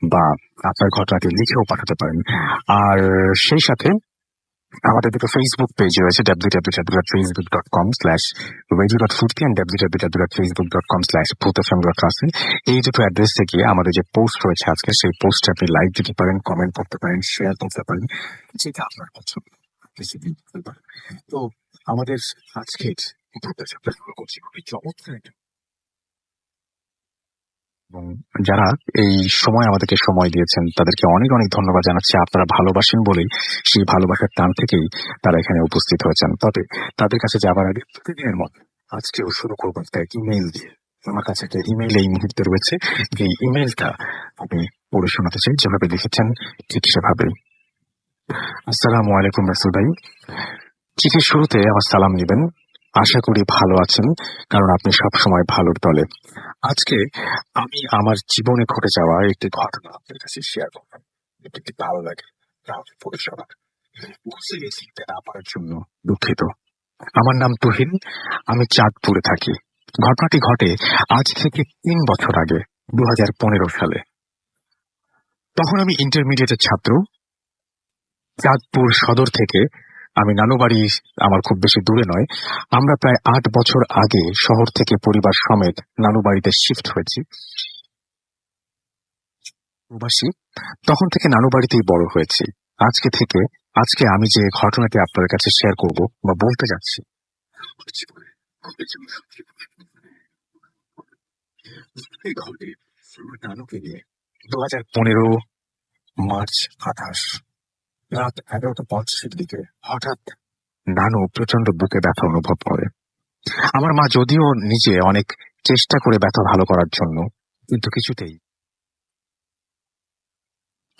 বা আপনার ঘটনাটি লিখেও পাঠাতে পারেন। আর সেই সাথে আমাদের দুটো ফেসবুক পেজ রয়েছে, www.facebook.com/radio.fruity and www.facebook.com/bhutfm.rasen। এই দুটো অ্যাড্রেসে গিয়ে আমাদের যে পোস্ট রয়েছে আজকে, সেই পোস্টে আপনি লাইক দিতে পারেন, কমেন্ট করতে পারেন, শেয়ার করতে পারেন, যেটা আপনার পছন্দ করতে পারেন। তো আমাদের আজকের শুরু করছি খুবই চমৎকার একটা, এবং যারা এই সময় আমাদেরকে সময় দিয়েছেন তাদেরকে অনেক অনেক ধন্যবাদ জানাচ্ছি। আপনারা ভালোবাসেন বলেই সেই ভালোবাসার টান থেকেই তারা এখানে উপস্থিত হয়েছেন। তবে তাদের কাছে যাবার আগে প্রতিদিনের মতো আজকেও শুরু করবো একটা ইমেইল দিয়ে। আমার কাছে একটা ইমেইল এই মুহূর্তে রয়েছে, যে ইমেইলটা আমি পড়ে শোনাতে চাই। যেভাবে লিখেছেন ঠিক সেভাবে। আসসালামু আলাইকুম রাসেল ভাই, চিঠির শুরুতে আমার সালাম নেবেন। আশা করি ভালো আছেন, কারণ আপনি সবসময় ভালোর দলে। আজকে আমি আমার জীবনে ঘটে যাওয়া একটি ঘটনা আপনার কাছে শেয়ার করলাম। একটি ভালো লাগে পরিষেবার বুঝতে গেছি না পারার জন্য দুঃখিত। আমার নাম তুহিন, আমি চাঁদপুরে থাকি। ঘটনাটি ঘটে আজ থেকে 3 বছর আগে, 2015 সালে। তখন আমি ইন্টারমিডিয়েটের ছাত্র। চাঁদপুর সদর থেকে আমি নানুবাড়ি, আমার খুব বেশি দূরে নয়, আমরা প্রায় 8 বছর আগে শহর থেকে পরিবার সমেত নানুবাড়িতে শিফট হয়েছি। প্রবাসী, তখন থেকে নানুবাড়িতেই বড় হয়েছি। আজকে আমি যে ঘটনাটি আপনাদের কাছে শেয়ার করব বা বলতে যাচ্ছি, ঘটে নানুকে নিয়ে। 2015 মার্চ 28 রাত 11:50 দিকে হঠাৎ নানু প্রচন্ড বুকে ব্যথা অনুভব করে। আমার মা যদিও নিজে অনেক চেষ্টা করে ব্যথা ভালো করার জন্য, কিন্তু কিছুতেই।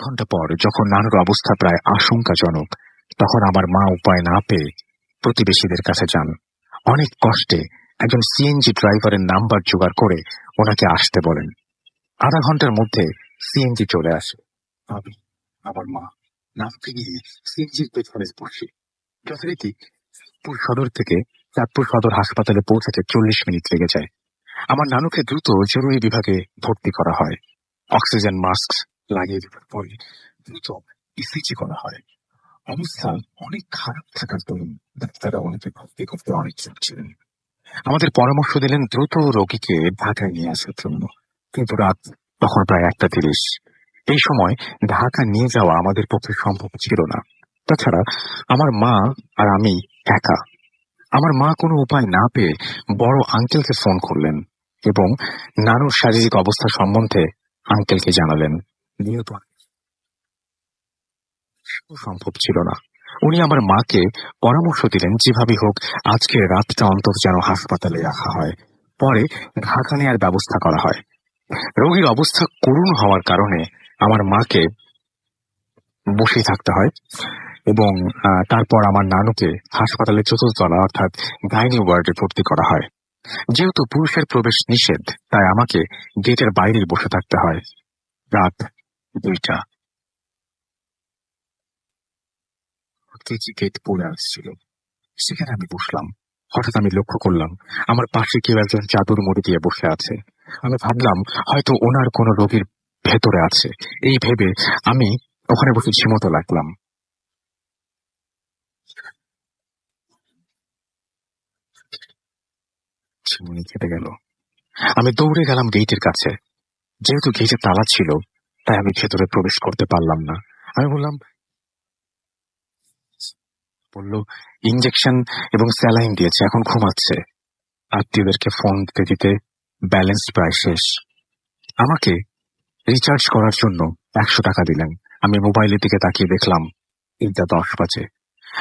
ঘন্টা পর যখন নানুর অবস্থা প্রায় আশঙ্কাজনক, তখন আমার মা উপায় না পেয়ে প্রতিবেশীদের কাছে যান। অনেক কষ্টে একজন সিএনজি ড্রাইভারের নাম্বার জোগাড় করে ওনাকে আসতে বলেন। আধা ঘন্টার মধ্যে সিএনজি চলে আসে। আমি, আমার মা নানুকে গিয়ে সিএনজির পেছনে বসি। যথারীতি চাঁদপুর সদর হাসপাতালে পৌঁছাতে 40 মিনিট লেগে যায়। আমার নানুকে দ্রুত জরুরি বিভাগে ভর্তি করা হয়। অক্সিজেন মাস্ক লাগিয়ে দেওয়ার পরে দ্রুত ইসিজি করা হয়। অবস্থা অনেক খারাপ থাকার দরুন ডাক্তাররা ওনাকে ভর্তি করতে অনেক ছিলেন। আমাদের পরামর্শ দিলেন দ্রুত রোগীকে ঢাকায় নিয়ে আসার জন্য, কিন্তু রাত তখন প্রায় 1:30। এই সময় ঢাকা নিয়ে যাওয়া আমাদের পক্ষে সম্ভব ছিল না। তাছাড়া আমার মা আর আমি একা। আমার মা কোনো উপায় না পেয়ে বড় আঙ্কেলকে ফোন করলেন এবং নানুর শারীরিক অবস্থা সম্বন্ধে আঙ্কেলকে জানালেন। নিহত সম্ভব ছিল না। উনি আমার মাকে পরামর্শ দিলেন যেভাবে হোক আজকে রাতটা অন্তত যেন হাসপাতালে রাখা হয়, পরে ঢাকা নেওয়ার ব্যবস্থা করা হয়। রোগীর অবস্থা করুণ হওয়ার কারণে আমার মাকে বসে থাকতে হয় এবং তারপর আমার নানুকে হাসপাতালে 4th তলা অর্থাৎ গাইনি ওয়ার্ডে ভর্তি করা হয়। যেহেতু পুরুষের প্রবেশ নিষেধ, তাই আমাকে গেটের বাইরেই বসে থাকতে হয়। রাত 2টা। গেট পড়ে আসছিল, সেখানে আমি বসলাম। হঠাৎ আমি লক্ষ্য করলাম আমার পাশে কেউ একজন চাদর মুড়ি দিয়ে বসে আছে। আমি ভাবলাম হয়তো ওনার কোনো রোগীর ভেতরে আছে। এই ভেবে আমি ওখানে বসে ঝিমোতে লাগলাম। ঝিমুনি কেটে গেল। আমি দৌড়ে গেলাম গেটের কাছে। যেহেতু গেটে তালা ছিল, তাই আমি ভেতরে প্রবেশ করতে পারলাম না। আমি বলল ইঞ্জেকশন এবং স্যালাইন দিয়েছে, এখন ঘুমাচ্ছে। আত্মীয়দেরকে ফোন দিতে দিতে ব্যালেন্স প্রায় শেষ। আমাকে রিচার্জ করার জন্য 100 টাকা দিলেন। আমি মোবাইলের দিকে তাকিয়ে দেখলাম 3:10 বাজে।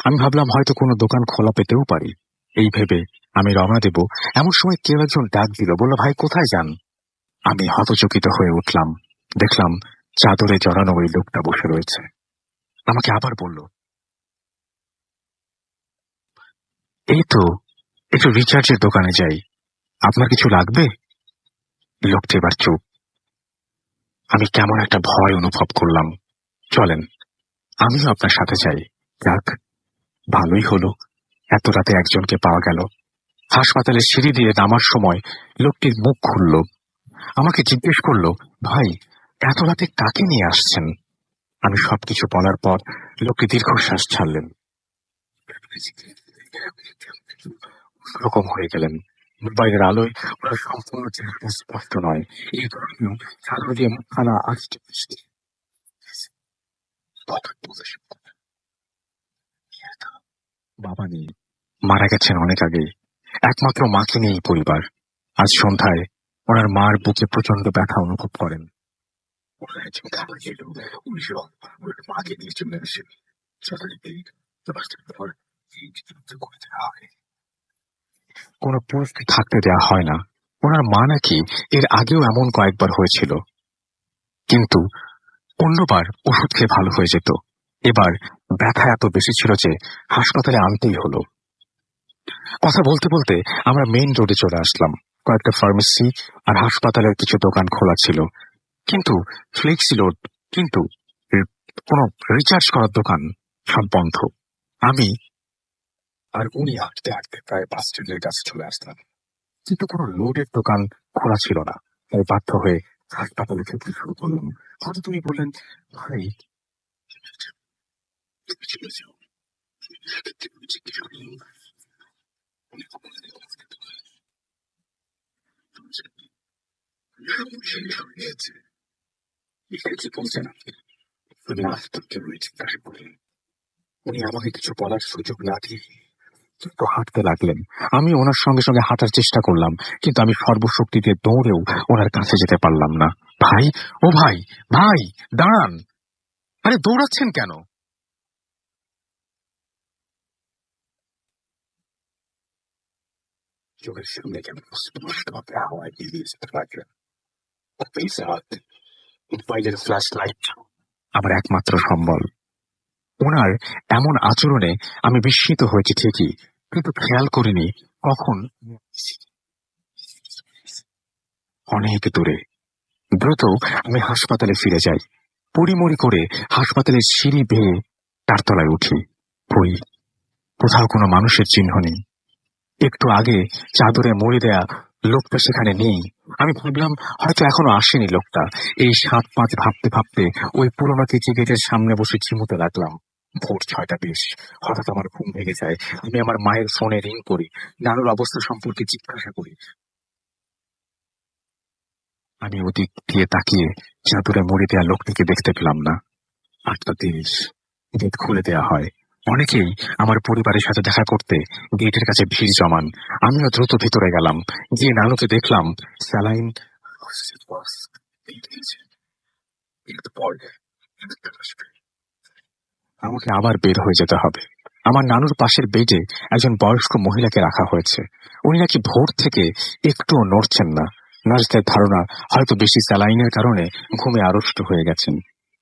আমি ভাবলাম হয়তো কোনো দোকান খোলা পেতেও পারি। এই ভেবে আমি রওনা দেব, এমন সময় কেউ একজন ডাক দিল, বলল, ভাই কোথায় যান? আমি হতচকিত হয়ে উঠলাম। দেখলাম চাদরে জড়ানো ওই লোকটা বসে রয়েছে। আমাকে আবার বলল, এই তো, একটু রিচার্জের দোকানে যাই, আপনার কিছু লাগবে? লোকটি এবার চুপ। আমি কেমন একটা ভয় অনুভব করলাম। চলেন, আমিও আপনার সাথে যাই। যাক, ভালোই হলো, এত রাতে একজনকে পাওয়া গেল। হাসপাতালের সিঁড়ি দিয়ে নামার সময় লোকটির মুখ খুলল। আমাকে জিজ্ঞেস করলো, ভাই এত রাতে কাকে নিয়ে আসছেন? আমি সবকিছু বলার পর লোকটি দীর্ঘশ্বাস ছাড়লেন, রকম হয়ে গেলেন। মোবাইলের আলোয় ওরা সম্পূর্ণ চেহারাটা স্পষ্ট নয়। এই কারণেও চাদর দিয়ে মুখখানা আস্তে আস্তে বাবা নেই, মারা গেছেন অনেক আগেই। একমাত্র মাকে নিয়েই পরিবার। আজ সন্ধ্যায় ওনার মার বুকে প্রচন্ড ব্যথা অনুভব করেন। ওরা একজন খাবার খেল, উনি সব ওনার মাকে নিয়ে চলে আসেন। যথারীতি দশটার পর এই চিকিৎসা করে দেওয়া হয়। কোনো পুরুষকে থাকতে দেয়া হয় না। ওনার মা নাকি এর আগেও এমন কয়েকবার হয়েছিল, কিন্তু অন্যবার ওষুধ খেয়ে ভালো হয়ে যেত। এবার ব্যথা এত বেশি ছিল যে হাসপাতালে আনতেই হলো। কথা বলতে বলতে আমরা মেইন রোডে চলে আসলাম। কয়েকটা ফার্মেসি আর হাসপাতালের কিছু দোকান খোলা ছিল, কিন্তু ফ্লেক্সি লোড, কিন্তু কোনো রিচার্জ করার দোকান সব বন্ধ। আমি আর উনি হাঁটতে হাঁটতে প্রায় বাস স্ট্যান্ডের কাছে চলে আসলাম, কিন্তু কোনো লোডের দোকান খোলা ছিল না। তাই বাধ্য হয়ে হাসপাতালে খেতে শুরু করলাম। হঠাৎ তুমি বললেন, ভাই তুমি চলে যাও। জিজ্ঞেস করলাম, উনি শেষ হয়ে গেছে। কি বলছেন আপনি? আমি আশ্চর্য হয়ে জিজ্ঞাসা করলেন। উনি আমাকে কিছু বলার সুযোগ না দিয়ে তো হাঁটতে লাগলেন। আমি ওনার সঙ্গে সঙ্গে হাঁটার চেষ্টা করলাম, কিন্তু আমি সর্বশক্তি দিয়ে দৌড়েও ওনার কাছে যেতে পারলাম না। ভাই, ও ভাই, ভাই দাঁড়ান! আরে দৌড়াচ্ছেন কেন? চোখের সামনে কেমন স্পষ্টভাবে হাওয়ায় মিলিয়ে যেতে লাগলেন। অফিসে হাত, মোবাইলের ফ্ল্যাশ লাইট আমার একমাত্র সম্বল। ওনার এমন আচরণে আমি বিস্মিত হয়েছি ঠিকই, কিন্তু খেয়াল করিনি কখন অনেক দূরে। দ্রুত আমি হাসপাতালে ফিরে যাই। পড়িমড়ি করে হাসপাতালের সিঁড়ি বেয়ে চারতলায় উঠি। কই, কোথাও কোনো মানুষের চিহ্ন নেই। একটু আগে চাদরে মুড়ি দেয়া লোকটা সেখানে নেই। আমি ভাবলাম হয়তো এখনো আসেনি লোকটা। এই ৭-৫ ভাবতে ভাবতে ওই পুরোনো কেচি গেটের সামনে বসে চিমুতে লাগলাম। ভোর ৬টা ২০। হঠাৎ আমার ঘুম ভেঙে যায়। আমি আমার মায়ের ফোনে রিং করি, নানুর অবস্থা সম্পর্কে জিজ্ঞাসা করি। আমি ওদিক দিয়ে তাকিয়ে চাদরে মুড়ি দেয়া লোকটিকে দেখতে পেলাম না। ৮টা ৩০, গেট খুলে দেয়া হয়। অনেকেই আমার পরিবারের সাথে দেখা করতে গেটের কাছে ভিড় জমান। আমিও দ্রুত ভিতরে গেলাম। গিয়ে নানুকে দেখলাম স্যালাইন আমাকে আবার বের হয়ে যেতে হবে। আমার নানুর পাশের বেডে একজন বয়স্ক মহিলাকে রাখা হয়েছে। উনি নাকি ভোর থেকে একটুও নড়ছেন না। নার্সদের ধারণা হয়তো বেশি স্যালাইনের কারণে ঘুমে আড়ষ্ট হয়ে গেছেন।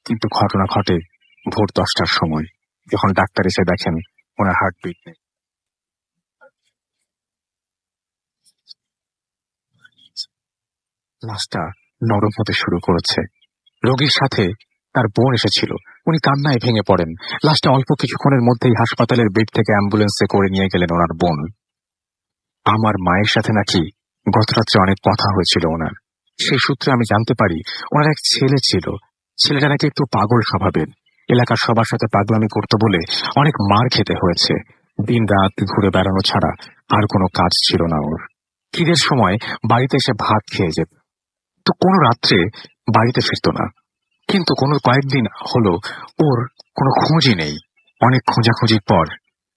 কিন্তু ঘটনা ঘটে ভোর 10টার সময়, যখন ডাক্তার এসে দেখেন ওনার হার্টবিট নেই। লাশটা নরম হতে শুরু করেছে। রোগীর সাথে তার বোন এসেছিল। উনি কান্নায় ভেঙে পড়েন। লাশটা অল্প কিছুক্ষণের মধ্যেই হাসপাতালের বেড থেকে অ্যাম্বুলেন্সে করে নিয়ে গেলেন ওনার বোন। আমার মায়ের সাথে নাকি গত রাত্রে অনেক কথা হয়েছিল ওনার। সেই সূত্রে আমি জানতে পারি ওনার এক ছেলে ছিল। ছেলেটা নাকি একটু পাগল স্বভাবের। এলাকার সবার সাথে পাগলামি করতো বলে অনেক মার খেতে হয়েছে। দিন রাত ঘুরে বেড়ানো ছাড়া আর কোনো কাজ ছিল না ওর। ঈদের সময় বাড়িতে এসে ভাত খেয়ে যেত, তো কোনো রাত্রে বাড়িতে ফিরতো না। কিন্তু কোনো কয়েকদিন হলো ওর কোনো খোঁজই নেই। অনেক খোঁজাখুঁজির পর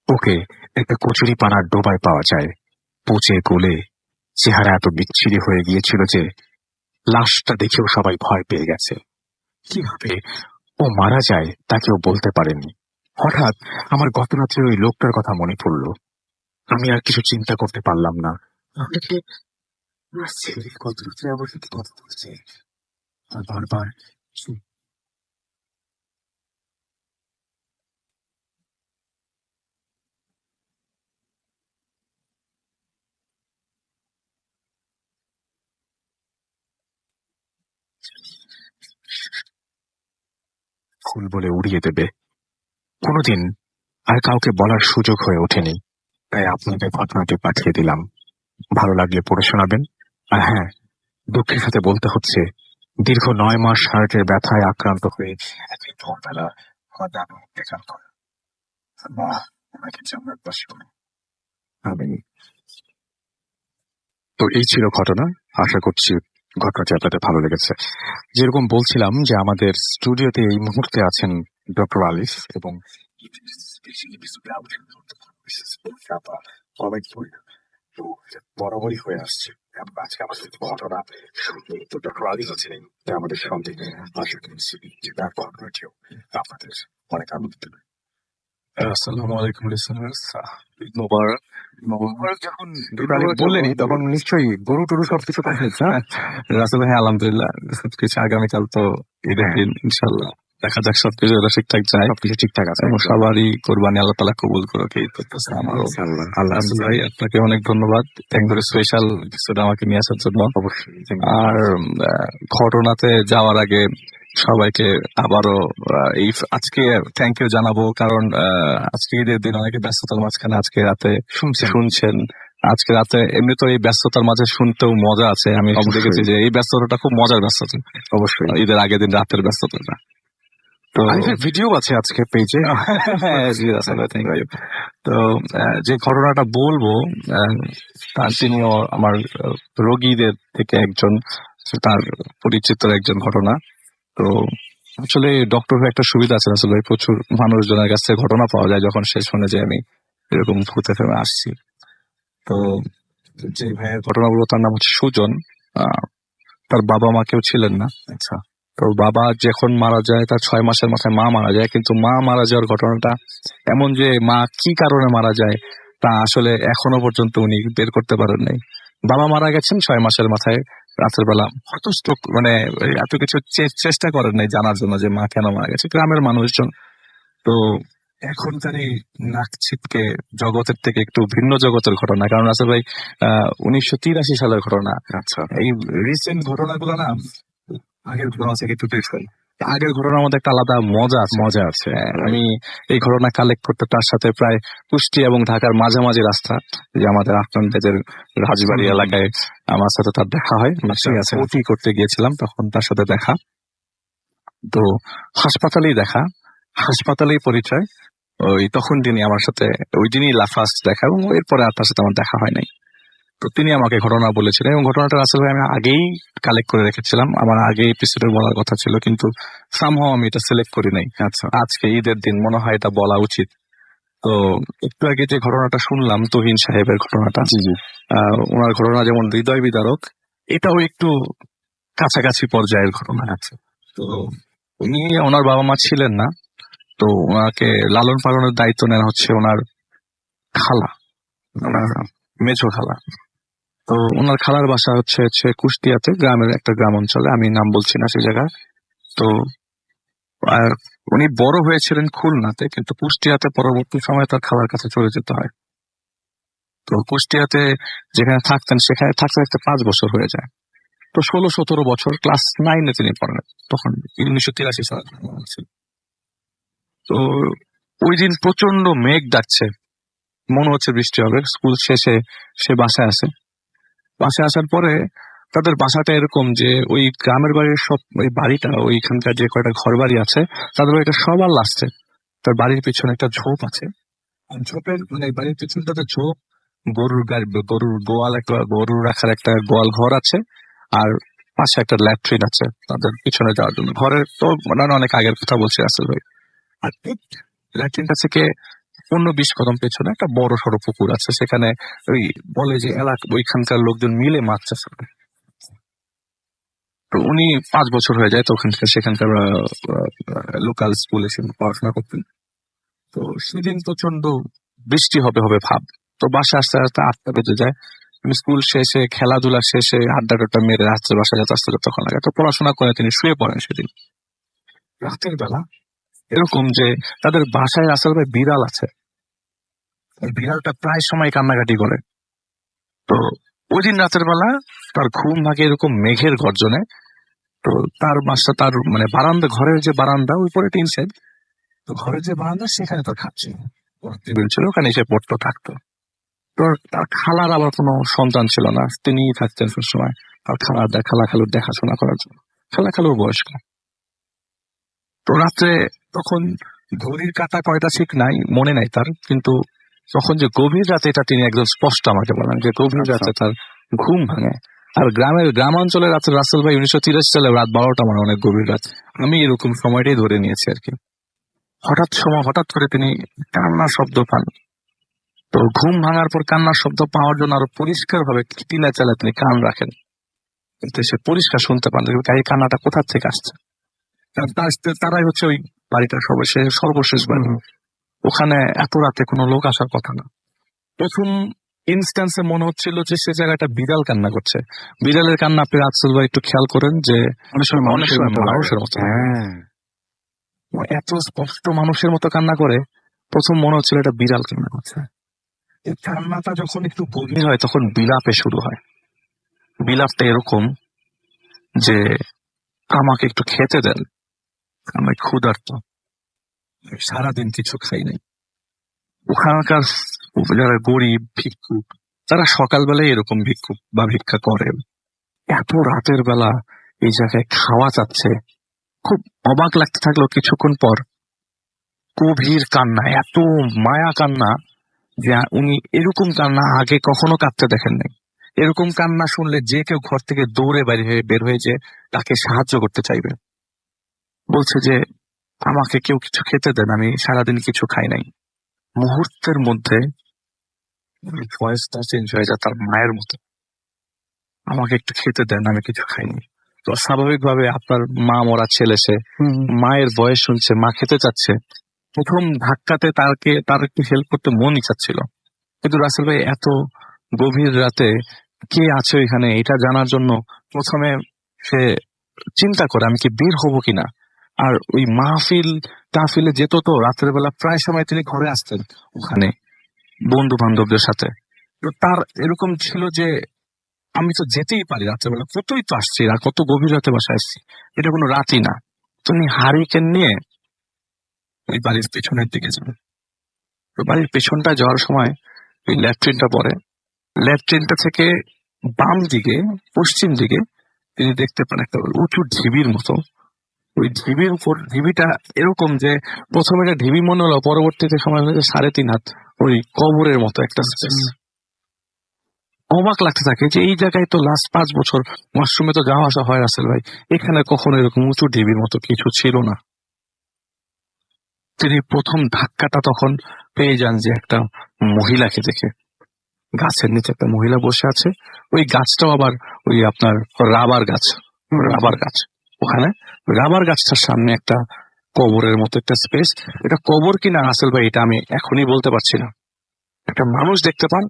ওকে একটা কচুরিপানার ডোবায় পাওয়া যায়। পচে গলে চেহারা এত বিচ্ছিরি হয়ে গিয়েছিল যে লাশটা দেখেও সবাই ভয় পেয়ে গেছে। কিভাবে ও মারা যায় তা কেউ বলতে পারেনি। হঠাৎ আমার গত রাত্রে ওই লোকটার কথা মনে পড়ল। আমি আর কিছু চিন্তা করতে পারলাম না। আমাকে আমার ছেলে গত রাত্রে আমার সাথে কথা বলছে আর বারবার ফুল বলে উড়িয়ে দেবে। কোনোদিন আর কাউকে বলার সুযোগ হয়ে ওঠেনি, তাই আপনাকে ঘটনাটি পাঠিয়ে দিলাম। ভালো লাগলে পড়ে শোনাবেন। আর হ্যাঁ, দুঃখের সাথে বলতে হচ্ছে দীর্ঘ 9 মাস হার্টের ব্যথায় আক্রান্ত হয়ে একদিন ভোরবেলা আমার দাদু দেখান করে। মা ওনাকে জান্নাত বাসী করো। আমি তো এই ছিল ঘটনা। আশা করছি ঘটনাটি আপনাদের ভালো লেগেছে। যেরকম বলছিলাম যে আমাদের স্টুডিওতে এই মুহূর্তে আছেন ডক্টর আলিফ এবং তো এটা বরাবরই হয়ে আসছে। এবং আজকে আমাদের ঘটনা শুনলে তো ডক্টর আলিফ আছেন আমাদের সঙ্গে। আশা করছি যে তার ঘটনাটিও আপনাদের অনেক আনন্দ দেবে। আসসালামু আলাইকুম লিসেনার্স, ঈদ মোবারক। যখন বললেনই তখন নিশ্চয়ই গরু টরু সবকিছু কমপ্লিট না? রাসেল ভাই আলহামদুলিল্লাহ সবকিছু, আগামীকাল তো ঈদের দিন, ইনশাল্লাহ দেখা যাক সবকিছু ঠিকঠাক যায়, সবকিছু ঠিকঠাক আছে এবং সবারই কোরবানি আল্লাহ তাআলা কবুল করুক এই করতেছে আমারও। রাসেল ভাই আপনাকে অনেক ধন্যবাদ একবারে স্পেশাল এপিসোডে আমাকে নিয়ে আসার জন্য। অবশ্যই। আর ঘটনাতে যাওয়ার আগে সবাইকে আবারও এই আজকে থ্যাংক ইউ জানাবো, কারণ আজকে ঈদের দিন অনেকে ব্যস্ততার মাঝখানে আজকে রাতে শুনছেন। আজকে রাতে এমনি তো এই ব্যস্ততার মাঝে শুনতেও মজা আছে, আমি দেখেছি যে এই ব্যস্ততাটা খুব মজার ব্যস্ততা, অবশ্যই ঈদের আগের দিন রাতের ব্যস্ততাটা। তো ভিডিও আছে আজকে পেজে। তো যে ঘটনাটা বলবো তিনিও আমার রোগীদের থেকে একজন, তার পরিচিত একজন ঘটনা। তো আসলে ডক্টর হয়ে একটা সুবিধা আছে আসলে, প্রচুর মানুষজনের কাছ থেকে ঘটনা পাওয়া যায় যখন সে শুনে যে আমি এরকম ভূতে ফেমে আসছি। তো যে ভাইয়ের ঘটনাগুলো, তার নাম হচ্ছে সুজন। তার বাবা মা কেউ ছিলেন না। আচ্ছা। তো বাবা যখন মারা যায় তার 6 মাসের মাথায় মা মারা যায়, কিন্তু মা মারা যাওয়ার ঘটনাটা এমন যে মা কি কারণে মারা যায় তা আসলে এখনো পর্যন্ত উনি বের করতে পারেন নাই। বাবা মারা গেছেন 6 মাসের মাথায় রাতের বেলা, হতষ্ট, মানে এত কিছু চেষ্টা করেন নাই জানার জন্য যে মা কেন মারা গেছে, গ্রামের মানুষজন। তো এখন তার এই নাক ছিটকে জগতের থেকে একটু ভিন্ন জগতের ঘটনা, কারণ আসলে ভাই 1983 সালের ঘটনা। আচ্ছা। এই রিসেন্ট ঘটনাগুলো না আগের ঘটনা থেকে একটু ডিফারেন্ট। আগের ঘটনার মধ্যে একটা আলাদা মজা আছে। আমি এই ঘটনা কালেক্ট করতে তার সাথে প্রায় কুষ্টিয়া এবং ঢাকার মাঝামাঝি রাস্তা, যে আমাদের আপনাদের রাজবাড়ি এলাকায় আমার সাথে তার দেখা হয়। ওটি করতে গিয়েছিলাম, তখন তার সাথে দেখা। তো হাসপাতালেই দেখা, হাসপাতালেই পরিচয়। ওই তখন তিনি আমার সাথে, ওই দিনই ফার্স্ট দেখা, এবং এরপরে আর তার সাথে আমার দেখা হয় নাই। তো তিনি আমাকে ঘটনা বলেছিলেন, এবং ঘটনাটা আসলে আমি আগেই কালেক্ট করে রেখেছিলাম, আমার আগে এপিসোডে বলার কথা ছিল, কিন্তু সামহাও আমি এটা সিলেক্ট করি নাই। আচ্ছা। আজকে ঈদের দিন মনে হয় এটা বলা উচিত। তো একটু আগে যে ঘটনাটা শুনলাম, তুহিন সাহেবের ঘটনাটা, ওনার ঘটনা যেমন হৃদয় বিদারক, এটাও একটু কাছাকাছি পর্যায়ের ঘটনা আছে। তো উনি, ওনার বাবা মা ছিলেন না, তো ওনাকে লালন পালনের দায়িত্ব নেওয়া হচ্ছে ওনার খালা, ওনার মেঝো খালা। তো ওনার খালার বাসা হচ্ছে কুষ্টিয়াতে, গ্রামের একটা গ্রাম অঞ্চলে, আমি নাম বলছি না সেই জায়গায়। তো উনি বড় হয়েছিলেন খুলনাতে, কিন্তু কুষ্টিয়াতে পরবর্তী সময়ে তার খালার কাছে চলে যেতে হয়। তো কুষ্টিয়াতে যেখানে থাকতেন সেখানে থাকতে থাকতে 5 বছর হয়ে যায়। তো 16-17 বছর, ক্লাস 9-এ তিনি পড়েন তখন, 1983 সালে। তো ওই দিন প্রচন্ড মেঘ ডাকছে, মনে হচ্ছে বৃষ্টি হবে। স্কুল শেষে সে বাসায় আসে। বাসায় আসার পরে তাদের বাসাটা এরকম যে ওই গ্রামের বাড়ির সব, ওই বাড়িটা, ওইখানকার যে কয়টা ঘর বাড়ি আছে তাদের বাড়িটা সবার লাস্টে। তার বাড়ির পিছনে একটা ঝোপ আছে, ঝোপের মানে বাড়ির পিছনটাতে ঝোপ, গরুর গোয়াল, একটা গরু রাখার একটা গোয়াল ঘর আছে, আর পাশে একটা ল্যাট্রিন আছে তাদের পিছনে যাওয়ার জন্য। ঘরের তো মানে অনেক আগের কথা বলছি আসলে। আর ঠিক ল্যাট্রিনটা থেকে 15-20 কদম পেছনে একটা বড় সড়ো পুকুর আছে, সেখানে ওই বলে যে এলাকা ওইখানকার লোকজন মিলে মাছ চাষ করে। তো উনি 5 বছর হয়ে যায়, তো সেখানকার লোকাল স্কুলে পড়াশোনা করতেন। তো সেদিন প্রচন্ড বৃষ্টি হবে হবে ভাব। তো বাসা আসতে আসতে 8টা বেজে যায়। স্কুল শেষে, খেলাধুলা শেষে, আড্ডা মেরে আসছে বাসা যেতে আসতে তখন লাগে। তো পড়াশোনা করে তিনি শুয়ে পড়েন সেদিন রাতের বেলা। এরকম যে তাদের বাসায় আসলে বিড়াল আছে, বিড়ালটা প্রায় সময় কান্নাকাটি করে। তো ওই দিন রাতের বেলা তার ঘুম ভাগে এরকম মেঘের গর্জনে। তো তার বাসা, তার মানে বারান্দা, ঘরের যে বারান্দা, ওই পরে টিন শেড, তো ঘরের যে বারান্দা সেখানে তার খাচ্ছে, টেবিল ছিল, ওখানে এসে পড়তো থাকতো। তো তার খালার আবার কোনো সন্তান ছিল না, তিনিই থাকতেন সবসময় তার খালা খালুর দেখাশোনা করার জন্য। খালাখালুর বয়স্ক। তো রাত্রে তখন ঘড়ির কাঁটা কয়টা ঠিক নাই, মনে নাই তার, কিন্তু তখন যে গভীর রাতে এটা তিনি একদম স্পষ্ট আমাকে বলেন যে গভীর আচ্ছা। রাতে তার ঘুম ভাঙে। আর গ্রামাঞ্চলের রাতে রাসেল ভাই 1983 সালে রাত 12টা মানে অনেক গভীর রাত। আমি এরকম সময়টাই ধরে নিয়েছি আর কি। হঠাৎ করে তিনি কান্নার শব্দ পান। তো ঘুম ভাঙার পর কান্নার শব্দ পাওয়ার জন্য আরো পরিষ্কার ভাবে টিলা চালা তিনি কান রাখেন, কিন্তু সে পরিষ্কার শুনতে পান এই কান্নাটা কোথা থেকে আসছে। কারণ তারাই হচ্ছে ওই বাড়িটার সর্বশেষ বাড়ি। ওখানে এত রাতে কোনো লোক আসার কথা না। প্রথম ইনস্ট্যান্সে মনে হচ্ছিল যে সে জায়গাটা বিড়াল কান্না করছে। বিড়ালের কান্না আপনি রাসেল ভাই একটু খেয়াল করেন যে অনেক সময় অনেক সময় মতো লাগে। মানুষের মতো লাগে। হ্যাঁ, এত স্পষ্ট মানুষের মতো কান্না করে, প্রথম মনে হচ্ছিল এটা বিড়াল কান্না করছে। এই কান্নাটা যখন একটু গভীর হয় তখন বিলাপে শুরু হয়। বিলাপটা এরকম যে আমাকে একটু খেতে দেন, আমি ক্ষুধার্ত, সারাদিন কিছু খাই নাই। ওখানকার যারা গরিব ভিক্ষুক তারা সকালবেলায় এরকম ভিক্ষুক বা ভিক্ষা করে, এত রাতের বেলা এই জায়গায় খাওয়া চাচ্ছে। খুব অবাক লাগতে থাকলো কিছুক্ষণ পর গভীর কান্না, এত মায়া কান্না যে উনি এরকম কান্না আগে কখনো কাঁদতে দেখেন নাই। এরকম কান্না শুনলে যে কেউ ঘর থেকে দৌড়ে বের হয়ে যে তাকে সাহায্য করতে চাইবে। বলছে যে আমাকে কেউ কিছু খেতে দেন, আমি সারাদিন কিছু খাই নাই। মুহূর্তের মধ্যে ভয়েসটা চেঞ্জ হয়ে যায় তার মায়ের মতো, আমাকে একটু খেতে দেন, আমি কিছু খাইনি। তো স্বাভাবিকভাবে আপনার মা মরা ছেলে, সে মায়ের ভয়েস শুনছে, মা খেতে চাচ্ছে, প্রথম ধাক্কাতে তার একটু হেল্প করতে মনই চাচ্ছিল। কিন্তু রাসেল ভাই এত গভীর রাতে কে আছে এখানে এটা জানার জন্য প্রথমে সে চিন্তা করে আমি কি বের হবো কিনা। আর ওই তাহফিলে যেত, তো রাতের বেলা প্রায় সময় তিনি ঘরে আসতেন ওখানে বন্ধু বান্ধবদের সাথে। তো তার এরকম ছিল যে আমি তো যেতেই পারি রাতের বেলা, কতই তো আসছি আর কত গভীর রাতে বাসায় আসছি, এটা কোনো রাতই না। তুমি হারিকেন নিয়ে ওই বাড়ির পেছনের দিকে যাবে। তো বাড়ির পেছনটা যাওয়ার সময় ওই ল্যাট্রিনটা পড়ে, ল্যাট্রিনটা থেকে বাম দিকে পশ্চিম দিকে তিনি দেখতে পান একটা উঁচু ঢিবির মতো। ওই ঢিবির উপর, ঢিবিটা এরকম যে প্রথমে এটা ঢিবি মনে হলো, পরবর্তীতে সময় হয়েছে 3.5 হাত, ওই কবরের মতো একটা স্পেস। অবাক লাগতে থাকে যে এই জায়গায় তো লাস্ট 5 বছর ওয়াশরুমে তো যাওয়া আসা হয় রাসেল ভাই, এখানে কখনো এরকম উঁচু ঢিবির মতো কিছু ছিল না। তিনি প্রথম ধাক্কাটা তখন পেয়ে যান যে একটা মহিলাকে দেখে। গাছের নিচে একটা মহিলা বসে আছে, ওই গাছটাও আবার ওই আপনার রাবার গাছ। ওখানে রাবার গাছটার সামনে একটা কবরের মতো একটা স্পেস। এটা কবর কিনা রাসেল ভাই এটা আমি এখনই বলতে পারছি না। একটা মানুষ দেখতে পান,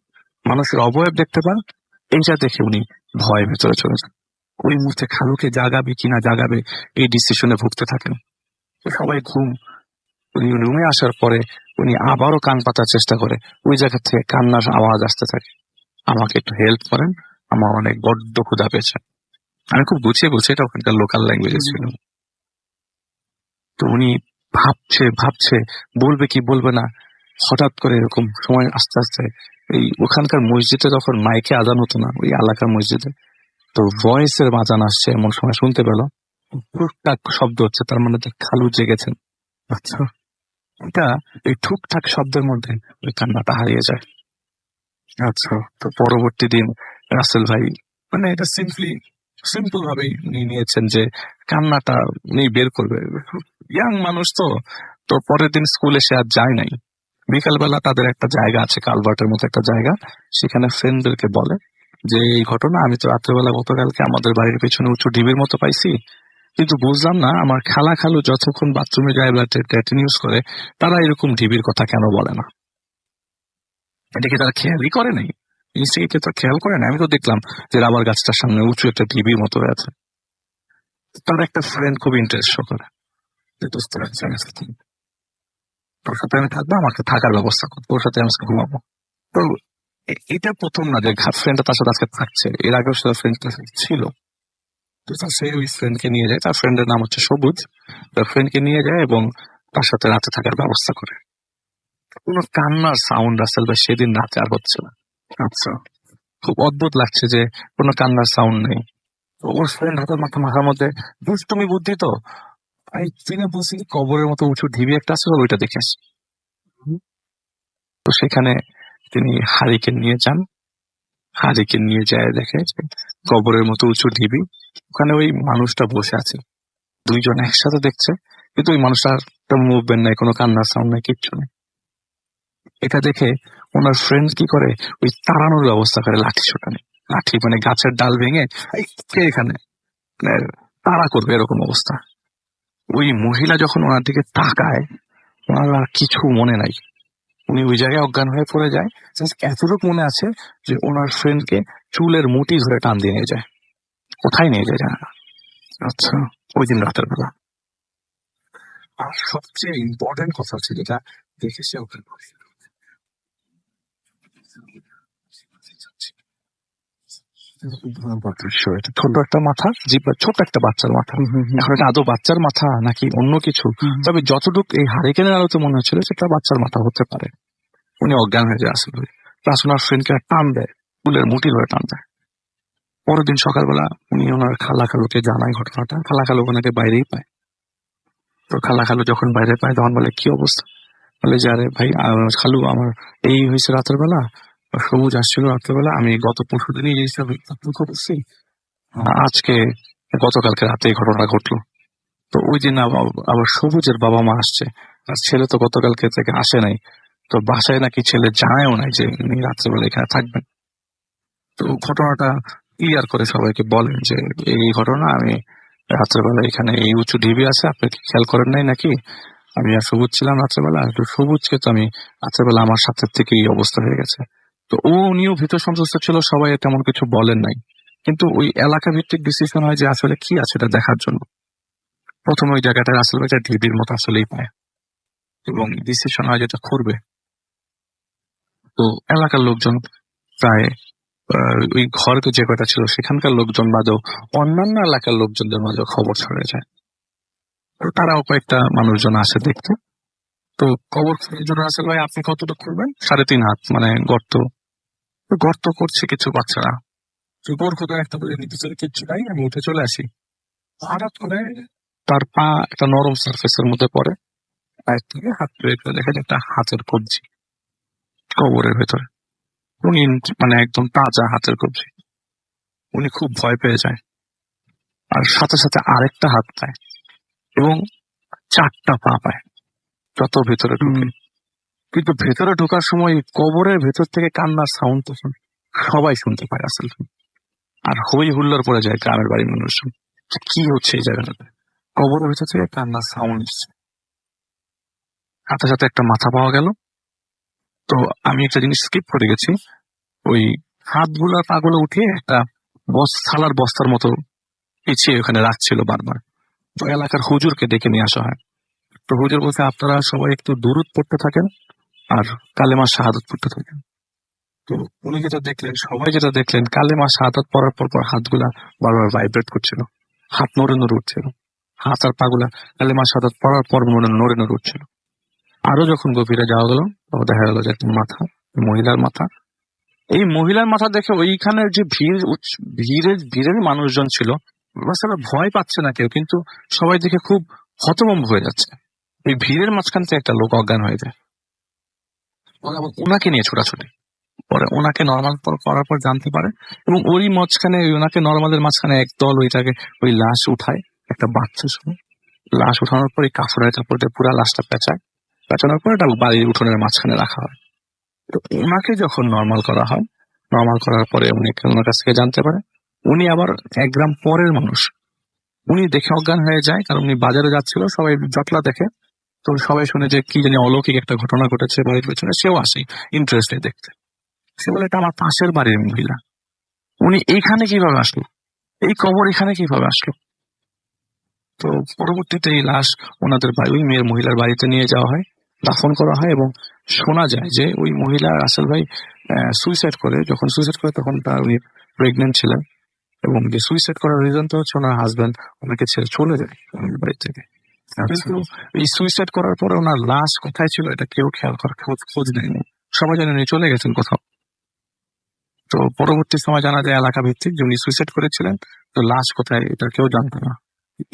মানুষের অবয়ব দেখতে পান, এইটা দেখে উনি ভয় ভেতরে চলে যান। ওই মুহূর্তে খালুকে জাগাবে কিনা জাগাবে এই ডিসিশনে ভুগতে থাকেন। তো সবাই ঘুম। উনি রুমে আসার পরে উনি আবারও কান পাতার চেষ্টা করে, ওই জায়গা থেকে কান্নার আওয়াজ আসতে থাকে, আমাকে একটু হেল্প করেন, আমার অনেক বড্ড ক্ষুধা পেয়েছে। আমি খুব গুছিয়ে বলছি, এটা ওখানকার লোকাল ল্যাঙ্গুয়েজে ছিল। তো উনি ভাবছে বলবে কি বলবে না। হঠাৎ করে এরকম সময় আস্তে আস্তে এই ওখানকার মসজিদে যখন মাইকে আজান হতো না, ওই এলাকার মসজিদে, তো ভয়েসের আজান আসছে এমন সময় শুনতে পেল, টুকটাক শব্দ হচ্ছে, তার মানে যে খালু জেগেছেন। আচ্ছা, এটা এই ঠুকঠাক শব্দের মধ্যে ওই কান্নাটা হারিয়ে যায়। আচ্ছা, তো পরবর্তী দিন রাসেল ভাই মানে এটা সিম্পল ভাবেই উনি নিয়েছেন যে কান্নাটা উনি বের করবে। ইয়াং মানুষ তো। তো পরের দিন স্কুলে সে আর যায় নাই। বিকালবেলা তাদের একটা জায়গা আছে, কালভার্টের মতো একটা জায়গা, সেখানে ফ্রেন্ডদেরকে বলে যে এই ঘটনা, আমি তো রাত্রেবেলা গতকালকে আমাদের বাড়ির পেছনে উঁচু ঢিবির মতো পাইছি, কিন্তু বুঝলাম না আমার খালু যতক্ষণ বাথরুমে যায় বা ট্যাটিন ইউজ করে, তারা এরকম ঢিবির কথা কেন বলে না। এটাকে তারা খেয়ালই করে নাই, জিনিসটাকে তো খেয়াল করে না। আমি তো দেখলাম যে রাবার গাছটার সামনে উঁচু একটা ঢিবির মতো হয়ে আছে। তার একটা ফ্রেন্ড খুব ইন্টারেস্ট শো করে যে দোস্ত তোর সাথে আমি থাকবো, আমাকে থাকার ব্যবস্থা কর, তোর সাথে আমি আজকে ঘুমাবো। তো এটা প্রথম না যে ফ্রেন্ডটা তার সাথে আজকে থাকছে, এর আগেও সে ফ্রেন্ডটা ছিল। তো সে ওই ফ্রেন্ডকে নিয়ে যায়, তার ফ্রেন্ডের নাম হচ্ছে সবুজ। তার ফ্রেন্ডকে নিয়ে যায় এবং তার সাথে রাতে থাকার ব্যবস্থা করে। কোনো কান্নার সাউন্ড রাসেল ভাই সেদিন রাতে আর হচ্ছে না। আচ্ছা, খুব অদ্ভুত লাগছে যে কোনো কান্নার সাউন্ড নেই। তো ওর ফ্রেন্ড হঠাৎ মাথার মধ্যে দুষ্টুমি বুদ্ধি তো এই চিনে বলছি কবরের মতো উঁচু ঢিবি একটা আছে ওইটা দেখে আসি। তো সেখানে তিনি হারিকেন নিয়ে যান। হারিকেন নিয়ে যায় দেখে যে কবরের মতো উঁচু ঢিবি, ওখানে ওই মানুষটা বসে আছে। দুইজন একসাথে দেখছে, কিন্তু ওই মানুষটার মুভমেন্ট নাই, কোনো কান্নার সাউন্ড নাই, কিচ্ছু নেই। এটা দেখে ওনার ফ্রেন্ড কি করে, ওই তাড়ানোর ব্যবস্থা করে, লাঠি ছোটানে, লাঠি মানে গাছের ডাল ভেঙে এই কে এখানে মানে তাড়া করবে, এরকম অবস্থা। ওই মহিলা যখন ওনার দিকে তাকায়, ওনার আর কিছু মনে নাই, উনি ওই জায়গায় অজ্ঞান হয়ে পড়ে যায়। জাস্ট এতটুকু মনে আছে যে ওনার ফ্রেন্ডকে চুলের মুঠি ধরে টান দিয়ে নিয়ে যায়। কোথায় নিয়ে যায় জানে না। আচ্ছা, ওই দিন রাতের বেলা। আর সবচেয়ে ইম্পর্টেন্ট কথা হচ্ছে যেটা দেখেছে ওখানে ছোট একটা মাথা, ছোট একটা বাচ্চার মাথা। এখন এটা আদৌ বাচ্চার মাথা নাকি অন্য কিছু, তবে যতটুকু এই হারিকেনের আলোতে মনে হচ্ছিল সেটা বাচ্চার মাথা হতে পারে। উনি অজ্ঞান হয়ে যায় আসলে, প্লাস ওনার ফ্রেন্ডকে টান দেয়, ফুলের মুঠি ধরে টান দেয়। পরের দিন সকালবেলা উনি ওনার খালা খালুকে জানায় ঘটনাটা। খালা খালু ওনাকে বাইরেই পায়। তো খালা খালু যখন বাইরে পায় তখন বলে কি অবস্থা, বলে যে আরে ভাই খালু আমার এই হয়েছে রাতের বেলা, সবুজ আসছিল রাতের বেলা, আমি গত 20 দিনই এই সব করছি, আজকে গতকালকে রাতে এই ঘটনা ঘটলো। তো ওই দিন আবার সবুজের বাবা মা আসছে, আর ছেলে তো গতকালকে থেকে আসে নাই। তো বাসায় নাকি ছেলে জানায়ও নাই যে উনি রাত্রেবেলা এখানে থাকবেন। তো ঘটনাটা ক্লিয়ার করে সবাইকে বলেন যে এই ঘটনা, আমি রাত্রেবেলা এখানে এই উঁচু ঢিবি আছে, আপনি কি খেয়াল করেন নাই নাকি? আমি আর সবুজ ছিলাম রাত্রেবেলা, তো সবুজকে তো আমি রাত্রেবেলা আমার সাথে থেকে এই অবস্থা হয়ে গেছে। তো উনিও ভীত সন্ত্রস্ত ছিল, সবাই তেমন কিছু বলেন নাই। কিন্তু ওই এলাকা ভিত্তিক ডিসিশন হয় যে আসলে কি আছে এটা দেখার জন্য। প্রথমে ওই জায়গাটা আসলে একটা ঢিবির মতো আসলেই পায়, এবং ডিসিশন হয় যেটা করবে। তো এলাকার লোকজন প্রায় ওই ঘর যে কয়টা ছিল সেখানকার লোকজন বাদেও অন্যান্য এলাকার লোকজনদের মাঝে খবর ছড়ে যায়। তো তারাও কয়েকটা মানুষজন আসে দেখতে। তো কবর খোঁড়ার জন্য আসলে ভাই আপনি কতটুকু করবেন, 3.5 হাত মানে গর্ত। তো গর্ত করছে কিছু বাচ্চারা, তো গোর খোদার একটা বলে নিচে কিচ্ছু নাই, আমি উঠে চলে আসি। হঠাৎ করে তার পা একটা নরম সারফেসের মধ্যে পড়ে, পায়ের থেকে হাত বের করে দেখা যায় একটা হাতের কবজি কবরের ভেতরে। উনি মানে একদম তাজা হাতের কবজি। উনি খুব ভয় পেয়ে যায়, আর সাথে সাথে আরেকটা হাত পায় এবং 4টা পা পায় যত ভেতরে ঢুকে। কিন্তু ভেতরে ঢোকার সময় কবরের ভেতর থেকে কান্নার সাউন্ড তখন সবাই শুনতে পায় আসলে, আর হই হুল্লোড় পড়ে যায় গ্রামের বাড়ির মানুষজন। কি হচ্ছে এই জায়গাটাতে, কবরের ভেতর থেকে কান্নার সাউন্ড এসছে। সাথে সাথে একটা মাথা পাওয়া গেল। তো আমি একটা জিনিস স্কিপ করে গেছি, ওই হাতগুলা পাগুলো উঠিয়ে একটা থালার বস্তার মতো পিছিয়ে ওখানে রাখছিল বারবার। তো এলাকার হুজুরকে ডেকে নিয়ে আসা হয়। তো হুজুর বলছে আপনারা সবাই একটু দুরূদ পড়তে থাকেন আর কালেমা শাহাদাত পড়তে থাকেন। তো উনি যেটা দেখলেন, সবাই যেটা দেখলেন, কালেমা শাহাদাত পড়ার পর হাতগুলা বারবার ভাইব্রেট করছিল, হাত নড়ে নড়ে উঠছিল, হাত আর পাগুলা কালেমা শাহাদাত পড়ার পর নড়ে নড়ে উঠছিল। আরো যখন গভীরে যাওয়া গেল তখন দেখা গেল যে একটা মাথা, মহিলার মাথা। এই মহিলার মাথা দেখে ওইখানে যে ভিড়ের মানুষজন ছিল, বাচ্চারা ভয় পাচ্ছে না কেউ, কিন্তু সবাই দেখে খুব হতভম্ব হয়ে যাচ্ছে। এই ভিড়ের মাঝখান থেকে একটা লোক অজ্ঞান হয়ে যায়, ওনাকে নিয়ে ছোটাছুটি। পরে ওনাকে নর্মাল করার পর জানতে পারে, এবং ওই মাঝখানে ওনাকে নর্মালের মাঝখানে একদল ওইটাকে ওই লাশ উঠায়, একটা বাচ্চা শুনে লাশ উঠানোর পর এই কাপড়ের কাপড় দিয়ে পুরা লাশটা পেঁচায়, পেঁচানোর পর এটা বাড়ির উঠোনের মাঝখানে রাখা হয়। তো ওনাকে যখন নর্মাল করা হয়, নর্মাল করার পরে উনি ওনার কাছ থেকে জানতে পারে উনি আবার 1 গ্রাম পরের মানুষ। উনি দেখে অজ্ঞান হয়ে যায়, কারণ উনি বাজারে যাচ্ছিল, সবাই জটলা দেখে। তো সবাই শুনে যে কি জানি অলৌকিক একটা ঘটনা ঘটেছে বাড়ির পেছনে, সেও আসে ইন্টারেস্টে দেখতে। সে বলে এটা আমার পাশের বাড়ির মহিলা, উনি এইখানে কিভাবে আসলো, এই কবর এখানে কিভাবে আসলো। তো পরবর্তীতে এই লাশ ওনাদের ওই মেয়ের মহিলার বাড়িতে নিয়ে যাওয়া হয়, দাফন করা হয়, এবং শোনা যায় যে ওই মহিলা রাসেল ভাই সুইসাইড করে। যখন সুইসাইড করে তখন উনি প্রেগনেন্ট ছিলেন, এবং যে সুইসাইড করার রিজন তো হচ্ছে ওনার হাজবেন্ড ওনাকে ছেড়ে চলে যায় বাড়ি থেকে। কিন্তু এই সুইসাইড করার পরে ওনার লাশ কোথায় ছিল এটা কেউ খেয়াল করার খোঁজ নেয়নি, সবাই জানেন উনি চলে গেছেন কোথাও। তো পরবর্তী সময় জানা যায় এলাকা ভিত্তিক যে উনি সুইসাইড করেছিলেন, তো লাশ কোথায় এটা কেউ জানতো না।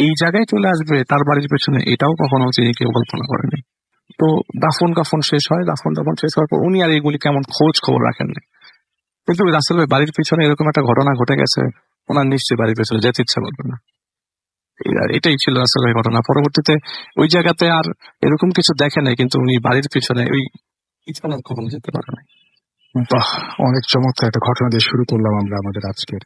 এই জায়গায় চলে আসবে তার বাড়ির পেছনে, এটাও কখনো তিনি কেউ কল্পনা করেনি। তো দাফন কাফন শেষ হয়, দাফন দাফন শেষ হওয়ার পর উনি আর এগুলি কেমন খোঁজ খবর রাখেন না। কিন্তু রাসেল ভাই বাড়ির পিছনে এরকম একটা ঘটনা ঘটে গেছে, ওনার নিশ্চয়ই বাড়ির পেছনে যেতে ইচ্ছা করবে না। এটাই ছিল রাসেল ভাই ঘটনা। পরবর্তীতে ওই জায়গাতে আর এরকম কিছু দেখে নাই, কিন্তু উনি বাড়ির পিছনে ওই পিছনে আর কখনো যেতে পারে না। বাহ, অনেক চমৎকার একটা ঘটনা দিয়ে শুরু করলাম আমরা আমাদের আজকের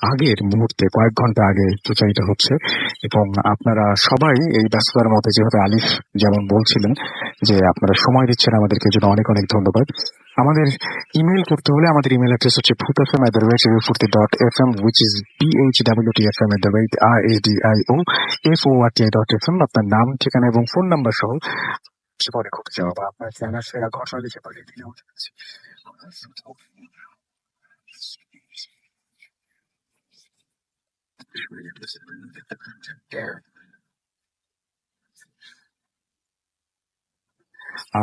আগের মুহূর্তে, কয়েক ঘন্টা আগে প্রচারিত হচ্ছে। এবং আপনারা সবাই এই ব্যস্ততার মধ্যে, যেভাবে আলিফ যেমন বলছিলেন যে আপনারা সময় দিচ্ছেন আমাদেরকে, জন্য অনেক অনেক ধন্যবাদ। আমাদের ইমেল করতে হলে আমাদের ইমেল অ্যাড্রেস হচ্ছে bhutfm@radiofurti.fm, which is bhwtfm@radio.fm। আপনার নাম, ঠিকানা এবং ফোন নাম্বার সহ জীবনে ঘটে যাওয়া বা আপনার জানার সেরা ঘটনা লিখে পাঠিয়ে দিলে আমাদের কাছে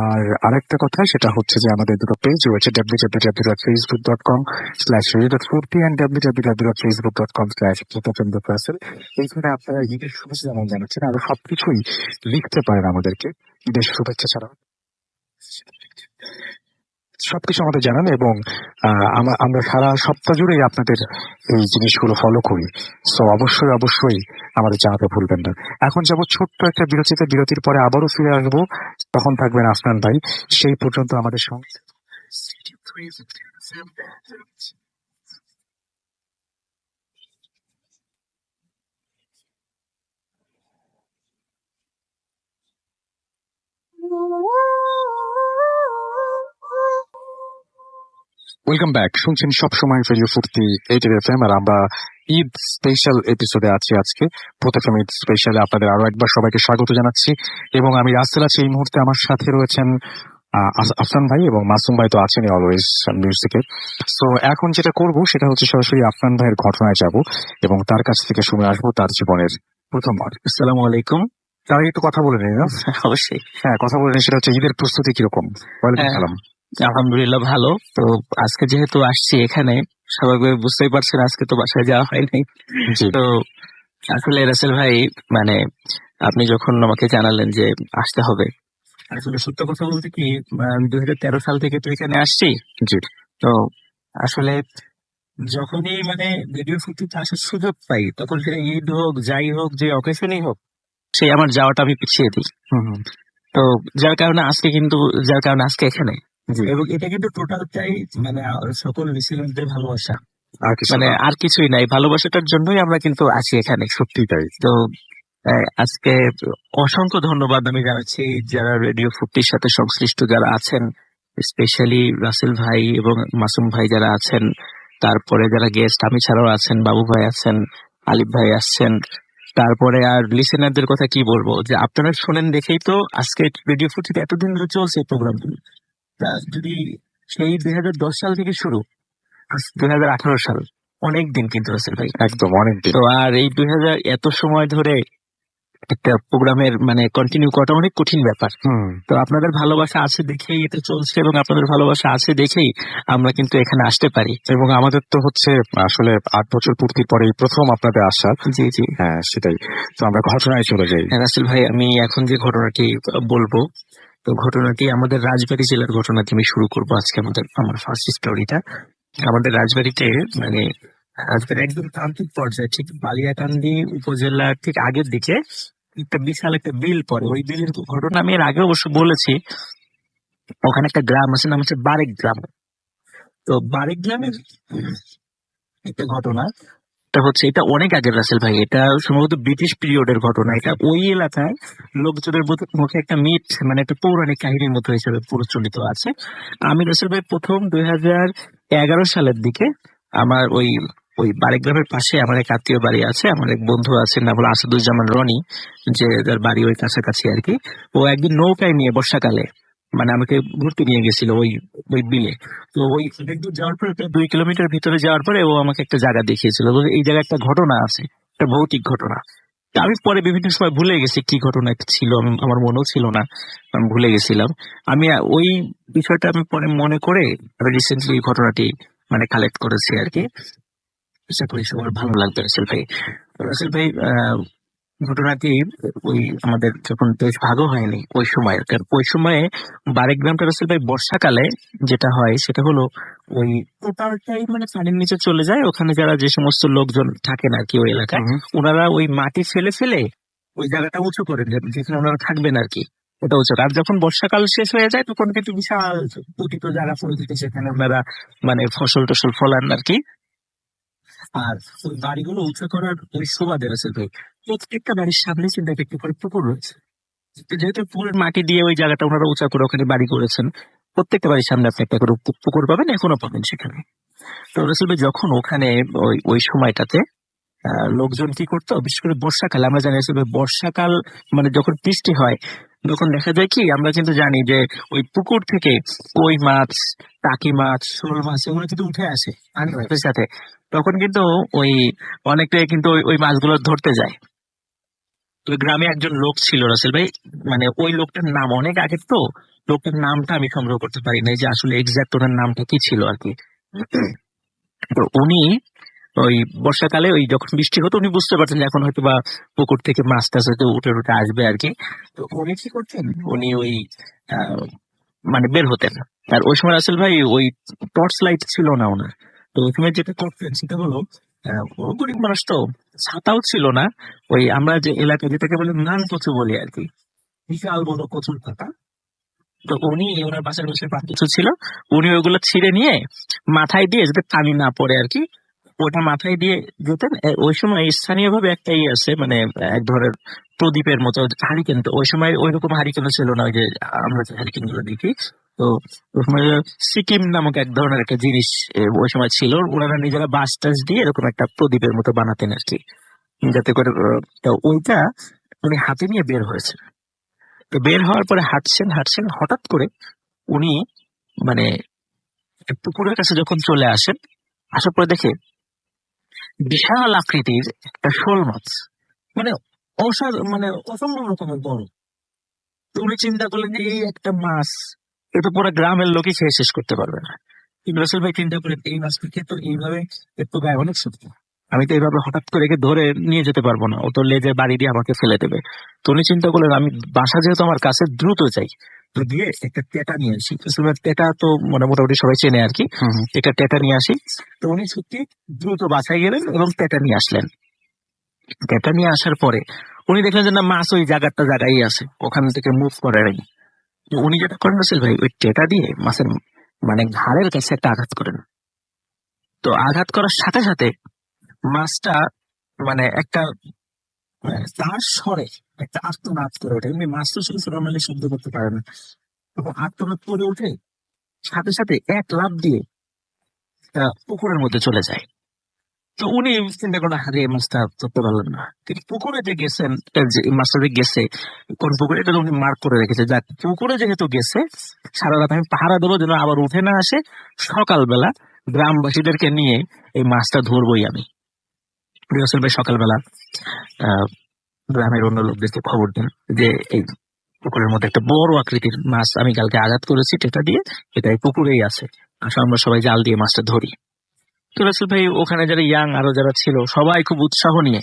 আর আরেকটা কথা, সেটা হচ্ছে যে আমাদের দুটো পেজ রয়েছে, www.facebook.com/radio.furti and www.facebook.com/bhutfm. এইখানে আপনারা ঈদের শুভেচ্ছা যেমন জানাচ্ছেন, আরো সবকিছুই লিখতে পারেন আমাদেরকে। ঈদের শুভেচ্ছা ছাড়াও সবকিছু আমাদের জানান, এবং আমরা সারা সপ্তাহ জুড়েই আপনাদের এই জিনিসগুলো ফলো করি। সো অবশ্যই অবশ্যই আমাদের জানাতে ভুলবেন না। এখন যাব ছোট্ট একটা বিরতিতে, বিরতির পরে আবারও ফিরে আসবো, তখন থাকবেন আফনান ভাই। সেই পর্যন্ত আমাদের সঙ্গে ওয়েলকাম ব্যাক। শুনছেন সবসময় রেডিও ফুর্তি 80 FM, আর আমরা ঈদ স্পেশাল এপিসোডে আছি আজকে। প্রথম ঈদ স্পেশালে আপনাদের আরো একবার সবাইকে স্বাগত জানাচ্ছি, এবং আমি রাসেল আছি এই মুহূর্তে। আমার সাথে রয়েছেন আফসান ভাই, এবং মাসুম ভাই তো আছেনই অলওয়েজ মিউজিকে। সো এখন যেটা করব সেটা হচ্ছে সরাসরি আফসান ভাইয়ের ঘটনায় যাব এবং তার কাছ থেকে শুনে আসবো তার জীবনের প্রথম। আসসালামু আলাইকুম। তার একটু কথা বলে নিন না? অবশ্যই। হ্যাঁ, কথা বলে নিন। সেটা হচ্ছে ঈদের প্রস্তুতি কিরকম? ওয়ালাইকুম সালাম। আলহামদুলিল্লাহ ভালো। তো আজকে যেহেতু আসছি এখানে, স্বাভাবিকভাবে বুঝতেই পারছেন আজকে তো বাসায় যাওয়া হয়নি। তো আসলে রাসেল ভাই, মানে আপনি যখন আমাকে জানালেন যে আসতে হবে, আসলে সত্য কথা বলতে কি 2013 সাল থেকে তো এখানে আসছি। জি। তো আসলে যখনই মানে রেডিও ফুর্তিতে আসার সুযোগ পাই, তখন সেটা ঈদ হোক, যাই হোক, যে অকেশনই হোক, সেই আমার যাওয়াটা আমি পিছিয়ে দিই। তো যার কারণে আজকে এখানে, এবং এটা কিন্তু টোটালটাই মানে সকল লিসেনারদের ভালোবাসা, মানে আর কিছুই নাই, ভালোবাসাটার জন্যই আমরা কিন্তু আছি এখানে। সত্যি তাই। তো আজকে অসংখ্য ধন্যবাদ আমি জানাচ্ছি যারা রেডিও ফুর্তির সাথে সংশ্লিষ্ট যারা আছেন, স্পেশালি রাসেল ভাই এবং মাসুম ভাই যারা আছেন, তারপরে যারা গেস্ট আমি ছাড়াও আছেন, বাবু ভাই আছেন, আলিফ ভাই আসছেন, তারপরে আর লিসেনারদের কথা কি বলবো, যে আপনারা শোনেন দেখেই তো আজকে রেডিও ফুর্তিতে এতদিন ধরে চলছে এই প্রোগ্রাম। যদি সেই 2010 সাল থেকে শুরু, 2018 সাল, অনেক দিন কিন্তু রাসেল ভাই, একদম অনেক দিন। তো আর এই 2000 এত সময় ধরে একটা প্রোগ্রামের মানে কন্টিনিউ করাটা অনেক কঠিন ব্যাপার। তো আপনাদের ভালোবাসা আছে দেখেই এটা চলছে, এবং আপনাদের ভালোবাসা আছে দেখেই আমরা কিন্তু এখানে আসতে পারি। এবং আমাদের তো হচ্ছে আসলে 8 বছর পূর্তির পরে প্রথম আপনাদের আসা। জি জি, হ্যাঁ সেটাই। তো আমরা ঘটনায় চলে যাই। রাসেল ভাই, আমি এখন যে ঘটনাটি বলবো, তো ঘটনাটি আমাদের রাজবাড়ী জেলার ঘটনাটি আমি শুরু করবো আজকে। আমার ফার্স্ট স্টোরিটা আমাদের রাজবাড়িতে, মানে রাজবাড়ির একদম প্রান্তিক পর্যায়ে, ঠিক বালিয়াকান্দি উপজেলার ঠিক আগের দিকে একটা বিশাল একটা বিল পড়ে। ওই বিলের ঘটনা আমি এর আগে অবশ্য বলেছি। ওখানে একটা গ্রাম আছে, নাম হচ্ছে বারেক গ্রাম। তো বারেক গ্রামের একটা ঘটনা, এটা অনেক আগের রাসেল ভাই, এটা সম্ভবত ব্রিটিশ পিরিয়ডের ঘটনা। এটা ওই এলাকায় লোকজনের মুখে একটা মিথ, মানে একটা পৌরাণিক কাহিনীর মতো হিসেবে প্রচলিত আছে। আমি রাসেল ভাই প্রথম 2011 সালের দিকে আমার ওই ওই বাড়িগ্রামের পাশে আমার এক আত্মীয় বাড়ি আছে, আমার এক বন্ধু আছে, নাম হলো আসাদুজ্জামান রনি, যে যার বাড়ি ওই কাছাকাছি আর কি। ও একদিন নৌকায় নিয়ে বর্ষাকালে মানে আমাকে ঘুরতে নিয়ে গেছিল ওই ওই বিলে। তো ওই অনেক দূর যাওয়ার পরে, 2 কিলোমিটার ভিতরে যাওয়ার পরে ও আমাকে একটা জায়গা দেখিয়েছিল। তো এই জায়গায় একটা ঘটনা আছে, একটা ভৌতিক ঘটনা। তা আমি পরে বিভিন্ন সময় ভুলে গেছি কি ঘটনা ছিল, আমার মনেও ছিল না, আমি ভুলে গেছিলাম। ওই বিষয়টা আমি পরে মনে করে আমি রিসেন্টলি এই ঘটনাটি মানে কালেক্ট করেছি আর কি। আশা করি সবার ভালো লাগবে রাসেল ভাই। রাসেল ভাই, ঘটনাটি ওই আমাদের যখন দেশ ভাগও হয়নি ওই সময়, কারণ ওই সময়ে বারেগ্রামটা রাসেল ভাই বর্ষাকালে যেটা হয় সেটা হলো ওই টোটালটাই মানে পানির নিচে চলে যায়। ওখানে যারা যে সমস্ত লোকজন থাকেন আর কি ওই এলাকায়, ওনারা ওই মাটি ফেলে ফেলে ওই জায়গাটা উঁচু করে দেন যেখানে ওনারা থাকবেন আর কি, ওটা উঁচু। আর যখন বর্ষাকাল শেষ হয়ে যায় তখন কিন্তু বিশাল পতিত জায়গা পড়ে যেতে, সেখানে ওনারা মানে ফসল টসল ফলান আর কি। আর ওই বাড়িগুলো উঁচু করার ওই সুবাদে রাসেল ভাই প্রত্যেকটা বাড়ির সামনে চিন্তা একটু করে পুকুর রয়েছে। তো যেহেতু পুকুরের মাটি দিয়ে ওই জায়গাটা ওনারা উঁচা করে ওখানে বাড়ি করেছেন, প্রত্যেকটা বাড়ির সামনে আপনি একটা করে পুকুর পাবেন, এখনো পাবেন সেখানে। তো রাসেল ভাই যখন ওখানে ওই ওই সময়টাতে লোকজন কি করতো, বিশেষ করে বর্ষাকালে, আমরা জানি আসলে বর্ষাকাল মানে যখন বৃষ্টি হয় তখন দেখা যায় কি, আমরা কিন্তু জানি যে ওই পুকুর থেকে কই মাছ, টাকি মাছ, শোল মাছ এগুলো কিন্তু উঠে আসে পানির সাথে। তখন কিন্তু ওই অনেকটাই কিন্তু ওই মাছগুলো ধরতে যায়। তো গ্রামে একজন লোক ছিল রাসেল ভাই, মানে ওই লোকটার নাম অনেক আগে, তো লোকটার নামটা আমি সংগ্রহ করতে পারি না যে আসলে এক্সাক্ট ওনার নামটা কি ছিল আর কি। তো উনি ওই বর্ষাকালে ওই যখন বৃষ্টি হতো উনি বুঝতে পারতেন যে এখন হয়তো বা পুকুর থেকে মাছ টাছ হয়তো উঠে উঠে আসবে আর কি। তো উনি কি করতেন, উনি ওই আহ, মানে বের হতেন। আর ওই সময় আসল ভাই ওই টর্চ লাইট ছিল না ওনার। তো ওই সময় যেটা করতেন সেটা হলো, গরিব মানুষ তো, ছাতাও ছিল না। ওই আমরা যে এলাকা যেটাকে বলে নান কচু বলি আর কি, বিশাল বড় কচুর পাতা। তো উনি ওনার বাসার পাশে পাঁচ কিছু ছিল, উনি ওইগুলো ছিঁড়ে নিয়ে মাথায় দিয়ে যাতে পানি না পড়ে আর কি, ওটা মাথায় দিয়ে যেতেন। ওই সময় স্থানীয় ভাবে একটা ইয়ে আছে, মানে এক ধরনের প্রদীপের মতো হারিকেন। তো ওই সময় ওই রকম হারিকেনও ছিল না, ওই যে আমরা যে হারিকেন গুলো দেখি। তো ওই সময় সিকিম নামক এক ধরনের একটা জিনিস ওই সময় ছিল, ওনারা নিজেরা বাঁশ টাস দিয়ে এরকম একটা প্রদীপের মতো বানাতেন আর কি, যাতে করে তো ওইটা উনি হাতে নিয়ে বের হয়েছে। তো বের হওয়ার পরে হাঁটছেন হাঁটছেন, হঠাৎ করে উনি মানে পুকুরের কাছে যখন চলে আসেন, আসার পরে দেখে বিশাল আকৃতির একটা শোল মাছ, মানে মানে অসম্ভব রকমের বড়। তো উনি চিন্তা করলেন যে এই একটা মাছ, এটা পুরো গ্রামের লোকই খেয়ে শেষ করতে পারবে না। কিন্তু রাসেল ভাই চিন্তা করেন এই মাছটাকে তো এইভাবে, একটু গায়ে অনেক শক্ত, আমি তো এইভাবে হঠাৎ করে একে ধরে নিয়ে যেতে পারবো না, ও তো লেজে বাড়ি দিয়ে আমাকে ফেলে দেবে। তো উনি চিন্তা করলেন আমি বাসা যেহেতু আমার কাছে, দ্রুত যাই, তো গিয়ে একটা টেটা নিয়ে আসি। রাসেল ভাই টেটা তো মানে মোটামুটি সবাই চেনে আর কি, একটা টেটা নিয়ে আসি। তো উনি সত্যি দ্রুত বাসায় গেলেন এবং টেটা নিয়ে আসলেন। টেটা নিয়ে আসার পরে উনি দেখলেন যে না, মাছ ওই জায়গায় আছে, ওখান থেকে মুভ করে নাই। তো উনি যেটা করেন রাসেল ভাই, ওই টেটা দিয়ে মাছের মানে ঘাড়ের কাছে একটা আঘাত করেন। তো আঘাত করার সাথে সাথে মাছটা মানে একটা তার স্বরে একটা আর্তনাদ করে ওঠে। এমনি মাছ তো শুধু নর্মালি শব্দ করতে পারে না, তখন আর্তনাদ করে ওঠে, সাথে সাথে এক লাফ দিয়ে পুকুরের মধ্যে চলে যায়। তো উনি চিন্তা করেন হারে মাছটা ধরতে পারলেন না, কিন্তু পুকুরে যে গেছেন, যে মাছটা যে গেছে কোন পুকুরে, এটা তো উনি মার্ক করে রেখেছে, যাক পুকুরে যেহেতু গেছে, সারা রাত আমি পাহারা দেবো যেন আবার উঠে না আসে, সকালবেলা গ্রামবাসীদেরকে নিয়ে এই মাছটা ধরবোই আমি। রিহার্সাল ভাই সকালবেলা আহ গ্রামের অন্য লোকদেরকে খবর দেন যে এই পুকুরের মধ্যে একটা বড় আকৃতির মাছ আমি কালকে আঘাত করেছি টেটা দিয়ে, এটা এই পুকুরেই আছে, আসলে আমরা সবাই জাল দিয়ে মাছটা ধরি। তো রাসেল ভাই ওখানে যারা ইয়াং আরো যারা ছিল সবাই খুব উৎসাহ নিয়ে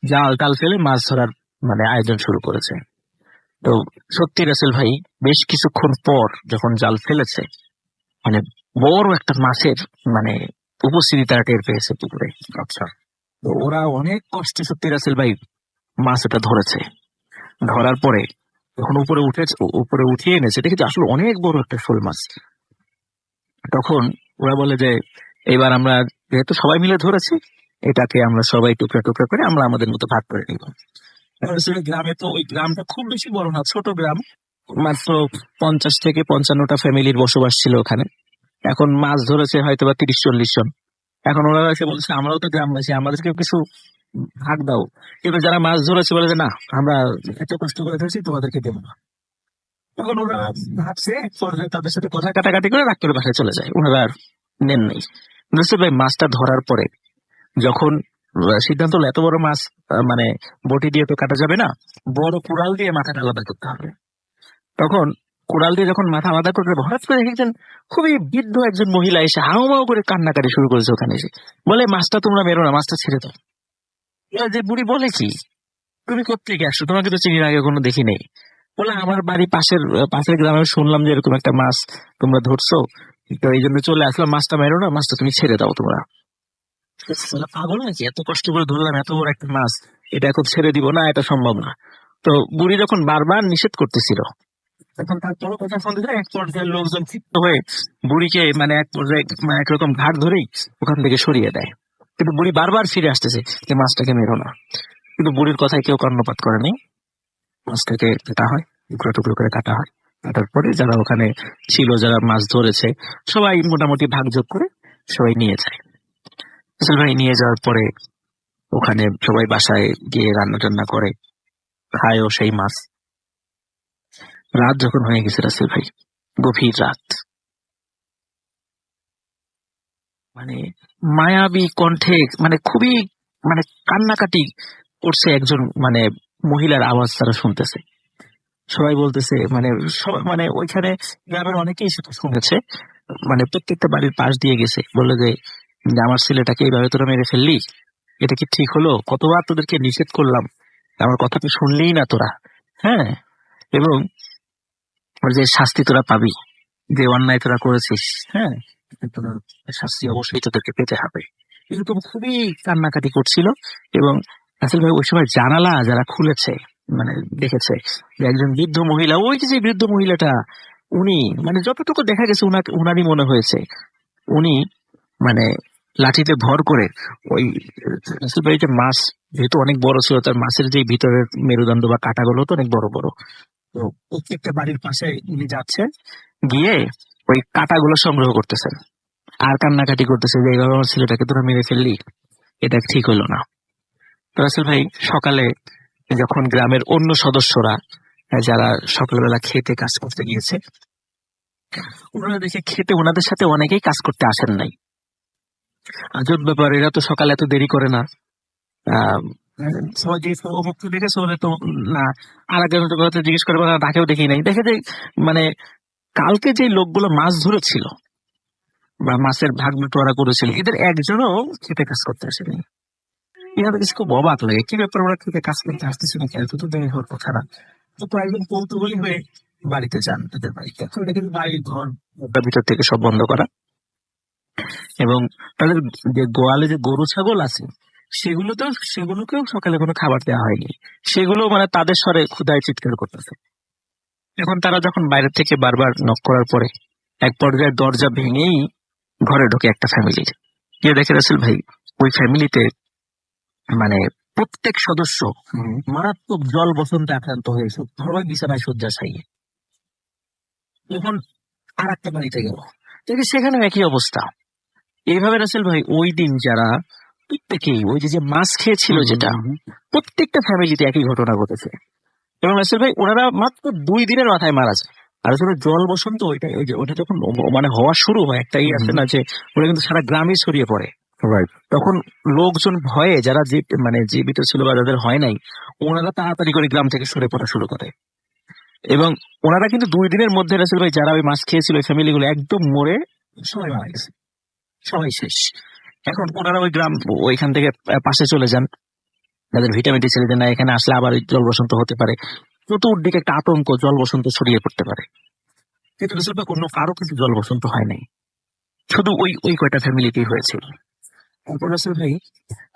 জাল টাল ফেলে মাছ ধরার মানে আয়োজন শুরু করেছে। তো সত্যি রাসেল ভাই বেশ কিছুক্ষণ পর যখন জাল ফেলেছে, মানে বড় একটা মাছের মানে উপস্থিতি তারা টের পেয়েছে পুকুরে। আচ্ছা, তো ওরা অনেক কষ্টে সত্যি রাসেল ভাই মাছ ওটা ধরেছে। ধরার পরে যখন উপরে উঠিয়ে এনেছে, দেখেছি আসলে অনেক বড় একটা শোল মাছ। তখন ওরা বলে যে এবার আমরা যেহেতু সবাই মিলে ধরেছি, এটাকে আমরা সবাই টুকরা টুকরা করে আমরা আমাদের মতো ভাগ করে নিব। আসলে গ্রামে তো ওই গ্রামটা খুব বেশি বড় না, ছোট গ্রাম, মাত্র 50 থেকে 55টা ফ্যামিলির বসবাস ছিল ওখানে। এখন মাছ ধরেছে হয়তো বা 30-40 জন। এখন ওরা এসে বলছে আমরাও তো গ্রামবাসী, আমাদেরকে কিছু ভাগ দাও। কিন্তু যারা মাছ ধরেছে বলে যে না, আমরা এত কষ্ট করে ধরেছি, তোমাদেরকে দেবো না। তখন ওরা ভাবছে, পরে তাদের সাথে কথা কাটাকাটি করে রাগ করে বাসায় চলে যায়, ওনারা আর নেন নেই। বুঝতে ভাই মাছটা ধরার পরে যখন সিদ্ধান্ত হলো এত বড় মাছ মানে বটি দিয়ে তো কাটা যাবে না, বড় কুড়াল দিয়ে মাথাটা আলাদা করতে হবে। তখন কুড়াল দিয়ে যখন মাথা আলাদা করতে হবে, হঠাৎ করে দেখেন খুবই বৃদ্ধ একজন মহিলা এসে হাউমাউ করে কান্নাকাটি শুরু করেছে ওখানে এসে, বলে মাছটা তোমরা মেরো না, মাছটা ছেড়ে দাও। এবার যে বুড়ি বলে কি, তুমি কোত্থেকে আসছো, তোমাকে তো চিনি আগে কোনো দেখি নেই। বলে আমার বাড়ি পাশের গ্রামে, শুনলাম যে এরকম একটা মাছ তোমরা ধরছো, তো এই জন্য চলে আসলাম, মাছটা মেরো না, মাছটা তুমি ছেড়ে দাও তোমরা। বলে, পাগল নাকি, এত কষ্ট করে ধরলাম এত বড় একটা মাছ, এটা এখন ছেড়ে দিব না, এটা সম্ভব না। তো বুড়ি যখন বারবার নিষেধ করতেছিল, তখন তার বড় কথা শুনতে যায়, এক পর্যায়ে লোকজন ক্ষিপ্ত হয়ে বুড়িকে মানে এক পর্যায়ে মানে একরকম ঘাট ধরেই ওখান থেকে সরিয়ে দেয়। কিন্তু বুড়ি বারবার ফিরে আসতেছে যে মাছটাকে মেরো না, কিন্তু বুড়ির কথায় কেউ কর্ণপাত করেনি। মাছটাকে কাটা হয়, টুকরো টুকরো করে কাটা হয়। কাটার পরে যারা ওখানে ছিল, যারা মাছ ধরেছে, সবাই মোটামুটি ভাগযোগ করে সবাই নিয়ে যায়। রাসেল ভাই নিয়ে যাওয়ার পরে ওখানে সবাই বাসায় গিয়ে রান্না টান্না করে, খায়ও সেই মাছ। রাত যখন হয়ে গেছে রাসেল ভাই, গভীর রাত, মানে মায়াবী কণ্ঠে মানে খুবই মানে কান্নাকাটি করছে একজন মানে মহিলার আওয়াজ তারা শুনতেছে। সবাই বলতেছে মানে মানে ওইখানে গ্রামের অনেকেই সেটা শুনেছে, মানে প্রত্যেকটা বাড়ির পাশ দিয়ে গেছে, বললো যে যে আমার ছেলেটাকে এইভাবে তোরা মেরে ফেললি, এটা কি ঠিক হলো? কতবার তোদেরকে নিষেধ করলাম, আমার কথা তো শুনলেই না তোরা। হ্যাঁ, এবং ওর যে শাস্তি তোরা পাবি, যে অন্যায় তোরা করেছিস, হ্যাঁ, তোরা শাস্তি অবশ্যই তোদেরকে পেতে হবে। এরকম খুবই কান্নাকাটি করছিল। এবং আসলে ভাই ওই সময় জানালা যারা খুলেছে, মানে দেখেছে যে একজন বৃদ্ধ মহিলা, ওই যে বৃদ্ধ মহিলাটা, উনি মানে যতটুকু দেখা গেছে উনারই মনে হয়েছে, উনি মানে লাঠিতে ভর করে ওই রাসেল ভাই যে মাছ যেহেতু অনেক বড় ছিল, তার মাছের যে ভিতরের মেরুদণ্ড বা কাঁটাগুলো তো অনেক বড় বড়, তো প্রত্যেকটা বাড়ির পাশে উনি যাচ্ছেন, গিয়ে ওই কাঁটাগুলো সংগ্রহ করতেছেন আর কান্নাকাটি করতেছে যে এইভাবে আমার ছেলেটাকে তোরা মেরে ফেললি, এটা ঠিক হলো না। তো রাসেল ভাই সকালে যখন গ্রামের অন্য সদস্যরা যারা সকালবেলা খেতে কাজ করতে গিয়েছে, ওনারা দেখে খেতে ওনাদের সাথে অনেকেই কাজ করতে আসেন নাই। আজব ব্যাপার, এরা তো সকালে এত দেরি করে না। আহ সবাই যে অমুক দেখেছে ওদের তো না, আর একজন কথা জিজ্ঞেস করে বলে, তাকেও দেখি নাই। দেখে যে মানে কালকে যে লোকগুলো মাছ ধরেছিল বা মাছের ভাগ বাটোয়ারা করেছিল, এদের একজনও খেতে কাজ করতে আসেনি। এনাদের কাছে খুব অবাক লাগে, কি ব্যাপার ওরা খেতে কাজ করতে আসতেছে না, এত তো দেরি হওয়ার কথা না। তো কয়েকজন কৌতূহলী হয়ে বাড়িতে যান তাদের বাড়িতে। এখন এটা কিন্তু বাড়ির ঘর, ভিতর থেকে সব বন্ধ করা, এবং তাদের যে গোয়ালে যে গরু ছাগল আছে সেগুলোকেও সকালে কোনো খাবার দেওয়া হয়নি। সেগুলো মানে তাদের স্বরে ক্ষুধায় চিৎকার করতেছে। এখন তারা যখন বাইরে থেকে বারবার নক করার পরে এক পর্যায়ে দরজা ভেঙেই ঘরে ঢোকে একটা ফ্যামিলি, গিয়ে দেখে রাসেল ভাই ওই ফ্যামিলিতে মানে প্রত্যেক সদস্য মারাত্মক জল বসন্তে আক্রান্ত হয়েছে, সবাই বিছানায় শয্যাশায়ী। এখন আর একটা বাড়িতে গেল, দেখি সেখানেও একই অবস্থা। এইভাবে রাসেল ভাই ওই দিন যারা প্রত্যেকেই ওই যে মাছ খেয়েছিল, যেটা প্রত্যেকটা ফ্যামিলিতে একই ঘটনা ঘটেছে। এবং রাসেল ভাই ওনারা মাত্র 2 দিনের মাথায় মারা যায়। আর আসলে জল বসন্ত ওটা যখন মানে হওয়া শুরু হয়, একটা আছে না যে ওটা কিন্তু সারা গ্রামে ছড়িয়ে পড়ে। রাইট। তখন লোকজন ভয়ে, যারা মানে জীবিত ছিল বা যাদের হয় নাই, ওনারা তাড়াতাড়ি করে গ্রাম থেকে সরে পড়া শুরু করে। এবং ওনারা কিন্তু 2 দিনের মধ্যে রাসেল ভাই যারা ওই মাছ খেয়েছিল ওই ফ্যামিলিগুলো একদম মরে সবাই মারা গেছে, সবাই শেষ। এখন ওনারা ওই গ্রাম ওইখান থেকে পাশে চলে যান, তাদের ভিটামিন ছেড়ে দেন না, এখানে আসলে আবার ওই জল বসন্ত হতে পারে। চতুর্দিকে একটা আতঙ্ক, জল বসন্ত ছড়িয়ে পড়তে পারে। কিন্তু রাসেল ভাই অন্য কারো কিন্তু জল বসন্ত হয় নাই, শুধু ওই কয়টা ফ্যামিলিতেই হয়েছিল। তারপর রাসেল ভাই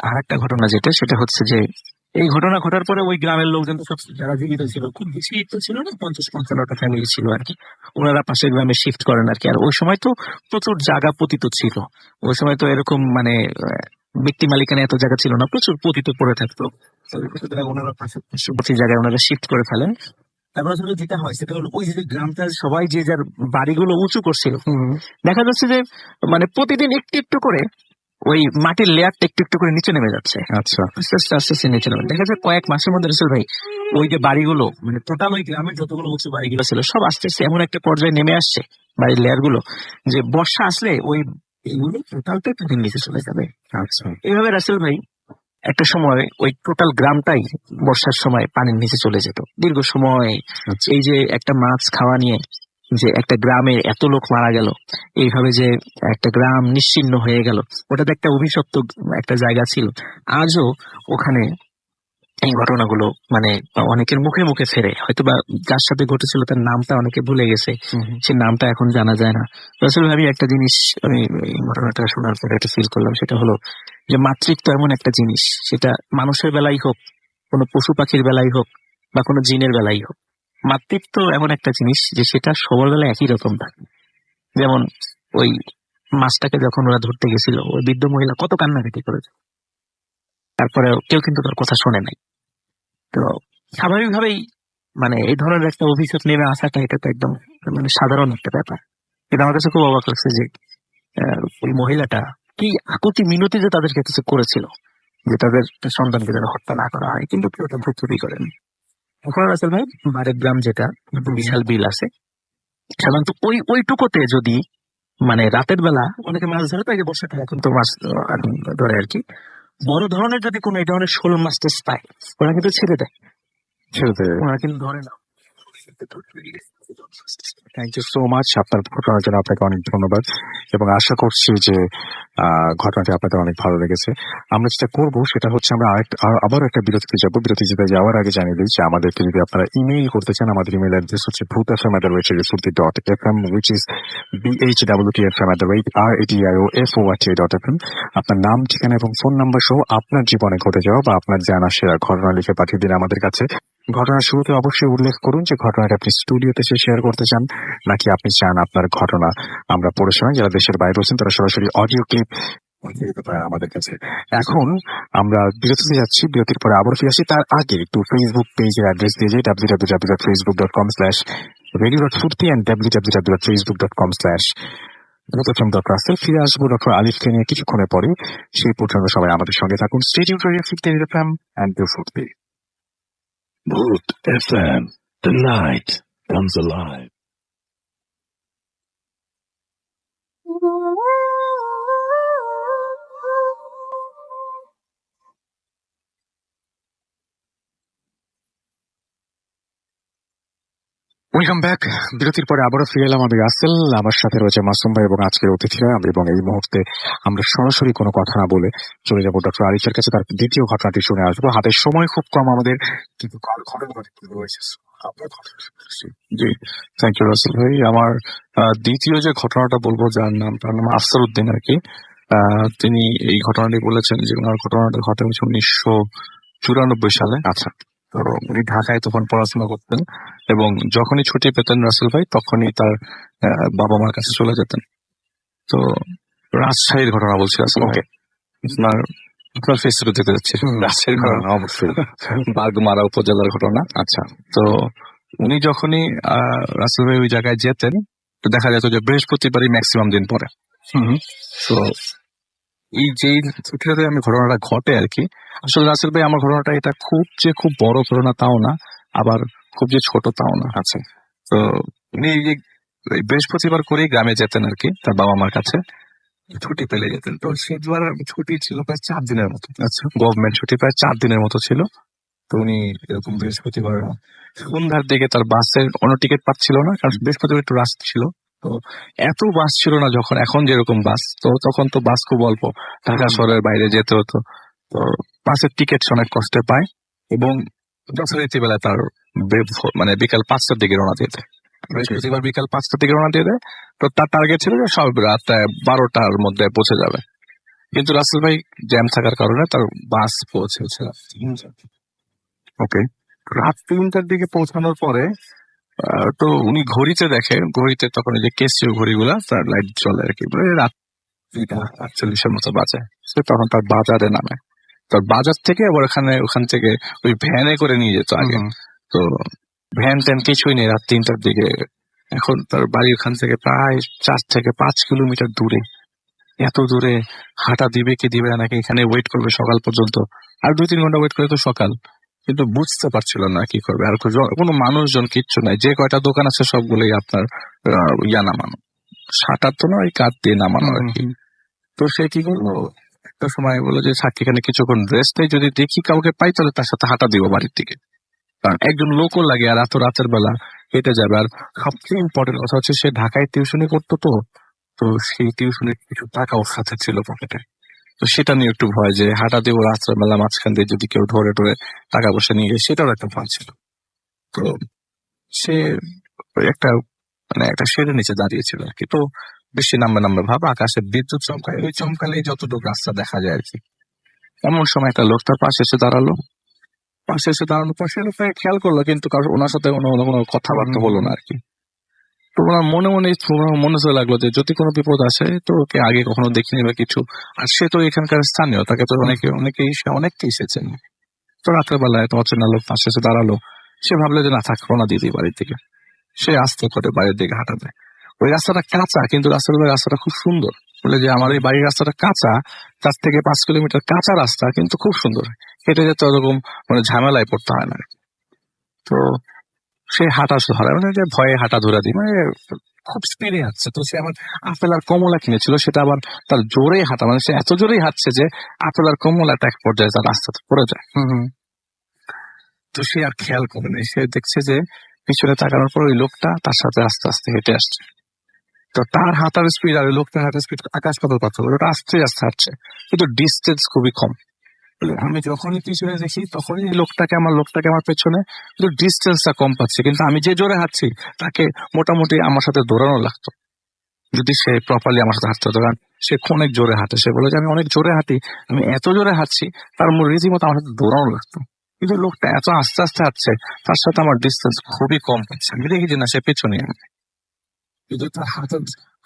আর একটা ঘটনা যেটা, সেটা হচ্ছে যে এই ঘটনা ঘটার পরে ওই গ্রামের লোকজন তো সব যারা জীবিত ছিল, খুব বেশি তো ছিল না, 50-55টা ফ্যামিলি ছিল আর কি, ওনারা পাশের গ্রামে শিফট করেন আর কি। আর ওই সময় তো প্রচুর জায়গা পতিত ছিল, ওই সময় তো এরকম মানে ব্যক্তি মালিকানা এত জায়গা ছিল না, প্রচুর পতিত পড়ে থাকতো। তো সুতরাং ওনারা পার্শ্ববর্তী জায়গায় ওনারা শিফট করে ফেলেন। তারপর আসলে যেটা হয় সেটা হলো ওই যে গ্রামটা সবাই যে যার বাড়িগুলো উঁচু করছিল, দেখা যাচ্ছে যে মানে প্রতিদিন একটু একটু করে ওই মাটির লেয়ারটা একটু একটু করে নিচে নেমে যাচ্ছে। আচ্ছা। আস্তে আস্তে আস্তে আস্তে নিচে নেমে দেখা যায় কয়েক মাসের মধ্যে রাসেল ভাই ওই যে বাড়িগুলো মানে টোটাল ওই গ্রামের যতগুলো উঁচু বাড়িগুলো ছিল সব আস্তে আস্তে এমন একটা পর্যায়ে নেমে আসছে বাড়ির লেয়ার গুলো, যে বর্ষা আসলে ওই এগুলো টোটালটাই পানির নিচে চলে যাবে। আচ্ছা। এইভাবে রাসেল ভাই একটা সময় ওই টোটাল গ্রামটাই বর্ষার সময় পানির নিচে চলে যেত দীর্ঘ সময়। আচ্ছা। এই যে একটা মাছ খাওয়া নিয়ে যে একটা গ্রামে এত লোক মারা গেল, এইভাবে যে একটা গ্রাম নিশ্চিহ্ন হয়ে গেল, ওটা তো একটা অভিশপ্ত একটা জায়গা ছিল। আজও ওখানে এই ঘটনাগুলো মানে অনেকের মুখে মুখে ফেরে, হয়তো বা যার সাথে ঘটেছিল তার নামটা অনেকে ভুলে গেছে, সে নামটা এখন জানা যায় না। আসলে আমি একটা জিনিস, আমি এই ঘটনাটা শোনার পরে একটা ফিল করলাম, সেটা হলো যে মাতৃত্ব এমন একটা জিনিস, সেটা মানুষের বেলাই হোক, কোনো পশু পাখির বেলাই হোক, বা কোনো জিনের বেলাই হোক, মাতৃত্ব এমন একটা জিনিস যে সেটা সবার বেলায় একই রকম থাকে। যেমন ওই মাছটাকে যখন ওরা ধরতে গেছিল, ওই বৃদ্ধ মহিলা কত কান্নাকাটি করেছে, তারপরে কেউ কিন্তু তার কথা শোনে নাই। তো স্বাভাবিকভাবেই মানে এই ধরনের একটা অভিযোগ নেমে আসাটা, এটা তো একদম মানে সাধারণ একটা ব্যাপার। কিন্তু আমার কাছে খুব অবাক লাগছে যে ওই মহিলাটা কি আকুতি মিনতি যে তাদেরকে কিছু করেছিল, যে তাদের সন্তানকে যেন হত্যা না করা হয়, কিন্তু কেউ ওটা ভুক্তভোগী করেন। এখন রাসেল ভাই, বারের গ্রাম যেটা বিশাল বিল আছে, সাধারণত ওইটুকুতে যদি মানে রাতের বেলা অনেকে মাছ ধরে, তো এই যে বর্ষাটা এখন তো মাছ এখন ধরে আর কি, বড় ধরনের যদি কোনো এই ধরনের শোল মাছ টাছ পায়, ওরা কিন্তু ছেড়ে দেয়, ছেড়ে দেয়। ওরা কিন্তু ধরে না। থ্যাংক ইউ সো মাচ আপনার ঘটনার জন্য। আপনাকে অনেক ধন্যবাদ এবং আশা করছি যে ঘটনাটি আপনাদের অনেক ভালো লেগেছে। আমরা যেটা করব সেটা হচ্ছে আমরা আবারও একটা বিরতিতে যাব। বিরতিতে যাওয়ার আগে জানিয়ে দিই যে আমাদেরকে যদি আপনারা ইমেইল করতে চান, আমাদের ইমেইল অ্যাড্রেস হচ্ছে bhutfm@radiosurti.fm, which is bhwtfm@radioforti.fm। আপনার নাম, ঠিকানা এবং ফোন নাম্বার সহ আপনার জীবনে ঘটে যাওয়া বা আপনার জানা সেরা ঘটনা লিখে পাঠিয়ে দিন আমাদের কাছে। ঘটনার শুরুতে অবশ্যই উল্লেখ করুন যে ঘটনাটা আপনি স্টুডিওতে এসে শেয়ার করতে চান, নাকি আপনি চান আপনার ঘটনা আমরা পড়ে শোনাই। যারা দেশের বাইরে আছেন তারা সরাসরি অডিও ক্লিপ দিতে পারেন আমাদের কাছে। এখন আমরা বিরতিতে যাচ্ছি, বিরতির পরে আবার ফিরে আসি। তার আগে একটু ফেসবুক পেজের অ্যাড্রেস দিয়ে যাই, www.facebook.com/radio.furti and www.facebook.com/Russell। ফিরে আসবো ডক্টর আলিফকে নিয়ে কিছুক্ষণের পরে। সেই পর্যন্ত সবাই আমাদের সঙ্গে থাকুন। স্টে টিউনড টু রেডিও ফুর্তি এফএম এন্ড রেডিও ফুর্তি। Bhoot FM. The night comes alive. Welcome back. বিরতির পরে আবারও ফিরে এলাম আমি রাসেল, আমার সাথে রয়েছে মাসুম ভাই এবং আজকের অতিথিরা। এবং এই মুহূর্তে আমরা সরাসরি কোনো কথা না বলে চলে যাবো ডক্টর আরিফের কাছে, তার দ্বিতীয় ঘটনাটি শুনে আসবো। হাতের সময় খুব কম আমাদের, কিন্তু ঘটনাটি রয়েছে। জি, থ্যাংক ইউ রাসেল ভাই। আমার দ্বিতীয় যে ঘটনাটা বলবো, যার নাম, তার নাম আফসার উদ্দিন আর কি। তিনি এই ঘটনাটি বলেছেন যে ওনার ঘটনাটা ঘটে হচ্ছে 1994 সালে। আচ্ছা। তো উনি ঢাকায় তখন পড়াশোনা করতেন এবং যখনই ছুটি পেতেন রাসেল ভাই, তখনই তার বাবা মার কাছে চলে যেতেন। তো রাজশাহীর ঘটনা বলছি রাসেল ভাই, আপনার ফেসবুকে যেতে যাচ্ছে, রাজশাহীর ঘটনা অবশ্যই বাগমারা উপজেলার ঘটনা। আচ্ছা। তো উনি যখনই রাসেল ভাই ওই জায়গায় যেতেন, তো দেখা যেত যে বৃহস্পতিবারই ম্যাক্সিমাম দিন পরে। তো এই যেই ছুটিতে আমি ঘটনাটা ঘটে আর কি, আসলে রাসেল ভাই আমার ঘটনাটা এটা খুব বড় ঘটনা তাও না, আবার খুব যে ছোট তাও না। আচ্ছা। তো উনি এই বৃহস্পতিবার করেই গ্রামে যেতেন আর কি, তার বাবা মার কাছে ছুটি পেলে যেতেন। তো সেবার ছুটি ছিল প্রায় 4 দিনের মতো। আচ্ছা, গভর্নমেন্ট ছুটি প্রায় 4 দিনের মতো ছিল। তো উনি এরকম বৃহস্পতিবার সন্ধ্যার দিকে তার বাসের কোনো টিকিট পাচ্ছিল না, কারণ বৃহস্পতিবার একটু রাশ ছিল। তো এত বাস ছিল না যখন এখন যেরকম বাস, তো তখন তো বাস খুব অল্প, ঢাকা শহরের বাইরে যেতে হতো। তো বাসের টিকিট অনেক কষ্টে পায় এবং যথারীতি বেলায় তার মানে বিকাল 5টার দিকে রওনা দিয়ে দেয়। বৃহস্পতিবার বিকাল 5টার দিকে রওনা দিয়ে দেয়। তো তার টার্গেট ছিল যে সব রাত 12টার মধ্যে পৌঁছে যাবে, কিন্তু রাসেল ভাই জ্যাম থাকার কারণে তার বাস পৌঁছেছে ওকে। রাত 3টার দিকে পৌঁছানোর পরে তো উনি ঘড়িতে দেখে, ঘড়িতে তখন যে কেসিও ঘড়িগুলা তার লাইট জ্বলে আর কি, রাত 2:48 মতো বাজে। সে তখন তার বাজারে নামে, তার বাজার থেকে আবার ওখান থেকে ওই ভ্যানে করে নিয়ে যেত আগে। তো ভ্যান ট্যান কিছুই নেই রাত 3টার দিকে। এখন তার বাড়ি ওখান থেকে প্রায় 4 থেকে 5 কিলোমিটার দূরে। এত দূরে হাঁটা দিবে কি দিবে না, নাকি এখানে ওয়েট করবে সকাল পর্যন্ত, আর 2-3 ঘন্টা ওয়েট করে তো সকাল, কিন্তু বুঝতে পারছিল না কি করবে। আর কোনো মানুষজন কিচ্ছু নাই, যে কয়টা দোকান আছে সবগুলোই আপনার নামানো, শাটার তো না, ওই কাঠ দিয়ে নামানো আর কি। তো সে কি করলো, একটা সময় বললো যে সাক্ষী এখানে কিছুক্ষণ রেস্ট নেই, যদি দেখি কাউকে পাই তাহলে তার সাথে হাঁটা দিব বাড়ির দিকে। কারণ একজন লোকও লাগে, আর এত রাতের বেলা হেঁটে যাবে। আর সবচেয়ে ইম্পর্টেন্ট কথা হচ্ছে সে ঢাকায় টিউশনি করতো, তো তো সেই টিউশনের কিছু টাকা ওর সাথে ছিল পকেটে। তো সেটা নিয়ে একটু ভয় যে হাঁটা দিব রাত্রের বেলা মাঝখান দিয়ে যদি কেউ ধরে টরে টাকা পয়সা নিয়ে যায়, সেটাও একটা ভয় ছিল। তো সে ওই একটা মানে একটা শেডের নিচে দাঁড়িয়েছিল আর কি। তো বৃষ্টি নামবে নামবে ভাব, আকাশে বিদ্যুৎ চমকায়, ওই চমকালেই যতটুকু রাস্তা দেখা যায় আর কি। এমন সময় একটা লোক তার পাশে এসে দাঁড়ালো। পাশে এসে দাঁড়ানোর পর সে লোকটাকে খেয়াল করলো, কিন্তু কারণ ওনার সাথে কোনো কথাবার্তা হলো না আর কি। তো ওনার মনে মনে মনে হতে লাগলো যে যদি কোনো বিপদ আসে তো ওকে আগে কখনো দেখিনি বা কিছু। আর সে তো এখানকার স্থানীয়, তাকে তো অনেককেই এসেছেন। তো রাতের বেলায় তো অচেনা লোক পাশে এসে দাঁড়ালো। সে ভাবলো যে না থাক, রওনা দিয়ে দিই বাড়ির দিকে। সে আস্তে করে বাড়ির দিকে হাঁটা দেয়। ওই রাস্তাটা কাঁচা, কিন্তু রাস্তাটা খুব সুন্দর। বলে যে আমার এই বাড়ির রাস্তাটা কাঁচা, 4 থেকে 5 কিলোমিটার কাঁচা রাস্তা, কিন্তু খুব সুন্দর। হেঁটে যেতে ওরকম মানে ঝামেলায় পড়তে হয় না। তো সে হাঁটা ধরে, মানে যে ভয়ে হাঁটা ধরে দিই, মানে খুব স্পিডে হাঁটছে। তো সে আবার আপেল আর কমলা কিনেছিল, সেটা আবার তার জোরে হাঁটা, মানে সে এত জোরেই হাঁটছে যে আপেল আর কমলাটা এক পর্যায়ে তার রাস্তাতে পড়ে যায়। তো সে আর খেয়াল করে নেই। সে দেখছে যে পিছনে তাকানোর পর ওই লোকটা তার সাথে আস্তে আস্তে হেঁটে আসছে। তো তার হাঁটার স্পিড আর ওই লোকটার হাঁটার স্পিড আকাশ পাতাল পার্থক্য। ওটা আস্তে আস্তে হাঁটছে, কিন্তু ডিস্টেন্স খুবই কম। আমি যখনই পিছনে দেখি তখনই লোকটাকে আমার পেছনে, কিন্তু ডিস্টেন্সটা কম পাচ্ছি। কিন্তু আমি যে জোরে হাঁটছি তাকে মোটামুটি আমার সাথে দৌড়ানো লাগতো, যদি সে প্রপারলি আমার সাথে হাঁটতে হতো। কারণ সে অনেক জোরে হাঁটে। সে বলে যে আমি অনেক জোরে হাঁটি, আমি এত জোরে হাঁটছি তার রীতিমতো আমার সাথে দৌড়ানো লাগতো। কিন্তু লোকটা এত আস্তে আস্তে হাঁটছে, তার সাথে আমার ডিস্টেন্স খুবই কম পাচ্ছে। আমি দেখি যে না, সে পেছনে আছে, কিন্তু তার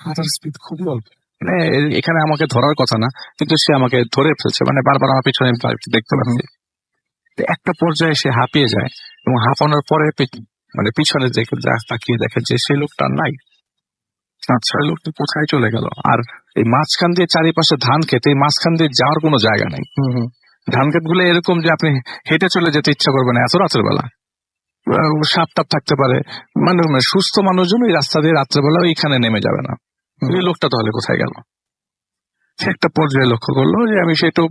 হাঁটার স্পিড খুবই অল্প। মানে এখানে আমাকে ধরার কথা না, কিন্তু সে আমাকে ধরে ফেলছে, মানে বারবার আমার পিছনে দেখতে পাচ্ছি। তো একটা পর্যায়ে সে হাঁপিয়ে যায়, এবং হাঁপানোর পরে মানে পিছনে তাকিয়ে দেখে যে সেই লোকটা নাই। আচ্ছা, লোকটা কোথায় চলে গেল? আর এই মাঝখান দিয়ে চারিপাশে ধান ক্ষেত, এই মাঝখান দিয়ে যাওয়ার কোনো জায়গা নাই। ধান ক্ষেত গুলো এরকম যে আপনি হেঁটে চলে যেতে ইচ্ছা করবে না এত রাতের বেলা। সাপ টাপ থাকতে পারে, মানে সুস্থ মানুষজন এই রাস্তা দিয়ে রাত্রেবেলা এইখানে নেমে যাবে না। এই লোকটা তাহলে কোথায় গেল? সে একটা পর্যায়ে লক্ষ্য করলো যে আমি সে একটু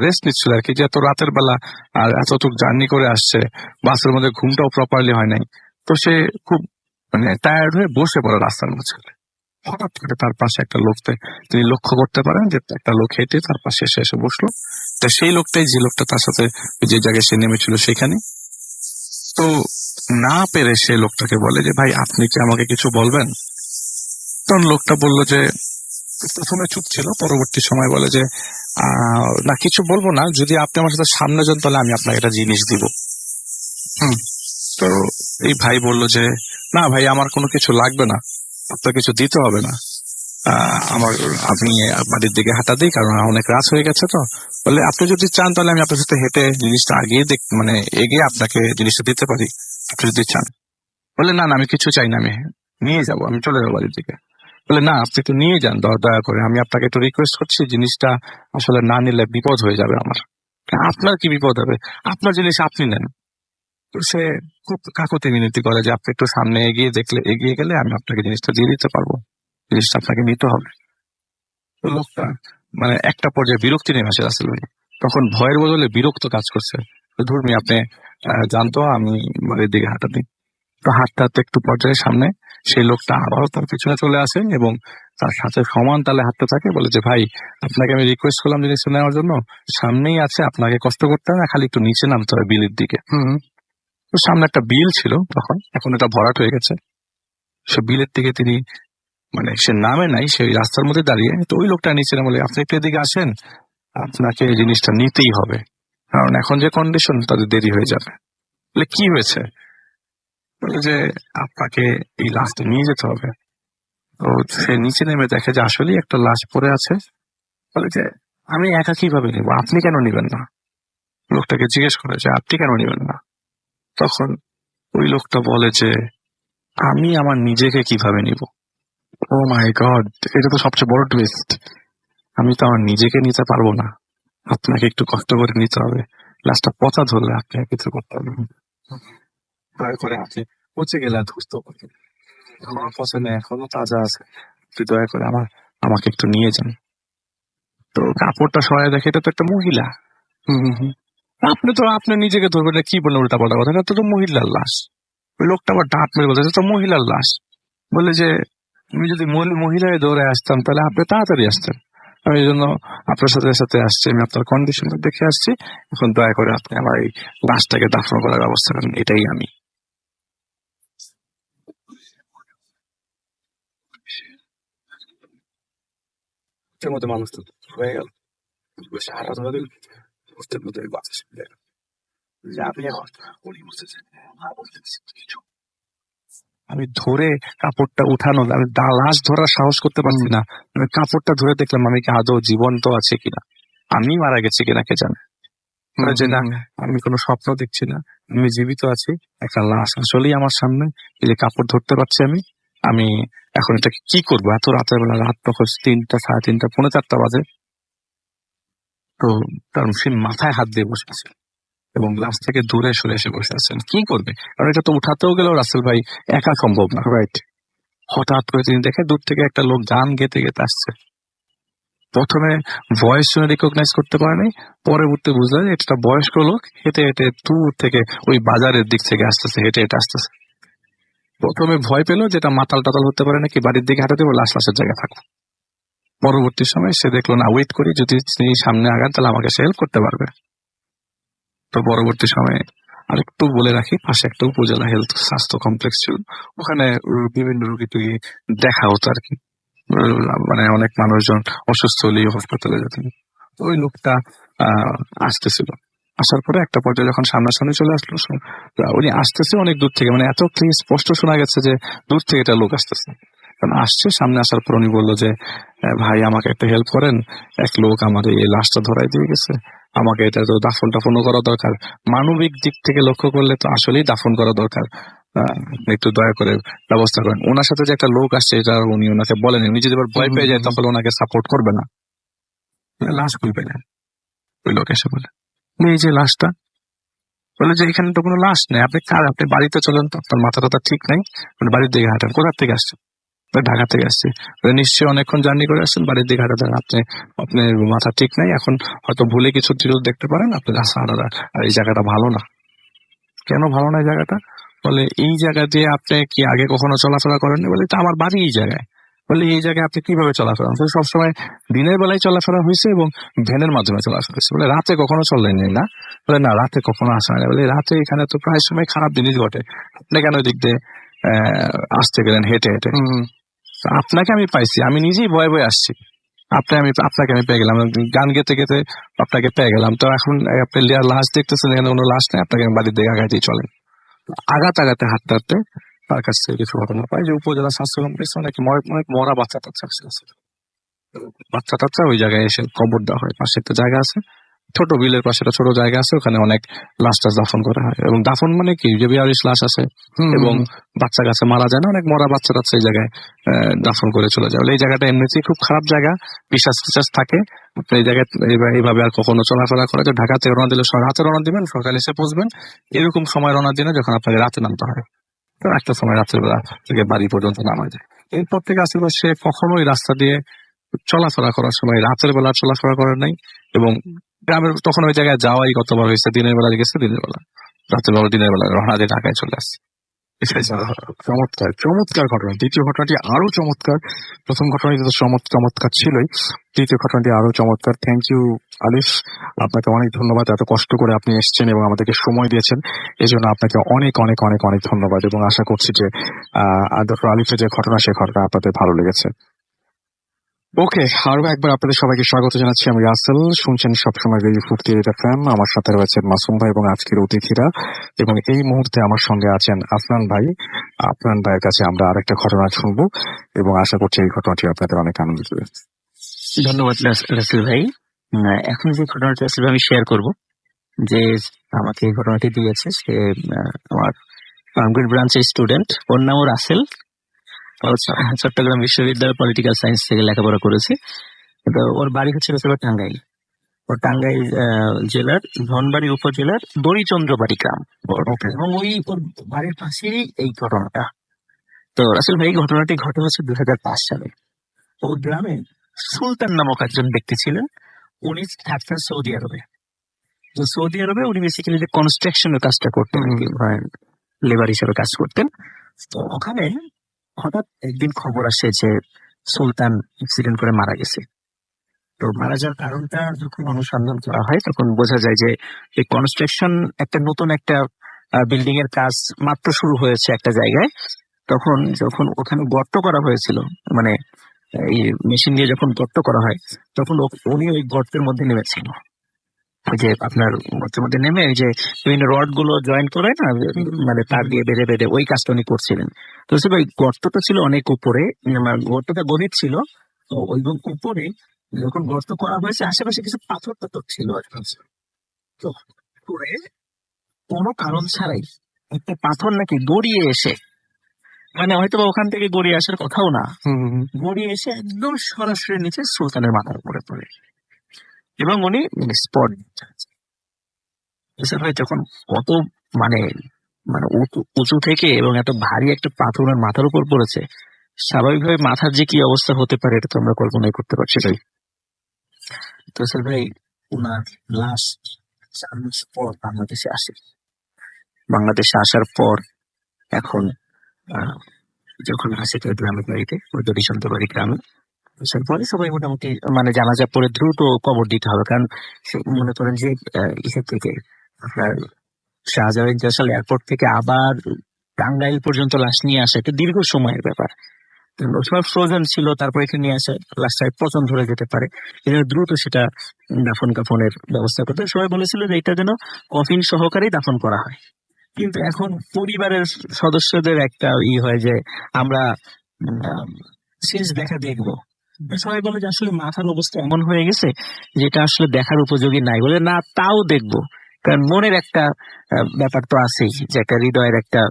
রেস্ট নিচ্ছিল আর কি, যে এত রাতের বেলা আর এতটুক জার্নি করে আসছে, বাসের মধ্যে ঘুমটাও প্রপারলি হয় নাই। তো সে খুব মানে টায়ার্ড হয়ে বসে পড়ে রাস্তার মাঝখানে। হঠাৎ করে তার পাশে একটা লোককে তিনি লক্ষ্য করতে পারেন যে একটা লোক হেঁটে তার পাশে এসে বসলো। তো সেই লোকটাই যে লোকটা তার সাথে যে জায়গায় সে নেমেছিল সেখানে। তো না পেরে সে লোকটাকে বলে যে ভাই আপনি কি আমাকে কিছু বলবেন? তখন লোকটা বলল যে, প্রথমে চুপ ছিল, পরবর্তী সময় বলে যে না কিছু বলবো না, যদি আপনি আমার সাথে সামনে যান তাহলে আমি আপনাকে একটা জিনিস দিব। তো এই ভাই বলল যে না ভাই, আমার কোনো কিছু লাগবে না, আপনার কিছু দিতে হবে না। আমার আপনি বাড়ির দিকে হাঁটা দিই, কারণ অনেক রাত হয়ে গেছে। তো বলে আপনি যদি চান তাহলে আমি আপনার সাথে হেঁটে জিনিসটা মানে এগিয়ে আপনাকে জিনিসটা দিতে পারি, আপনি যদি চান। বলে না না, আমি কিছু চাই না, আমি নিয়ে যাবো, আমি চলে যাবো বাড়ির দিকে। বলে না, আপনি একটু নিয়ে যান দয়া করে, আমি আপনাকে একটু রিকোয়েস্ট করছি, জিনিসটা আসলে না নিলে বিপদ হয়ে যাবে আমার। আপনার কি বিপদ হবে? আপনার জিনিস আপনি নেন। তো সে খুব কাকুতি মিনতি করে যে আপনি একটু সামনে এগিয়ে গেলে আমি আপনাকে জিনিসটা দিয়ে দিতে পারবো, জিনিসটা আপনাকে নিতে হবে। তো লোকটা মানে একটা পর্যায়ে বিরক্তি নেমে আসে রাসেল ভাই। তখন ভয়ের বদলে বিরক্ত কাজ করছে। ধর্মী আপনি জানতো আমি বাড়ির দিকে হাঁটা দিই। তো হাঁটতে হাঁটতে একটু পর্যায়ে সামনে সেই লোকটা আবারও তার পিছনে চলে আসে এবং তার সাথে সমান তালে হাঁটতে থাকে। বলে যে ভাই আপনাকে আমি রিকোয়েস্ট করলাম জিনিসটা নেওয়ার জন্য, সামনেই আছে, আপনাকে কষ্ট করতে হবে না, খালি একটু নিচে নামতে হবে বিলের দিকে। তো সামনে একটা বিল ছিল তখন, এখন এটা ভরাট হয়ে গেছে। সে বিলের দিকে তিনি মানে সে নামে নাই, সে রাস্তার মধ্যে দাঁড়িয়ে। তো ওই লোকটা নিচে না বলে আপনি একটু এদিকে আসেন, আপনাকে এই জিনিসটা নিতেই হবে, কারণ এখন যে কন্ডিশন তাদের দেরি হয়ে যাবে। বলে কি হয়েছে? বলে যে আপনাকে এই লাশটা নিয়ে যেতে হবে। তো সে নিচে নেমে দেখে যে আসলেই একটা লাশ পড়ে আছে। বলে যে আমি একা কিভাবে নিব, আপনি কেন নিবেন না? লোকটাকে জিজ্ঞেস করে যে আপনি কেন নিবেন না? তখন ওই লোকটা বলে যে আমি আমার নিজেকে কিভাবে নিব। ও মাই গড, এটা তো সবচেয়ে বড় টুইস্ট। আমি তো আমার নিজেকে নিতে পারবো না, আপনাকে একটু কষ্ট করে নিতে হবে। লাশটা পচা ধরলে আপনি আর কিছু করতে পারবেন না। দয়া করে আপনি পচে গেলে আর ধুস্ত করে, এখনো পচে নেই, এখনো তাজা আছে, তুই দয়া করে আমাকে একটু নিয়ে যান। তো কাপড়টা সরাই দেখে এটা তো একটা মহিলা। আপনি নিজেকে ধরবেন না, কি বললেন উল্টা পাল্টা কথা, এটা তো মহিলার লাশ। ওই লোকটা আবার ডাক মেরে বলছে, এটা তো মহিলার লাশ। বলে যে আমি যদি মহিলা হয়ে দৌড়ে আসতাম তাহলে আপনি তাড়াতাড়ি আসতেন, আমি এই জন্য আপনার সাথে সাথে আসছি, আমি আপনার কন্ডিশনটা দেখে আসছি, এখন দয়া করে আপনি আমার এই লাশটাকে দাফন করার ব্যবস্থা করেন, এটাই আমি। এর মধ্যে মানুষ তো হয়ে গেল, সারা ধরে বুঝতে বুঝতে বাঁচা যে আপনি এখন উনি বুঝতেছেন কিছু। আমি ধরে কাপড়টা উঠানো, আমি লাশ ধরার সাহস করতে পারছি না। আমি কাপড়টা ধরে দেখলাম আমি কি আদৌ জীবন্ত আছে কিনা, আমি মারা গেছি কিনা কে জানে। যে না, আমি কোনো স্বপ্ন দেখছি না, আমি জীবিত আছি, একটা লাশ আসলেই আমার সামনে, এই যে কাপড় ধরতে পারছি আমি। আমি এখন এটাকে কি করবো, এত রাতের বেলা, রাত তখন 3টা, 3:30, 4:45 বাজে। তো তার সে মাথায় হাত দিয়ে বসে আছে এবং লাশ থেকে দূরে সরে এসে বসে আছেন, কি করবে, কারণ এটা তো উঠাতেও গেলেও রাসেল ভাই একা সম্ভব না। রাইট। হঠাৎ করে তিনি দেখে দূর থেকে একটা লোক গান গেতে গেতে আসছে। প্রথমে ভয়েস শুনে রিকগনাইজ করতে পারেনি, পরবর্তী বুঝলেন এটা বয়স্ক লোক, হেঁটে হেঁটে দূর থেকে ওই বাজারের দিক থেকে আসতেছে, হেঁটে হেঁটে আসতেছে। প্রথমে ভয় পেল যেটা মাতাল টাতাল হতে পারে নাকি, বাড়ির দিকে হাঁটাতে লাশ লাশের জায়গায় থাকো। পরবর্তী সময় সে দেখলো না, ওয়েট করি, যদি তিনি সামনে আগান তাহলে আমাকে সে হেল্প করতে পারবে। তো পরবর্তী সময়ে আরেকটু বলে রাখি, পাশে একটা উপজেলা হেলথ স্বাস্থ্য কমপ্লেক্স ছিল, ওখানে বিভিন্ন রোগী টুগী দেখা হতো আর কি। মানে অনেক মানুষজন অসুস্থ হলেই হাসপাতালে যেতেন। তো ওই লোকটা আসতেছিল, আসার পরে একটা পর্যায়ে যখন সামনাসামনি চলে আসলো, উনি আসতেছে অনেক দূর থেকে, মানে এত স্পষ্ট শোনা গেছে যে দূর থেকে একটা লোক আসতেছে। কারণ আসছে, সামনে আসার পর উনি বললো যে ভাই আমাকে একটা হেল্প করেন, এক লোক আমার এই লাশটা ধরাই দিয়ে গেছে, আমাকে এটা তো দাফন টাফনও করা দরকার, মানবিক দিক থেকে লক্ষ্য করলে তো আসলেই দাফন করা দরকার, একটু দয়া করে ব্যবস্থা করেন। ওনার সাথে যে একটা লোক আসছে এটা উনি ওনাকে বলেন, উনি যদি এবার ভয় পেয়ে যায় তখন ওনাকে সাপোর্ট করবে না। লাশ খুঁজে পেলেন, ওই লোক এসে বলে এই যে লাশটা, বলে যে এখানে তো কোনো লাশ নেই, আপনি কার, আপনি বাড়িতে চলেন তো, আপনার মাথা টাথা ঠিক নাই, বাড়ির দিকে হাঁটান। কোথার থেকে আসছেন? ঢাকা থেকে আসছে। নিশ্চয়ই অনেকক্ষণ জার্নি করে আসছেন, বাড়ির দিকে হাঁটাতেন, আপনার মাথা ঠিক নাই, এখন হয়তো ভুলে কিছু ত্রিরোধ দেখতে পারেন, আপনি রাস্তা হাঁটা, আর এই জায়গাটা ভালো না। কেন ভালো না এই জায়গাটা? বলে এই জায়গা দিয়ে আপনি কি আগে কখনো চলাফেরা করেননি? বলে এটা আমার বাড়ি এই জায়গায়। বলে এই জায়গায় আপনি কিভাবে চলাফেরা? সবসময় দিনের বেলায় চলাফেরা হয়েছে এবং ভ্যানের মাধ্যমে চলাফেরা হয়েছে। বলে রাতে কখনো চললেন না? বলে না, রাতে কখনো আসা হয় না। বলে রাতে এখানে তো প্রায় সময় খারাপ জিনিস ঘটে, আপনি কেন দিক দিয়ে আসতে গেলেন হেঁটে হেঁটে? আপনাকে আমি পাইছি, আমি নিজেই ভয়ে ভয়ে আসছি, আপনাকে আমি পেয়ে গেলাম, গান গেতে গেতে আপনাকে পেয়ে গেলাম। তো এখন আপনি লাশ দেখতেছেন, এখানে কোনো লাশ নেই, আপনাকে বাড়ির দিকে আগাতেই চলেন। আগাতে হাঁটতে হাঁটতে তার কাছ থেকে কিছু ঘটনা পাই যে উপজেলা স্বাস্থ্য কমপ্লেক্স অনেক মরা বাচ্চা টাচ্চা ওই জায়গায় এসে কবর দেওয়া হয়। পাশে একটা জায়গা আছে, ছোট বিলের পাশে একটা ছোট জায়গা আছে, ওখানে অনেক লাশ টাশ দাফন করা হয়। এবং দাফন মানে কি, যে বিয়ারিশ লাশ আছে এবং বাচ্চা কাছে মারা যায় না, অনেক মরা বাচ্চা টাচ্চা এই জায়গায় দাফন করে চলে যায়। এই জায়গাটা এমনিতেই খুব খারাপ জায়গা, বিশ্বাস থাকে। আপনি এই জায়গায় এইভাবে আর কখনো চলাফেরা করা যায়, ঢাকা থেকে রওনা দিলে রাতে রওনা দিবেন, সকালে এসে পৌঁছবেন, এরকম সময় রওনা দিন যখন আপনাকে রাতে নামতে হয়। তো একটা সময় রাত্রের বেলা থেকে বাড়ি পর্যন্ত নামা যায়। এরপর থেকে আশেপাশে কখনোই রাস্তা দিয়ে চলাফেরা করার সময় রাতের বেলা চলাফেরা করার নাই, এবং গ্রামের তখন ওই জায়গায় যাওয়াই কতবার হয়েছে, দিনের বেলা গেছে, দিনের বেলা, রাতের বেলা দিনের বেলা রওনা দিয়ে ঢাকায় চলে আসছে। চমৎকার চমৎকার ঘটনা। দ্বিতীয় ঘটনাটি আরো চমৎকার। প্রথম ঘটনাটি তো চমৎকার ছিলই, দ্বিতীয় ঘটনাটি আরো চমৎকার। থ্যাংক ইউ আলিফ, আপনাকে অনেক ধন্যবাদ, এত কষ্ট করে আপনি এসেছেন এবং আমাদেরকে সময় দিয়েছেন, এই জন্য আপনাকে অনেক অনেক অনেক অনেক ধন্যবাদ। এবং আশা করছি যে ডক্টর আলিফের যে ঘটনা, সে ঘটনা আপনাদের ভালো লেগেছে। ওকে, আরো একবার আপনাদের সবাইকে স্বাগত জানাচ্ছি। আমি রাসেল, শুনছেন সবসময় রেডিও 58 FM। আমার সাথে রয়েছেন মাসুম ভাই এবং আজকের অতিথিরা, এবং এই মুহূর্তে আমার সঙ্গে আছেন আফনান ভাই। আফনান ভাইয়ের কাছে আমরা আরেকটা ঘটনা শুনবো এবং আশা করছি এই ঘটনাটি আপনাদের অনেক আনন্দ দেবে। ধন্যবাদ রাসেল ভাই। এখন যে ঘটনাটা আসলে আমি শেয়ার করব, যে আমাকে এই ঘটনাটি দিয়েছে, সে আমার ফার্মগেট ব্রাঞ্চের স্টুডেন্ট, ওর নামও রাসেল, চট্টগ্রাম বিশ্ববিদ্যালয় পলিটিক্যাল সায়েন্স থেকে লেখাপড়া করেছে। তো ওর বাড়ি হচ্ছে টাঙ্গাইল। ও টাঙ্গাইল জেলার ধনবাড়ি উপজেলার দড়িচন্দ্রবাড়ি গ্রাম, এবং ওই ওর বাড়ির পাশেই এই ঘটনাটা। তো রাসেল ভাই, ঘটনাটি ঘটে হচ্ছে 2005 সালে। ও গ্রামে সুলতান নামক একজন ব্যক্তি ছিলেন, উনি থাকতেন সৌদি আরবে। তো সৌদি আরবে উনি বেসিক্যালি যে কনস্ট্রাকশনের কাজটা করতেন আর কি, লেবার হিসেবে কাজ করতেন। তো ওখানে হঠাৎ একদিন খবর আসে যে সুলতান অ্যাক্সিডেন্ট করে মারা গেছে। তো মারা যাওয়ার কারণটা যখন অনুসন্ধান করা হয় তখন বোঝা যায় যে এই কনস্ট্রাকশন একটা নতুন একটা বিল্ডিং এর কাজ মাত্র শুরু হয়েছে একটা জায়গায়। তখন যখন ওখানে গর্ত করা হয়েছিল, মানে এই মেশিন দিয়ে যখন গর্ত করা হয়, তখন উনি ওই গর্তের মধ্যে নেমেছিল। ওই যে আপনার গর্তের মধ্যে নেমে ওই যে বিভিন্ন রড গুলো জয়েন করে না, মানে তার দিয়ে বেঁধে বেঁধে ওই কাজটা উনি করছিলেন। তো সে ভাই গর্তটা ছিল অনেক উপরে, গর্তটা গভীর ছিল। তো ওই উপরে যখন গর্ত করা হয়েছে আশেপাশে কিছু পাথর টাথর ছিল আর কি। তো করে কোনো কারণ ছাড়াই একটা পাথর নাকি গড়িয়ে এসে, মানে হয়তো বা ওখান থেকে গড়িয়ে আসার কথাও না, গড়িয়ে এসে একদম সরাসরি নিচে সুলতানের মাথার উপরে পড়ে এবং উনি স্পট। ভাই তখন কত মানে মানে উঁচু থেকে এবং এত ভারী একটা পাথর ওনার মাথার উপর পড়েছে, স্বাভাবিকভাবে মাথার যে কি অবস্থা হতে পারে এটা তো আমরা কল্পনাই করতে পারছি ভাই। তো স্যার ভাই ওনার লাশ 4 মাস পর বাংলাদেশে আসে। বাংলাদেশে আসার পর এখন যখন আসে তার গ্রামের বাড়িতে, ওই দরিচন্দ্র বাড়ি গ্রামে আসার পরে সবাই মোটামুটি মানে জানাজা পরে দ্রুত কবর দিতে হবে, কারণ মনে করেন যে ইসের থেকে আপনার শাহজালাল ইন্টারন্যাশনাল এয়ারপোর্ট থেকে আবার টাঙ্গাইল পর্যন্ত লাশ নিয়ে আসা একটা দীর্ঘ সময়ের ব্যাপার। ওই সময় ফ্রোজেন ছিল, তারপর এখানে নিয়ে আসা লাশটা পচন ধরে যেতে পারে, এই জন্য দ্রুত সেটা দাফন কাফনের ব্যবস্থা করতে সবাই বলেছিল যে এটা যেন কফিন সহকারেই দাফন করা হয়। কিন্তু এখন পরিবারের সদস্যদের একটা হয় যে আমরা শেষ দেখা দেখবো, সবাই বলে যে আসলে মাথার অবস্থা এমন হয়ে গেছে যেটা আসলে দেখার উপযোগী নাই, বলে না তাও দেখবো, কারণ মনের একটা ব্যাপার তো আছেই, যে একটা হৃদয়ের একটা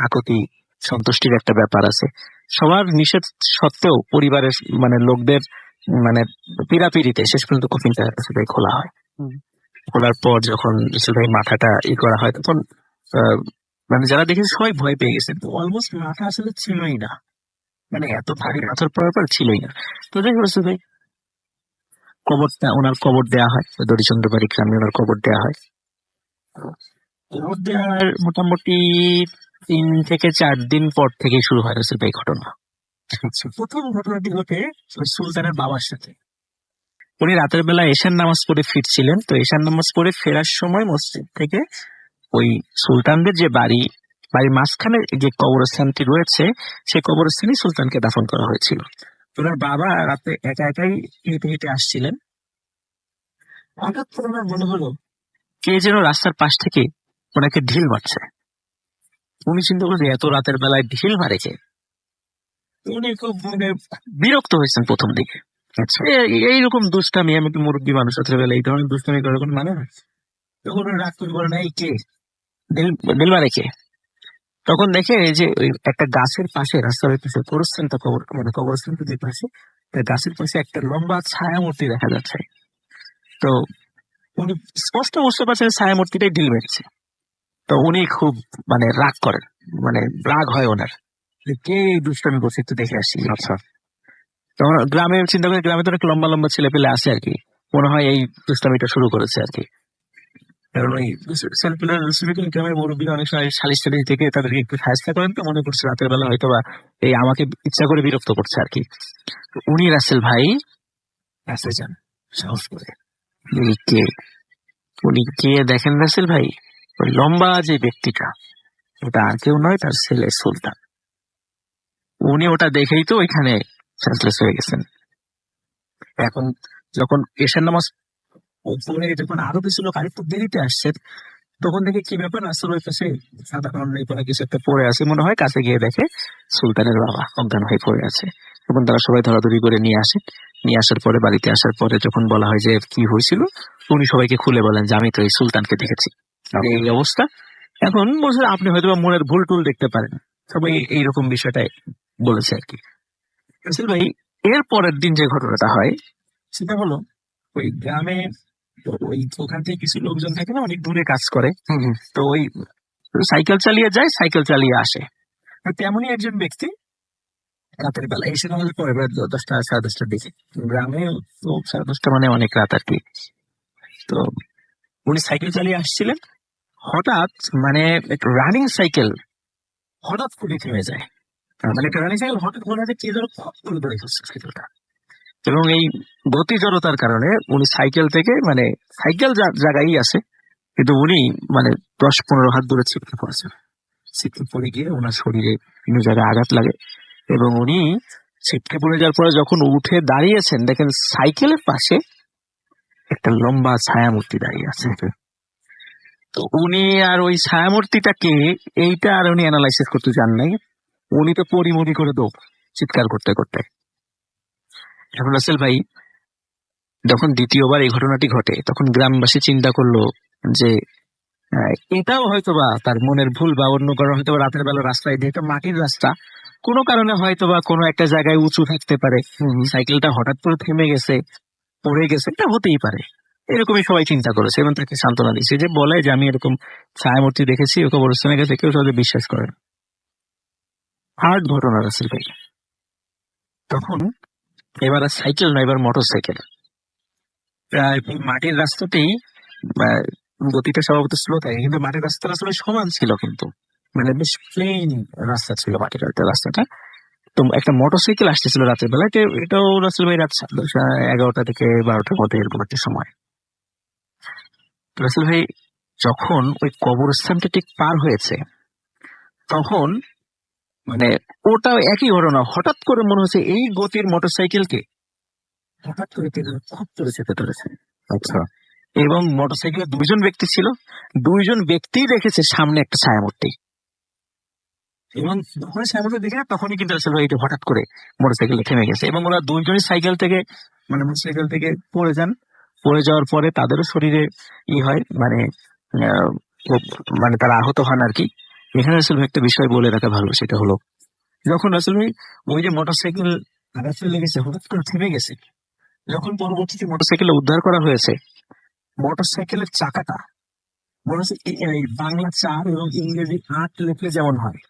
আকুতি সন্তুষ্টির একটা ব্যাপার আছে। সবার নিষেধ সত্ত্বেও পরিবারের মানে লোকদের মানে পীড়াপিড়িতে শেষ পর্যন্ত কফিনটা সেটাই খোলা হয়। খোলার পর যখন ভাই মাথাটা করা হয় তখন মানে যারা দেখেছে সবাই ভয় পেয়ে গেছে, অলমোস্ট মাথা আসলে ছিলই না, মানে এত ভারী পাথর পড়ার পর ছিলই না। তো যাই হোক ভাই কবরটা ওনার কবর দেওয়া হয়, দরিচন্দ্র বাড়ি গ্রামে ওনার কবর দেওয়া হয়। কবর দেওয়ার মোটামুটি 3 থেকে 4 দিন পর থেকে শুরু হয় রসুল ভাই ঘটনা। প্রথম ঘটনাটি ঘটে ওই সুলতানের বাবার সাথে। উনি রাতের বেলা এশার নামাজ পড়ে ফিরছিলেন। তো এশার নামাজ পড়ে ফেরার সময় মসজিদ থেকে ওই সুলতানদের যে বাড়ির মাঝখানে যে কবরস্থানটি রয়েছে সেই কবরস্থানে সুলতানকে দাফন করা হয়েছিল। ওনার বাবা রাতে একা একাই হেঁটে হেঁটে আসছিলেন। হঠাৎ করে ওনার মনে হলো কে যেন রাস্তার পাশ থেকে ওনাকে ঢিল মারছে। উনি চিন্তা করছে এত রাতের বেলায় ঢিল মারে কে। উনি খুব মানে বিরক্ত হয়েছেন প্রথম দিকে। আচ্ছা, এইরকম দুষ্টামি, আমি তো মুরব্বী মানুষ, রাতের বেলা এই ধরনের দুষ্টামি করার কোনো মানে না। তখন উনি রাগ করে বলেন এই কে ঢিল মারে কে। তখন দেখে এই যে ওই একটা গাছের পাশে, রাস্তার পাশে কবরস্থানটা মানে কবরস্থানটা যে পাশে, গাছের পাশে একটা লম্বা ছায়া মূর্তি দেখা যাচ্ছে। তো উনি স্পষ্ট বুঝতে পারছেন ছায়া মূর্তিটাই ঢিল মেরেছে। তো উনি খুব মানে রাগ করেন, মানে রাগ হয় ওনার, কে দুষ্টামি করছে একটু দেখে আসি। আচ্ছা, তখন গ্রামে চিন্তা করে, গ্রামে তো অনেক লম্বা লম্বা ছেলে পেলে আসে আর কি, মনে হয় এই দুষ্টামিটা শুরু করেছে আর কি। কারণ ওই গ্রামের মুরব্বীরা অনেক সময় সালিশ টালিশ থেকে তাদেরকে একটু সাহায্য করেন, তো মনে করছে রাতের বেলা হয়তো বা এই আমাকে ইচ্ছা করে বিরক্ত করছে আর কি। উনি রাসেল ভাই কাছে যান সাহস করে, কে উনি কে দেখেন রাসেল ভাই, ওই লম্বা যে ব্যক্তিটা ওটা আর কেউ নয়, তার ছেলে সুলতান। উনি ওটা দেখেই তো ওইখানে সেন্সলেস হয়ে গেছেন। এখন যখন এশার নামাজ পড়ে যখন আরো কিছু লোক আরেকটু দেরিতে আসছে, তখন দেখে কি ব্যাপার, আসলে ওই পাশে সাদা কারণে কিছু একটা পড়ে আছে মনে হয়, কাছে গিয়ে দেখে সুলতানের বাবা অজ্ঞান হয়ে পড়ে আছে। তখন তারা সবাই ধরাধরি করে নিয়ে আসে। নিয়ে আসার পরে বাড়িতে আসার পরে যখন বলা হয় যে কি হয়েছিল, উনি সবাইকে খুলে বলেন যে আমি তো এই সুলতানকে দেখেছি, এই অবস্থা। এখন বলছে আপনি হয়তো বা মনের ভুল টুল দেখতে পারেন, সবাই এইরকম বিষয়টাই বলেছে আর কি। আসলে ভাই এর পরের দিন যে ঘটনাটা হয় সেটা হলো ওই গ্রামে ওই ওখান থেকে কিছু লোকজন থাকে না, অনেক দূরে কাজ করে, তো ওই সাইকেল চালিয়ে যায়, সাইকেল চালিয়ে আসে। তেমনই একজন ব্যক্তি রাতের বেলা এসে আমাদের পরে প্রায় 10টা 10:30টার দিকে। গ্রামে তো 10:30 মানে অনেক রাত আর কি। তো উনি সাইকেল চালিয়ে আসছিলেন, হঠাৎ মানে একটা রানিং সাইকেল হঠাৎ করে থেমে যায়। মানে একটা রানিং সাইকেল হঠাৎ মনে হয় যে কে যেন খপ করে ধরে ফেলছে সাইকেলটা, এবং এই গতি জড়তার কারণে উনি সাইকেল থেকে মানে সাইকেল জায়গায় আছে, কিন্তু উনি মানে 10-15 হাত দূরে ছিটকে পড়েছেন। ছিটকে পড়ে গিয়ে ওনার শরীরে বিভিন্ন জায়গায় আঘাত লাগে, এবং উনি ছিটকে পড়ে যাওয়ার পরে যখন উঠে দাঁড়িয়েছেন, দেখেন সাইকেলের পাশে একটা লম্বা ছায়ামূর্তি দাঁড়িয়ে আছে। তো উনি আর ওই ছায়ামূর্তিটাকে এইটা আর উনি অ্যানালাইসিস করতে চান নাই, উনি তো পরিমরি করে দৌড় চিৎকার করতে করতে। এখন রাসেল ভাই যখন দ্বিতীয়বার এই ঘটনাটি ঘটে, তখন গ্রামবাসী চিন্তা করলো যে এটাও হয়তোবা তার মনের ভুল, বা অন্য কারণ হয়তোবা রাতের বেলা রাস্তায়, যেহেতু মাটির রাস্তা, কোনো কারণে হয়তোবা কোনো একটা জায়গায় উঁচু থাকতে পারে, সাইকেলটা হঠাৎ করে থেমে গেছে, পড়ে গেছে, এটা হতেই পারে, এরকমই সবাই চিন্তা করেছে এবং তাকে সান্ত্বনা দিয়েছে। যে বলে যে আমি এরকম ছায়ামূর্তি দেখেছি ও কবরস্থানে গেছে, কেউ সহজে বিশ্বাস করে না। হার্ড ঘটনা রাসেল ভাই। তখন এবার আর সাইকেল না, এবার মোটর সাইকেল। প্রায় মাটির রাস্তাতেই গতিটা স্বভাবত স্লো থাকে, কিন্তু মাটির রাস্তা আসলে সমান ছিল, কিন্তু মানে বেশ প্লেন রাস্তা ছিল মাটির রাস্তাটা। তো একটা মোটরসাইকেল আসতেছিল রাতের বেলা, এটাও রাসেল ভাই রাত 11টা থেকে 12টার মধ্যে এরকম একটা সময়। রাসেল ভাই যখন ওই কবরস্থানটা ঠিক পার হয়েছে, তখন মানে ওটাও একই ঘটনা, হঠাৎ করে মনে হচ্ছে এই গতির মোটরসাইকেলকে হঠাৎ করে খুব চলে যেতে ধরেছে। আচ্ছা, এবং মোটরসাইকেলে 2জন ব্যক্তি ছিল, 2জন ব্যক্তি দেখেছে সামনে একটা ছায়ামূর্তি, এবং যখন ছায়ামূর্তি দেখে তখনই কিন্তু আসলে এটা হঠাৎ করে মোটরসাইকেলটা থেমে গেছে, এবং ওরা 2জনই সাইকেল থেকে মানে মোটরসাইকেল থেকে পড়ে যান। পড়ে যাওয়ার পরে তাদেরও শরীরে হয় মানে মানে তারা আহত হন আর কি। এখানে আসলে একটা বিষয় বলে রাখা ভালো, সেটা হলো যখন আসলে ওই যে মোটরসাইকেল আঘাত লেগেছে, হঠাৎ করে থেমে গেছে, যখন পরবর্তীতে মোটরসাইকেল উদ্ধার করা হয়েছে, মোটরসাইকেলের চাকাটা মনে হচ্ছে এই বাংলা 4 এবং ইংরেজি 8 লেখলে যেমন হয়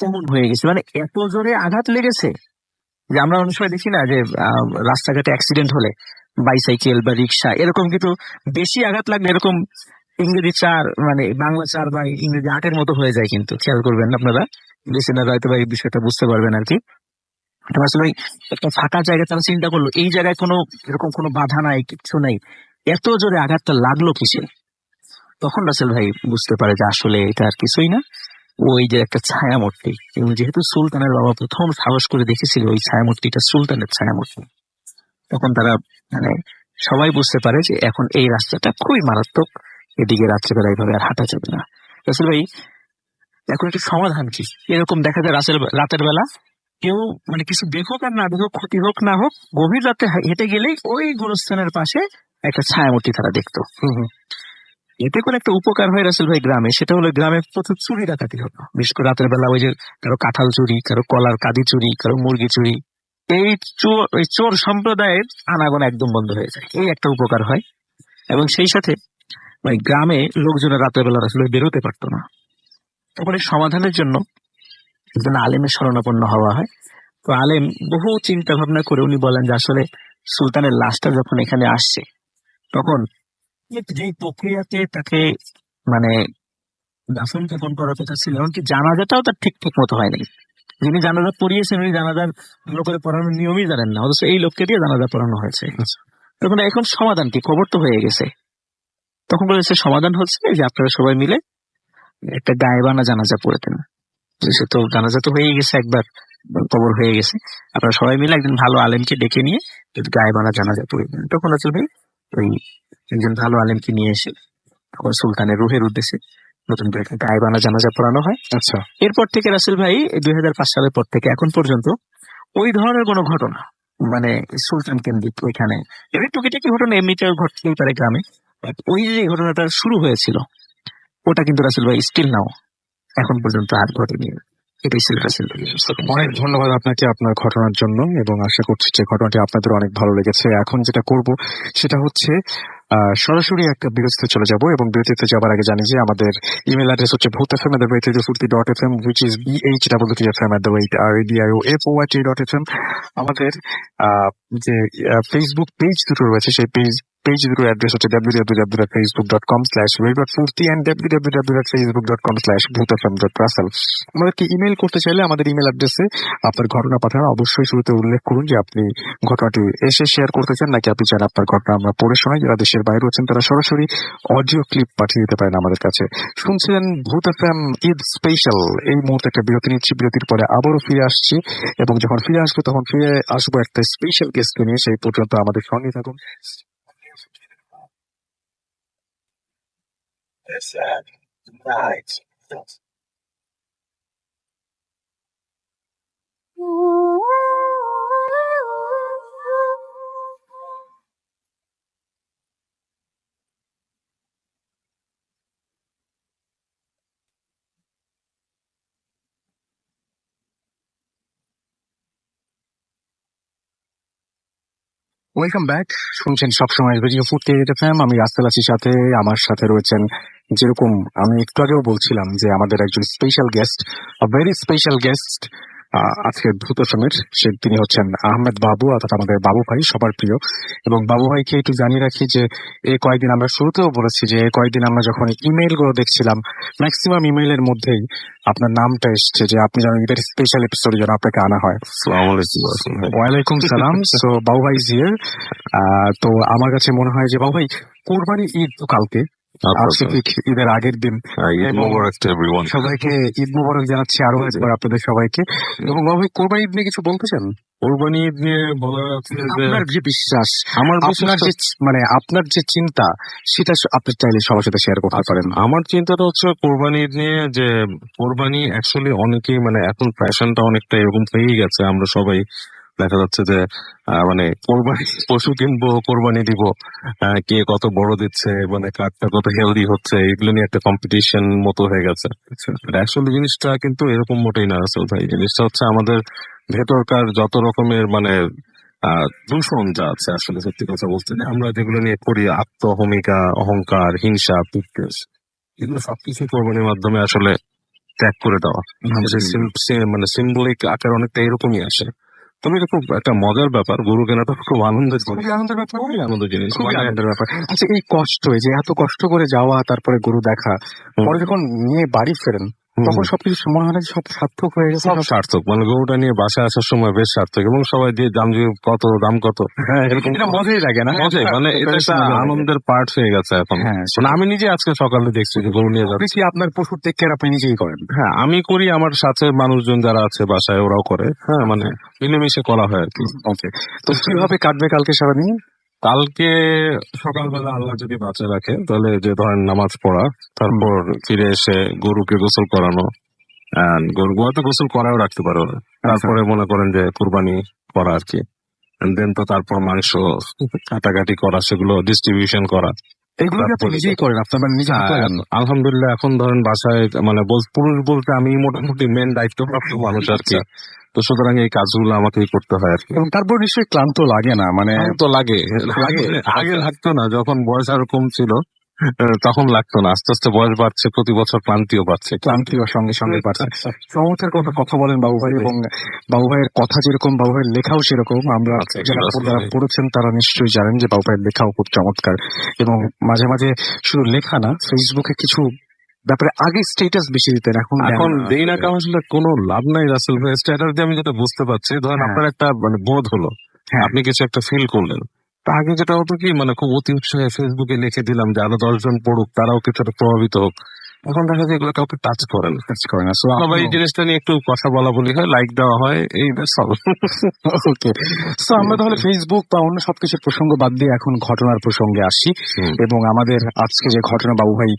তেমন হয়ে গেছে। মানে এত জোরে আঘাত লেগেছে যে আমরা অনেক সময় দেখি না যে রাস্তাঘাটে অ্যাক্সিডেন্ট হলে বাইসাইকেল বা রিক্সা এরকম কিন্তু বেশি আঘাত লাগলে এরকম ইংরেজি 4 মানে বাংলা 4 বা ইংরেজি 8-এর মতো হয়ে যায়, কিন্তু খেয়াল করবেন আপনারা, লিসেনাররা হয়তো এই বিষয়টা বুঝতে পারবেন আর কি। আসলে একটা ফাঁকা জায়গায় তারা চিন্তা করলো এই জায়গায় কোনো এরকম কোনো বাধা নাই, কিচ্ছু নাই, এত জোরে আঘাতটা লাগলো কিসে? তখন রাসেল ভাই বুঝতে পারে যে আসলে এটা আর কিছুই না, ওই যে একটা ছায়ামূর্তি, এবং যেহেতু সুলতানের বাবা প্রথম সাহস করে দেখেছিল ওই ছায়ামূর্তিটা সুলতানের ছায়ামূর্তি, তখন তারা মানে সবাই বুঝতে পারে যে এখন এই রাস্তাটা খুবই মারাত্মক, এদিকে রাত্রেবেলা এইভাবে আর হাঁটা যাবে না। রাসেল ভাই এখন একটা সমাধান কি? এরকম দেখা যায় রাতের বেলা কেউ মানে কিছু দেখুক আর না দেখুক, ক্ষতি হোক না হোক, গভীর রাতে হেঁটে গেলেই ওই গোরস্থানের পাশে একটা ছায়ামূর্তি তারা দেখতো। এতে করে একটা উপকার হয় রাসেল ভাই গ্রামে, সেটা হলো গ্রামে প্রচুর চুরি ডাকাতি হতো, বিশেষ করে রাতের বেলা। ওই যে কারো কাঁঠাল চুরি, কারো কলার কাঁদি চুরি, কারো মুরগি চুরি, এই চোর সম্প্রদায়ের আনাগোনা একদম বন্ধ হয়ে যায়, এই একটা উপকার হয়। এবং সেই সাথে ওই গ্রামে লোকজনের রাতের বেলা আসলে বেরোতে পারতো না, তখন এই সমাধানের জন্য একজন আলেমের শরণাপন্ন হওয়া হয়। তো আলেম বহু চিন্তা ভাবনা করে উনি বলেন যে আসলে সুলতানের লাশটা যখন এখানে আসছে, তখন যে প্রক্রিয়াতে তাকে মানে দাফন কাফন করার কথা ছিল, এমনকি জানাজাটাও তার ঠিক মতো হয়নি। যিনি জানাজা পড়িয়েছেন উনি জানাজার ভালো করে পড়ানোর নিয়মই জানেন না, অথচ এই লোককে দিয়ে জানাজা পড়ানো হয়েছে। তখন এখন সমাধান কি? কবর তো হয়ে গেছে। তখন বলেছে সমাধান হচ্ছে যে আপনারা সবাই মিলে একটা গায়েবানা জানাজা পড়ে দেন। সে তো জানাজা তো হয়ে গেছে, একবার কবর হয়ে গেছে, আপনারা সবাই মিলে একদিন ভালো আলেমকে ডেকে নিয়ে গায়েবানা জানাজা পড়ে দেন। তখন আসলে ভাই ওই একজন ভালো আলেমকে নিয়ে এসে তখন সুলতানের রুহের উদ্দেশ্যে নতুন করে একটা গায়েবানা জানাজা পড়ানো হয়। আচ্ছা, এরপর থেকে রাসেল ভাই 2005 সালের পর থেকে এখন পর্যন্ত ওই ধরনের কোনো ঘটনা মানে সুলতান কেন্দ্রিক ওইখানে এমনি টুকিটাকি ঘটনা এমনিতেও ঘটতেই পারে গ্রামে, বাট ওই যে ঘটনাটা শুরু হয়েছিল ওটা কিন্তু রাসেল ভাই স্টিল নাও এখন পর্যন্ত আর ঘটেনি। এটাই ছিল রাসেল ভাই। অনেক ধন্যবাদ আপনাকে আপনার ঘটনার জন্য, এবং আশা করছি যে ঘটনাটি আপনাদের অনেক ভালো লেগেছে। এখন যেটা করব সেটা হচ্ছে সরাসরি একটা বিরতিতে চলে যাব এবং বিরতিতে যাবার আগে জানি যে আমাদের ইমেল অ্যাড্রেস হচ্ছে bhuthfm@radio40.fm which is bhwtfm@radiofoyt.fm। আমাদের যে ফেসবুক পেজ দুটো রয়েছে সেই পেজ দুটোর অ্যাড্রেস হচ্ছে www.facebook.com/radio40 and www.facebook.com/bhuthfm.russell। আমাদেরকে ইমেল করতে চাইলে আমাদের ইমেল অ্যাড্রেসে আপনার ঘটনা পাঠান। অবশ্যই শুরুতে উল্লেখ করুন যে আপনি ঘটনাটি এসে শেয়ার করতে চান নাকি আপনি চান আপনার ঘটনা আমরা পড়ে শোনাই। যারা দেশের বাইরে রয়েছেন তারা সরাসরি অডিও ক্লিপ পাঠিয়ে দিতে পারেন আমাদের কাছে। শুনছিলেন ভূত এফএম ঈদ স্পেশাল। এই মুহূর্তে একটা বিরতি নিচ্ছি, বিরতির পরে আবারও ফিরে আসছি এবং যখন ফিরে আসবো তখন ফিরে আসবো একটা স্পেশাল গেস্টকে নিয়ে। সেই পর্যন্ত আমাদের সঙ্গে থাকুন। Welcome back. শুনছেন সবসময় রেডিও 48 এফএম। আমি রাসেল আছি সাথে। আমার সাথে রয়েছেন, যেরকম আমি একটু আগেও বলছিলাম যে আমাদের একজন special guest, very special guest আজকে ভূত এফএমের। তিনি হচ্ছেন আহমেদ বাবু, অর্থাৎ আমাদের বাবু ভাই, সবার প্রিয়। এবং বাবু ভাইকে একটু জানিয়ে রাখি যে এই কয়েকদিন আমরা শুরুতেও বলেছি যে কয়েকদিন আমরা যখন ইমেল গুলো দেখছিলাম ম্যাক্সিমাম ইমেইলের মধ্যেই আপনার নামটা এসছে যে আপনি যেন ঈদের স্পেশাল এপিসোডে যেন আপনাকে আনা হয়। ওয়ালাইকুম সালাম। সো বাবু ভাই ইজ হিয়ার। তো আমার কাছে মনে হয় যে বাবু ভাই, কোরবানি ঈদ তো কালকে, আজকে ঠিক ঈদের আগের দিন। সবাইকে ঈদ মোবারক জানাচ্ছি আরো একবার আপনাদের সবাইকে। এবং বাবু ভাই, কোরবানি ঈদ নিয়ে কিছু বলতে চান? কোরবানি ঈদ নিয়ে বলা যাচ্ছে যে আপনার যে বিশ্বাস, আমার আপনার যে মানে আপনার যে চিন্তা, সেটা আপনি চাইলে সবার সাথে শেয়ার করতে পারেন। আমার চিন্তাটা হচ্ছে কোরবানি ঈদ নিয়ে, যে কোরবানি অ্যাকচুয়ালি অনেকেই মানে এখন ফ্যাশনটা অনেকটা এরকম হয়েই গেছে। আমরা সবাই দেখা যাচ্ছে যে মানে কোরবানি পশু কিনবো, কোরবানি দিব, কে কত বড় দিচ্ছে, মানে কারটা কত হেলদি হচ্ছে, এগুলো নিয়ে একটা কম্পিটিশন মতো হয়ে গেছে। অ্যাকচুয়ালি জিনিসটা কিন্তু এরকম মোটেই না রাসেল ভাই। জিনিসটা হচ্ছে আমাদের ভেতরকার যত রকমের মানে দূষণ যা আছে, আসলে সত্যি কথা বলতে আমরা যেগুলো নিয়ে করি, আত্মহমিকা, অহংকার, হিংসা, বিদ্বেষ, এগুলো সবকিছু কোরবানির মাধ্যমে আসলে ত্যাগ করে দেওয়া। মানে সিম্বলিক আকার অনেকটা এরকমই আসে। তবে এটা খুব একটা মজার ব্যাপার। গরু কেনাটা খুব আনন্দের ব্যাপার, আনন্দ জিনিস। খুবই আনন্দের ব্যাপার। আচ্ছা, এই কষ্ট, এই যে এত কষ্ট করে যাওয়া, তারপরে গরু দেখা, পরে যখন নিয়ে বাড়ি ফেরেন তখন সবকিছু মনে হয় না সব সার্থক হয়ে গেছে? সব সার্থক, মানে গরুটা নিয়ে বাসায় আসার সময় বেশ সার্থক। এবং সবাই দিয়ে দাম কত এরকম মজাই লাগে না? মজাই, মানে এটা একটা আনন্দের পার্ট হয়ে গেছে এখন। মানে আমি নিজে আজকে সকালে দেখছি যে গরু নিয়ে যাচ্ছে। কি আপনার পশুর টেক কেয়ার আপনি নিজেই করেন? হ্যাঁ, আমি করি, আমার সাথে মানুষজন যারা আছে বাসায় ওরাও করে। হ্যাঁ, মানে মিলেমিশে করা হয় আর কি। ওকে, তো কিভাবে কাটবে কালকে সারাদিন? কালকে সকালবেলা আল্লাহ যদি বাঁচা রাখে তাহলে, যে ধরেন নামাজ পড়া, তারপর ফিরে এসে গরুকে গোসল করানো, গরুকে গোসল করাও রাখতে পারো। তারপরে মনে করেন যে কুরবানি করা আর কি। দেন তো তারপর মাংস কাটাকাটি করা, সেগুলো ডিস্ট্রিবিউশন করা, এগুলো আপনি নিজেই করেন? আপনার মানে নিজে হাতে লাগান? আলহামদুলিল্লাহ। এখন ধরেন বাসায় মানে পুরুষ বলতে আমি মোটামুটি মেন দায়িত্বপ্রাপ্ত মানুষ আর কি। তো সুতরাং এই কাজগুলো আমাকেই করতে হয় আর কি। এবং তারপর নিশ্চয়ই ক্লান্ত লাগে না? মানে তো লাগে, আগে লাগতো না, যখন বয়স আরো কম ছিল তখন লাগতো না। আস্তে আস্তে বয়স বাড়ছে, প্রতি বছর ক্লান্তিও বাড়ছে, ক্লান্তিও সঙ্গে সঙ্গে বাড়ছে। চমৎকার কথা বলেন বাবু ভাই। এবং বাবু ভাইয়ের কথা যেরকম, বাবু ভাইয়ের লেখাও সেরকম। আমরা যারা পড়েছেন তারা নিশ্চয়ই জানেন যে বাবু ভাইয়ের লেখাও খুব চমৎকার। এবং মাঝে মাঝে শুধু লেখা না, ফেসবুকে কিছু ব্যাপারে আগে স্ট্যাটাস বেশি দিতেন, এখন দেই না। কারণ আসলে কোনো লাভ নাই রাসেল ভাই। স্ট্যাটাস দিয়ে আমি যেটা বুঝতে পারছি, ধরেন আপনার একটা মানে বোধ হলো, আপনি কিছু একটা ফিল করলেন, আগে যেটা হতো কি, মানে খুব অতি উৎসাহে ফেসবুকে লিখে দিলাম যে আরো 10 জন পড়ুক, তারাও কিছুটা প্রভাবিত হোক। এখন দেখা যায় এগুলো কাউকে টাচ করে না। সবাই এই জিনিসটা নিয়ে একটু কথা বলা বলি হয়, লাইক দেওয়া হয়, এই সব। ওকে, সো আমরা তাহলে ফেসবুক বা অন্য সবকিছুর প্রসঙ্গ বাদ দিয়ে এখন ঘটনার প্রসঙ্গে আসি। এবং আমাদের আজকে যে ঘটনা, বাবু ভাই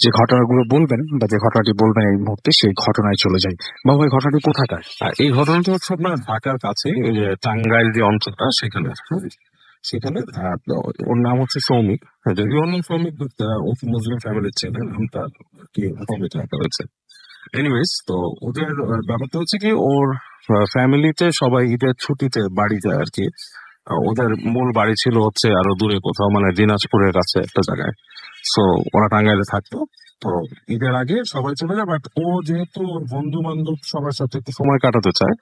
যে ঘটনাগুলো বলবেন বা যে ঘটনাটি বলবেন এই মুহূর্তে, সেই ঘটনায় চলে যাই। বাবু ভাই, ঘটনাটি কোথাকার? এই ঘটনাটা হচ্ছে আপনার ঢাকার কাছে, ওই যে টাঙ্গাইল যে অঞ্চলটা, সেখানে ওর নাম হচ্ছে সৌমিক। যদি ওর নাম সৌমিক, মুসলিম ফ্যামিলির ছেলে, নামটা কি সৌমিক রাখা হয়েছে। এনিওয়েজ, তো ওদের ব্যাপারটা হচ্ছে কি, ওর ফ্যামিলিতে সবাই ঈদের ছুটিতে বাড়ি যায় আর কি। ওদের মূল বাড়ি ছিল হচ্ছে আরো দূরে কোথাও, মানে দিনাজপুরের কাছে একটা জায়গায়। সো ওরা টাঙ্গাইলে থাকতো। তো ঈদের আগে সবাই চলে যায়, বাট ও যেহেতু বন্ধু বান্ধব সবার সাথে একটু সময় কাটাতে চায়,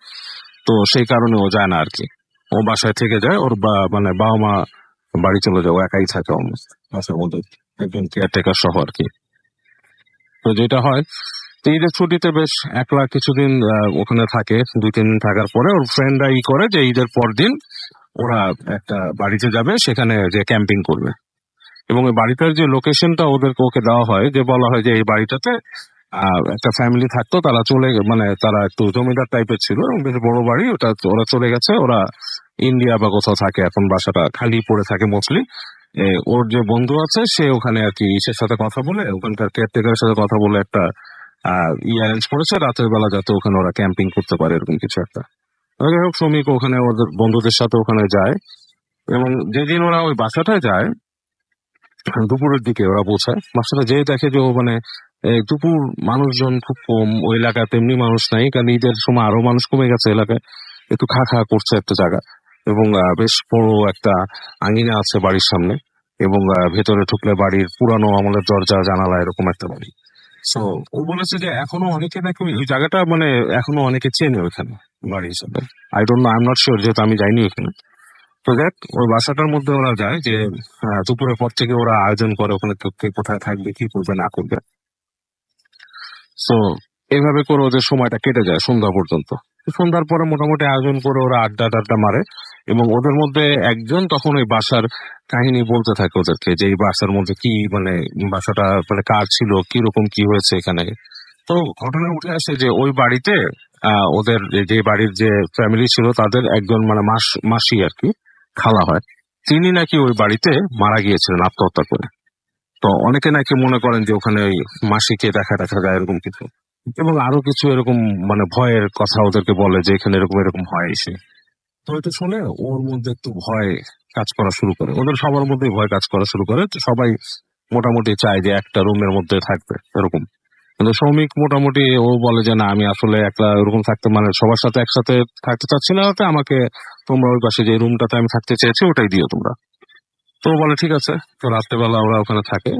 তো সেই কারণে ও যায় না আর কি। ও বাসায় থেকে যায়, ওর মানে বাবা মা বাড়ি চলে যায়, ও একাই থাকে অলমোস্ট বাসার মধ্যে, একজন কেয়ারটেকার সহ আর কি। তো যেটা হয়, তো ঈদের ছুটিতে বেশ একলা কিছুদিন ওখানে থাকে, 2-3 দিন থাকার পরে ওর ফ্রেন্ডরা করে যে ঈদের পর দিন ওরা একটা বাড়িতে যাবে, সেখানে যে ক্যাম্পিং করবে। এবং ওই বাড়িটার যে লোকেশনটা ওকে দেওয়া হয়, যে বলা হয় যে এই বাড়িটাতে একটা ফ্যামিলি থাকতো, তারা মানে তারা একটু জমিদার টাইপের ছিল এবং বেশ বড় বাড়ি, ওটা ওরা চলে গেছে, ওরা ইন্ডিয়া বা কোথাও থাকে, এখন বাসাটা খালি পড়ে থাকে মোস্টলি। ওর যে বন্ধু আছে সে ওখানে আর কি ইসের সাথে কথা বলে, ওখানকার কেয়ারটেকারের সাথে কথা বলে একটা অ্যারেঞ্জ করেছে রাতের বেলা যাতে ওখানে ওরা ক্যাম্পিং করতে পারে, এরকম কিছু একটা। যাই হোক, শ্রমিক ওখানে ওদের বন্ধুদের সাথে ওখানে যায়, এবং যেদিন ওরা ওই বাসাটায় যায় দুপুরের দিকে ওরা পৌঁছায়, বাসাটা যেয়ে দেখে যে ও মানে দুপুর মানুষজন খুব কম ওই এলাকায়, তেমনি মানুষ নাই, কারণ ঈদের সময় আরো মানুষ কমে গেছে এলাকায়, একটু খা খা করছে একটা জায়গা। এবং বেশ বড় একটা আঙিনা আছে বাড়ির সামনে, এবং ভেতরে ঢুকলে বাড়ির পুরানো আমলের দরজা জানালা এরকম একটা বাড়ি। সো ও বলেছে যে এখনো অনেকে নাকি ওই জায়গাটা মানে এখনো অনেকে চেনে ওইখানে বাড়ি হিসাবে। I don't know, I am not sure, যেহেতু আমি যাইনি ওখানে। তো দেখ, ওই বাসাটার মধ্যে ওরা যায় যে দুপুরের পর থেকে ওরা আয়োজন করে ওখানে কে কোথায় থাকবে, কি করবে না করবে। সো এইভাবে করে ওদের সময়টা কেটে যায় সন্ধ্যা পর্যন্ত। সন্ধ্যার পরে মোটামুটি আয়োজন করে ওরা আড্ডা টাড্ডা মারে, এবং ওদের মধ্যে একজন তখন ওই বাসার কাহিনী বলতে থাকে ওদেরকে, যে এই বাসার মধ্যে কি মানে বাসাটা মানে কার ছিল, কিরকম কি হয়েছে এখানে। তো ঘটনা উঠে আসে যে ওই বাড়িতে ওদের যে বাড়ির যে ফ্যামিলি ছিল তাদের একজন মানে মাসি আর কি, খালা হয়, তিনি নাকি ওই বাড়িতে মারা গিয়েছিলেন আত্মহত্যা করে। তো অনেকে নাকি মনে করেন যে ওখানে ওই মাসিকে দেখা যায় এরকম কিছু, এবং আরো কিছু এরকম মানে ভয়ের কথা ওদেরকে বলে যে এখানে এরকম এরকম হয় এসে। তো এটা শুনে ওর মধ্যে একটু ভয় কাজ করা শুরু করে, ওদের সবার মধ্যেই ভয় কাজ করা শুরু করে। তো সবাই মোটামুটি চায় যে একটা রুমের মধ্যে থাকবে এরকম। কিন্তু শ্রমিক মোটামুটি ও বলে যে না, আমি আসলে একলা ওরকম থাকতে মানে সবার সাথে একসাথে থাকতে চাচ্ছি না, তাতে আমাকে তোমরা ওই পাশে যে রুমটাতে আমি থাকতে চেয়েছি ওটাই দিও তোমরা। তো ও বলে ঠিক আছে। তো রাত্রেবেলা ওরা ওখানে থাকে।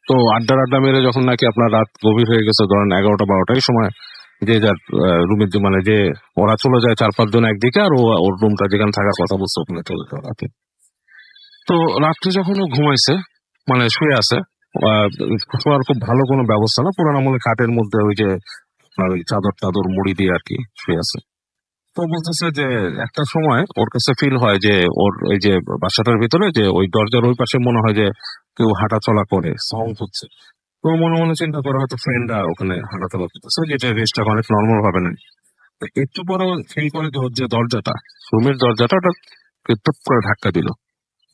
তো আড্ডা মেরে যখন নাকি আপনার রাত গভীর হয়ে গেছে, ধরেন 11টা-12টার সময়, যে যার রুমের মানে যে ওরা চলে যায় 4-5 জন একদিকে, আর ওর রুমটা যেখানে থাকার কথা বলছে ওখানে চলে যায় রাতে। তো রাত্রে যখন ও ঘুমাইছে, মানে শুয়ে আছে, শোয়ার খুব ভালো কোনো ব্যবস্থা না, পুরানো আমলে খাটের মধ্যে ওই যে আপনার ওই চাদর টাদর মুড়ি দিয়ে আর কি শুয়ে আছে। তো বলতেছে যে একটা সময় ওর কাছে ফিল হয় যে ওর এই যে বাসাটার ভিতরে যে ওই দরজার ওই পাশে মনে হয় যে কেউ হাঁটা চলা করে, সাউন্ড হচ্ছে। তো মনে মনে চিন্তা করে হয়তো ফ্রেন্ডরা ওখানে হাঁটাচলা করতেছে, যেটা রেস্টটা অনেক নর্মাল ভাবে নেই। তো একটু পরে ফিল করে যে ওর যে দরজাটা, রুমের দরজাটা, ওটা টুপ করে ধাক্কা দিল।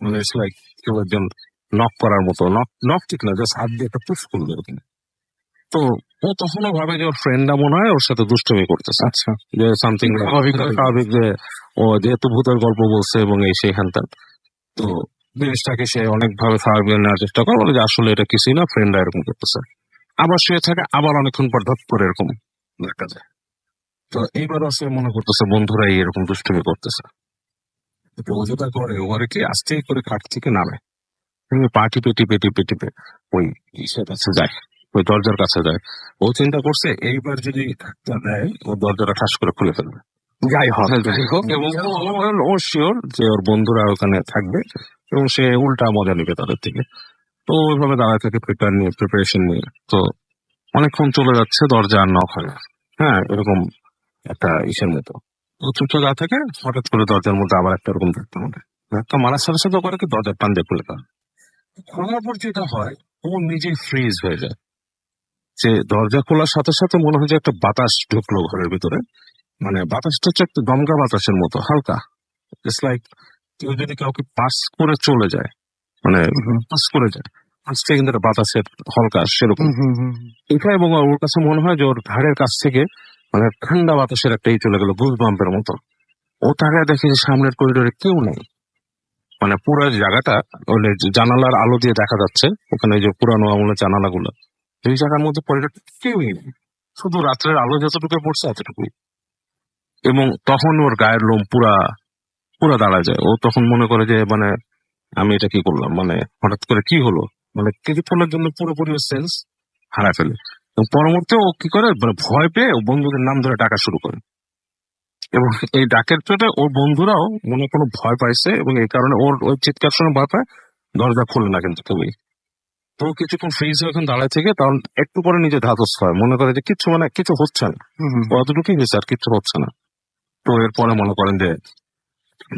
মানে ইটস লাইক কেউ একজন নক করার মতো, নক ঠিক না, জাস্ট হাত দিয়ে একটা পুশ করলো ওখানে। তো ও তখনও ভাবে যে ওর ফ্রেন্ডরা মনে হয় ওর সাথে দুষ্টুমি করতেছে, আচ্ছা। যে সামথিং স্বাভাবিক, যে ও যেহেতু ভূতের গল্প বলছে এবং এই সেখান। তো জিনিসটাকে সে অনেকভাবে স্বাভাবিক নেওয়ার চেষ্টা করে, বলে যে আসলে এটা কিছুই না, ফ্রেন্ডরা এরকম করতেছে। আবার শুয়ে থাকে, আবার অনেকক্ষণ পর ধপ করে এরকম দেখা যায়। তো এইবারও সে মনে করতেছে বন্ধুরাই এরকম দুষ্টুমি করতেছে। তো ও যেটা করে, ওরে কি আস্তে করে খাট থেকে নামে, পা টিপে টিপে টিপে টিপে ওই ইসের কাছে যায়, ওই দরজার কাছে যায়। ও চিন্তা করছে এইবার যদি ধাক্কা দেয় ও দরজাটা ঠাস করে খুলে ফেলবে। যাই হোক, এবং ও শিওর যে ওর বন্ধুরা ওখানে থাকবে এবং সে উল্টা মজা নেবে তাদের থেকে। তো ওইভাবে দাঁড়ায় থাকে প্রিপারেশন নিয়ে। তো অনেকক্ষণ চলে যাচ্ছে, দরজা আর নক হয় না। হ্যাঁ, এরকম একটা ইসের মতো ও চুপচাপ দাঁড়া থাকে। হঠাৎ করে দরজার মধ্যে আবার একটা এরকম ধাক্কা মারার সাথে সাথে করে কি দরজার টান দিয়ে খুলে দেয়। খোলার পর যেটা হয়, ও নিজেই ফ্রিজ হয়ে যায়। যে দরজা খোলার সাথে সাথে মনে হয় যে একটা বাতাস ঢুকলো ঘরের ভিতরে, মানে বাতাসটা হচ্ছে একটা দমকা বাতাসের মতো হালকা, ইটস লাইক কেউ যদি কাউকে পাস করে চলে যায়, মানে পাস করে যায়, পাশ থেকে কিন্তু একটা বাতাসের হালকা সেরকম এটা। এবং ওর কাছে মনে হয় যে ওর ঘাড়ের কাছ থেকে মানে ঠান্ডা বাতাসের একটা চলে গেল গুজ বাম্পের মতো। ও তাকে দেখে যে সামনের করিডোরে কেউ নেই, মানে পুরো জায়গাটা ওই জানালার আলো দিয়ে দেখা যাচ্ছে, ওখানে যে পুরানো আমলের জানালাগুলো, এই জায়গার মধ্যে করিডোর কেউই নেই, শুধু রাত্রের আলো যতটুকু পড়ছে এতটুকুই। এবং তখন ওর গায়ের লোম পুরা পুরো দাঁড়ায় যায়। ও তখন মনে করে যে মানে আমি এটা কি করলাম, মানে হঠাৎ করে কি হলো, মানে কিছুক্ষণের জন্য পুরোপুরি সেন্স হারায় ফেলে। এবং পরবর্তী ও কি করে, মানে ভয় পেয়ে ও বন্ধুদের নাম ধরে ডাকা শুরু করে। এবং এই ডাকের চোটে ওর বন্ধুরাও মনে কোনো ভয় পাইছে, এবং এই কারণে ওর ওই চিৎকার শুনে ভয় পায়, দরজা খুলে না কিন্তু কেউই। তো ও কিছুক্ষণ ফ্রিজ হয়ে এখন দাঁড়ায় থেকে তখন একটু পরে নিজে ধাতস্থ হয়, মনে করে যে কিছু মানে কিছু হচ্ছে না, অতটুকুই হয়েছে আর কিছু হচ্ছে না। তো এরপরে মনে করেন যে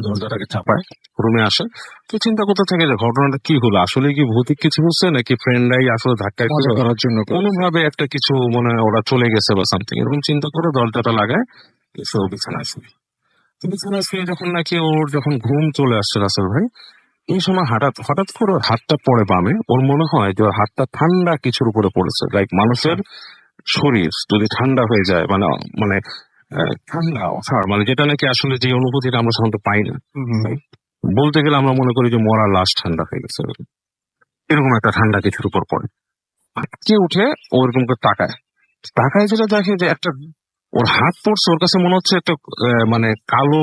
দরজাটাকে চাপায়, রুমে আসে। তো চিন্তা করতে থাকে যে ঘটনাটা কি হলো, আসলে কি ভৌতিক কিছু হচ্ছে নাকি ফ্রেন্ডরাই আসলে ধাক্কায় মজা করে করার জন্য কোনোভাবে একটা কিছু, মানে ওরা চলে গেছে বা সামথিং, এরকম চিন্তা করে দরজাটা লাগায়, এসে ও বিছানায় শুয়ে। তো বিছানায় শুয়ে যখন নাকি ওর যখন ঘুম চলে আসছে রাসেল ভাই, এই সময় হঠাৎ হঠাৎ করে ওর হাতটা পড়ে বামে। ওর মনে হয় যে ওর হাতটা ঠান্ডা কিছুর উপরে পড়েছে, লাইক মানুষের শরীর যদি ঠান্ডা হয়ে যায়, মানে মানে ঠান্ডা অসার, মানে যেটা নাকি আসলে যে অনুভূতিটা আমরা সাধারণত পাই না। বলতে গেলে আমরা মনে করি যে মরা লাশ ঠান্ডা হয়ে গেছে, এরকম একটা ঠান্ডা কিছুর উপর পড়ে। আটকে উঠে ওরকম করে তাকায়, তাকায় যেটা দেখে যে একটা ওর হাত পড়ছে, ওর কাছে মনে হচ্ছে একটা মানে কালো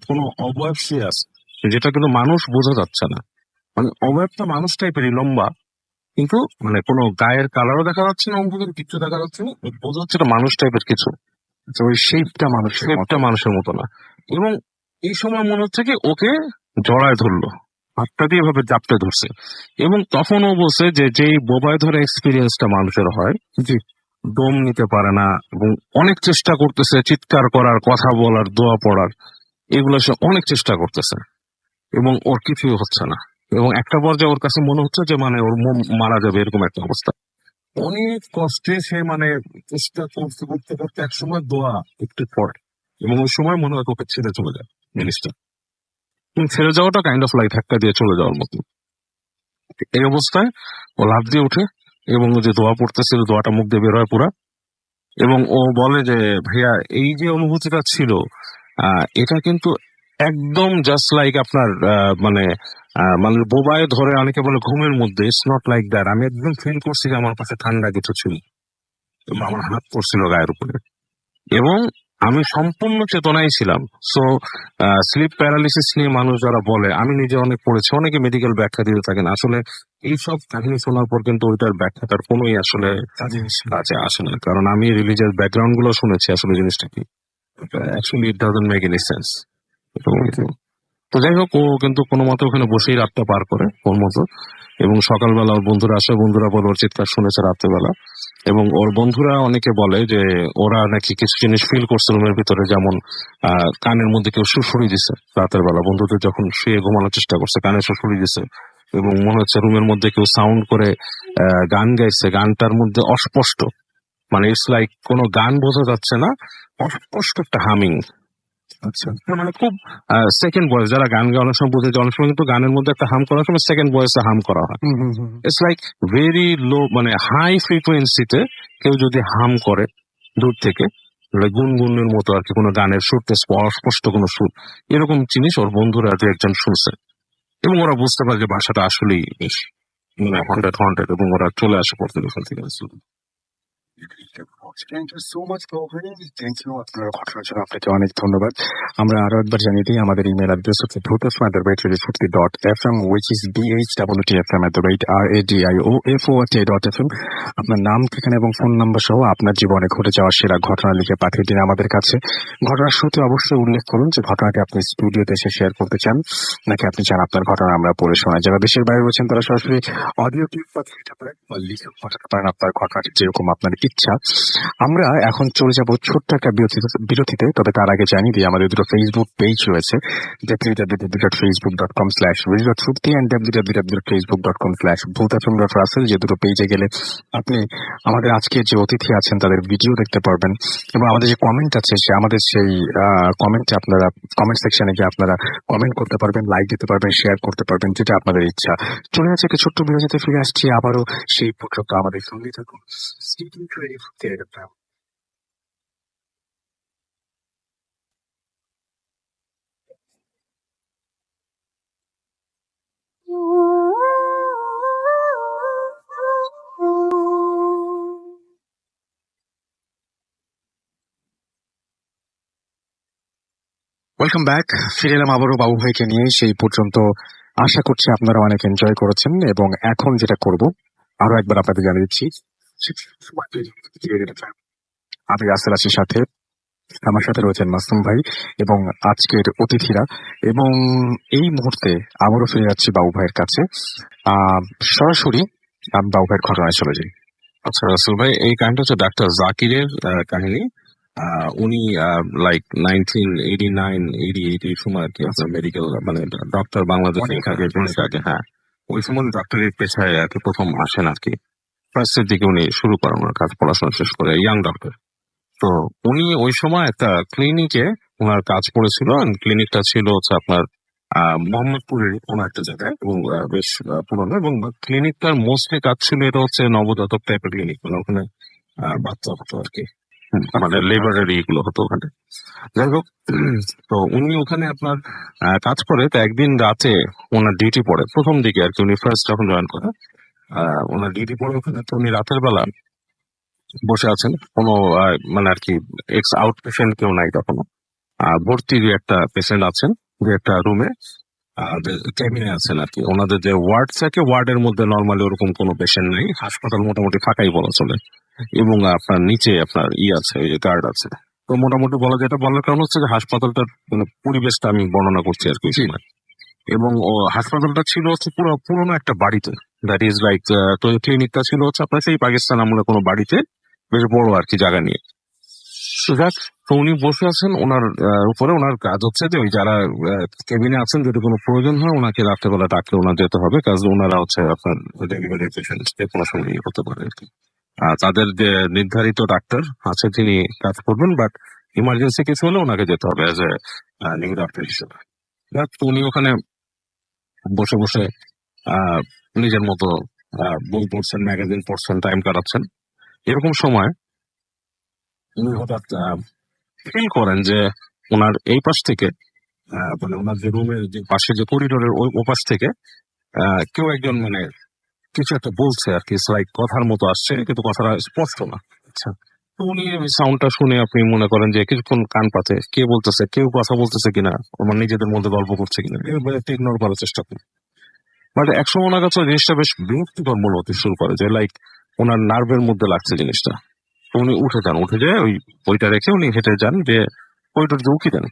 কোনো অবয়ব শুয়ে আছে, যেটা কিন্তু মানুষ বোঝা যাচ্ছে না। মানে অবয়বটা মানুষ টাইপেরই, লম্বা, কিন্তু মানে কোনো গায়ের কালারও দেখা যাচ্ছে না, অঙ্গুলের কিছু দেখা যাচ্ছে না, বোঝা যাচ্ছে এটা মানুষ টাইপের কিছু, আচ্ছা, ওই শেপটা মানুষের মতো। শেপটা মানুষের মতো না। এবং এই সময় মনে হচ্ছে কি ওকে জড়ায় ধরলো, হাতটা দিয়ে এভাবে জাপটে ধরছে। এবং তখন ও বলছে যে যেই বোবায় ধরে এক্সপিরিয়েন্সটা মানুষের হয়, জি। দম নিতে পারে না, এবং অনেক চেষ্টা করতেছে চিৎকার করার, কথা বলার, দোয়া পড়ার, এগুলো সে অনেক চেষ্টা করতেছে, এবং ওর কিছুই হচ্ছে না। এবং একটা পর্যায়ে ওর কাছে মনে হচ্ছে যে মানে ওর মারা যাবে, এরকম একটা অবস্থা। অনেক কষ্টে সে মানে চেষ্টা করতে করতে করতে একসময় দোয়া একটু পড়ে, এবং ওই সময় মনে হয় ওকে ছেড়ে চলে যায় জিনিসটা। কিন্তু ছেড়ে যাওয়াটা কাইন্ড অফ লাইক ধাক্কা দিয়ে চলে যাওয়ার মতো। এই অবস্থায় ও লাফ দিয়ে ওঠে, এবং ও যে দোয়া পড়তেছিল দোয়াটা মুখ দিয়ে বের হয় পুরা। এবং ও বলে যে ভাইয়া, এই যে অনুভূতিটা ছিল, এটা কিন্তু একদম জাস্ট লাইক আপনার মানে মানে বোবায় ধরে অনেকে বলে ঘুমের মধ্যে, ইটস নট লাইক দ্যাট। আমি একদম ফিল করছি যে আমার পাশে ঠান্ডা কিছু ছিল, এবং আমার হাত পড়ছিল গায়ের উপরে, এবং আমি সম্পূর্ণ চেতনায় ছিলাম। সো স্লিপ প্যারালিসিস নিয়ে মানুষ যারা বলে, আমি নিজে অনেক পড়েছি, অনেকে মেডিকেল ব্যাখ্যা দিতে থাকেন, আসলে এইসব কাহিনী শোনার পর কিন্তু ওইটার ব্যাখ্যাটার কোনোই আসলে কাছে আসে না, কারণ আমি রিলিজিয়াস ব্যাকগ্রাউন্ড গুলো শুনেছি আসলে জিনিসটা কি। Actually it doesn't make any sense. তো যাই হোক, ও কিন্তু কোনো মতে ওখানে বসেই রাতটা পার করে ওর মতো। এবং সকালবেলা ওর বন্ধুরা আসে, বন্ধুরা বলে ওর চিৎকার শুনেছে রাত্রেবেলা। এবং ওর বন্ধুরা অনেকে বলে যে ওরা নাকি কিছু জিনিস ফিল করছে রুমের ভিতরে, যেমন কানের মধ্যে কেউ সুড়সুড়ি দিছে রাতের বেলা, বন্ধুদের যখন শুয়ে ঘুমানোর চেষ্টা করছে কানে সুড়সুড়ি দিছে। এবং মনে হচ্ছে রুমের মধ্যে কেউ সাউন্ড করে গান গাইছে, গানটার মধ্যে অস্পষ্ট, মানে ইটস লাইক কোনো গান বোঝা যাচ্ছে না, অস্পষ্ট একটা হামিং। আচ্ছা, মানে খুব সেকেন্ড ভয়েস, যারা গান গায় অনেক সময় বুঝে যে অনেক সময় কিন্তু গানের মধ্যে একটা হাম করার সময় সেকেন্ড ভয়েসে হাম করা হয়। ইটস লাইক ভেরি লো, মানে হাই ফ্রিকোয়েন্সিতে কেউ যদি হাম করে দূর থেকে, গুনগুনের মতো আর কি, কোনো গানের সুরতে স্পষ্ট কোনো সুর, এরকম জিনিস ওর বন্ধুরা দু একজন শুনছে। এবং ওরা বুঝতে পারে যে বাসাটা আসলেই বেশ মানে হন্টেড হন্টেড, এবং ওরা চলে আসে পরদিন থেকে। Thank you so much thank you আপনার ঘটনার জন্য আপনাকে অনেক ধন্যবাদ। আমরা আরো একবার জানিয়ে দিই, আমাদের ইমেল অ্যাড্রেস হচ্ছে bhutasma@radio40.fm, which is bhwtfm@radio.fm। আপনার নাম, ঠিকানা এবং ফোন নাম্বার সহ আপনার জীবনে ঘটে যাওয়া সেরা ঘটনা লিখে পাঠিয়ে দিন আমাদের কাছে। ঘটনার শুরুতে অবশ্যই উল্লেখ করুন যে ঘটনাটি আপনি স্টুডিওতে এসে শেয়ার করতে চান, নাকি আপনি চান আপনার ঘটনা আমরা পড়ে শোনাই। যারা দেশের বাইরে রয়েছেন তারা সরাসরি অডিও ক্লিপ পাঠাতে পারেন বা লিখে পাঠাতে পারেন আপনার ঘটনাটি যেরকম আপনার ইচ্ছা। আমরা এখন চলে যাব ছোট্ট একটা বিরতিতে। তবে তার আগে জানিয়ে দিই, আমাদের দুটো ফেসবুক পেজ রয়েছে, www.facebook.com/radio.fruity and www.facebook.com/bhutafm.russell। যে দুটো পেজে গেলে আপনি আমাদের আজকে যে অতিথি আছেন তাদের ভিডিও দেখতে পারবেন, এবং আমাদের যে কমেন্ট আছে সে আমাদের সেই কমেন্টে আপনারা কমেন্ট সেকশনে গিয়ে আপনারা কমেন্ট করতে পারবেন, লাইক দিতে পারবেন, শেয়ার করতে পারবেন, যেটা আপনাদের ইচ্ছা। চলে যাচ্ছে একটা ছোট্ট বিরতিতে, ফিরে আসছি আবারও। সেই পর্যন্ত আমাদের সঙ্গে থাকুন। Welcome back. ফিরে এলাম আবারও বাবু ভাইকে নিয়ে। সেই পর্যন্ত আশা করছি আপনারা অনেক এনজয় করেছেন, এবং এখন যেটা করব আরো একবার আপনাদের জানিয়ে দিচ্ছি, আমি রাসেল আছি সাথে, আমার সাথে রয়েছেন মাসুম ভাই এবং আজকের অতিথিরা। এবং এই মুহূর্তে আবারও ফিরে যাচ্ছি বাবু ভাইয়ের কাছে। আহ সরাসরি আমি বাবু ভাইয়ের ঘটনায় চলে যাই। আচ্ছা রাসেল ভাই, এই কাহিনীটা হচ্ছে ডাক্তার জাকিরের কাহিনী। উনি লাইক 1989-88 এই সময় আর কি আপনার মেডিকেল মানে ডক্টর বাংলাদেশে অনেক থাকে অনেক আগে। হ্যাঁ, ওই সময় ডক্টরের পেশায় আর কি প্রথম আসেন আর কি। ফার্স্টের দিকে উনি শুরু করেন ওনার কাজ, পড়াশোনা শেষ করে ইয়াং ডক্টর। তো উনি ওই সময় একটা ক্লিনিকে ওনার কাজ করেছিল। ক্লিনিকটা ছিল হচ্ছে আপনার মোহাম্মদপুরের কোনো একটা জায়গায়, এবং বেশ পুরনো। এবং ক্লিনিকটার মোস্টলি কাজ ছিল এটা হচ্ছে নবজাতক টাইপের ক্লিনিক, মানে ওখানে বাচ্চা হতো আর কি। মানে লেবারের গুলো হতো ওখানে। যাই হোক, তো উনি ওখানে আপনার কাজ করে। তো একদিন রাতে ওনার ডিউটি পড়ে, প্রথম দিকে আর কি, উনি ফার্স্ট যখন জয়েন করে ওনার ডিউটি পড়ে ওখানে। তো উনি রাতের বেলা বসে আছেন, কোনো মানে আর কি এক্স আউট পেশেন্ট কেউ নাই তখনো। ভর্তি যে একটা পেশেন্ট আছেন, যে একটা রুমে ক্যাবিনে আছেন আর কি। ওনাদের যে ওয়ার্ড থাকে, ওয়ার্ডের মধ্যে নর্মালি ওরকম কোনো পেশেন্ট নেই, হাসপাতাল মোটামুটি ফাঁকাই বলা চলে। এবং আপনার নিচে আপনার আছে, ওই যে গার্ড আছে। তো মোটামুটি বলা যায়, এটা বলার কারণ হচ্ছে যে হাসপাতালটার মানে পরিবেশটা আমি বর্ণনা করছি আর কি ওই সময়। এবং হাসপাতালটা ছিল হচ্ছে পুরো পুরোনো একটা বাড়িতে, দ্যাট ইজ লাইক, তো ক্লিনিকটা ছিল হচ্ছে আপনার সেই পাকিস্তান আমলে কোনো বাড়িতে, বেশ বড় আর কি জায়গা নিয়ে। তো যাক, তো উনি বসে আছেন, ওনার উপরে ওনার কাজ হচ্ছে যে ওই যারা কেবিনে আছেন, যদি কোনো প্রয়োজন হয় ওনাকে রাত্রেবেলা ডাকলে ওনার যেতে হবে, কাজ ওনারা হচ্ছে আপনার ডেলিভারি পেশেন্ট যে কোনো সময় হতে পারে আর কি। তাদের যে নির্ধারিত ডাক্তার আছে তিনি কাজ করবেন, বাট ইমার্জেন্সি কিছু হলে ওনাকে যেতে হবে অ্যাজ এ নিউ ডাক্তার হিসেবে। যাক, তো উনি ওখানে বসে বসে নিজের মতো বই পড়ছেন, ম্যাগাজিন পড়ছেন, টাইম কাটাচ্ছেন। এরকম সময় উনি হঠাৎ ফিল করেন যে ওনার এই পাশ থেকে, মানে ওনার যে রুমের যে পাশে যে করিডোরের ওই ওপাশ থেকে কেউ একজন মানে কিছু একটা বলছে আর কি, লাইক কথার মতো আসছে, কিন্তু কথাটা স্পষ্ট না। আচ্ছা, তো উনি সাউন্ডটা শুনে আপনি মনে করেন যে কিছুক্ষণ কান পাতে, কে বলতেছে, কেউ কথা বলতেছে কিনা, আমার নিজেদের মধ্যে গল্প করছে কিনা, একটু ইগনোর করার চেষ্টা করি। বাট একসময় ওনার কাছে জিনিসটা বেশ বিরক্তিকর মনে হতে শুরু করে, যে লাইক ওনার নার্ভের মধ্যে লাগছে জিনিসটা। তো উনি উঠে যান, উঠে যেয়ে ওই বইটা রেখে উনি হেঁটে যান যে করিডোর দিয়ে উকি দেন।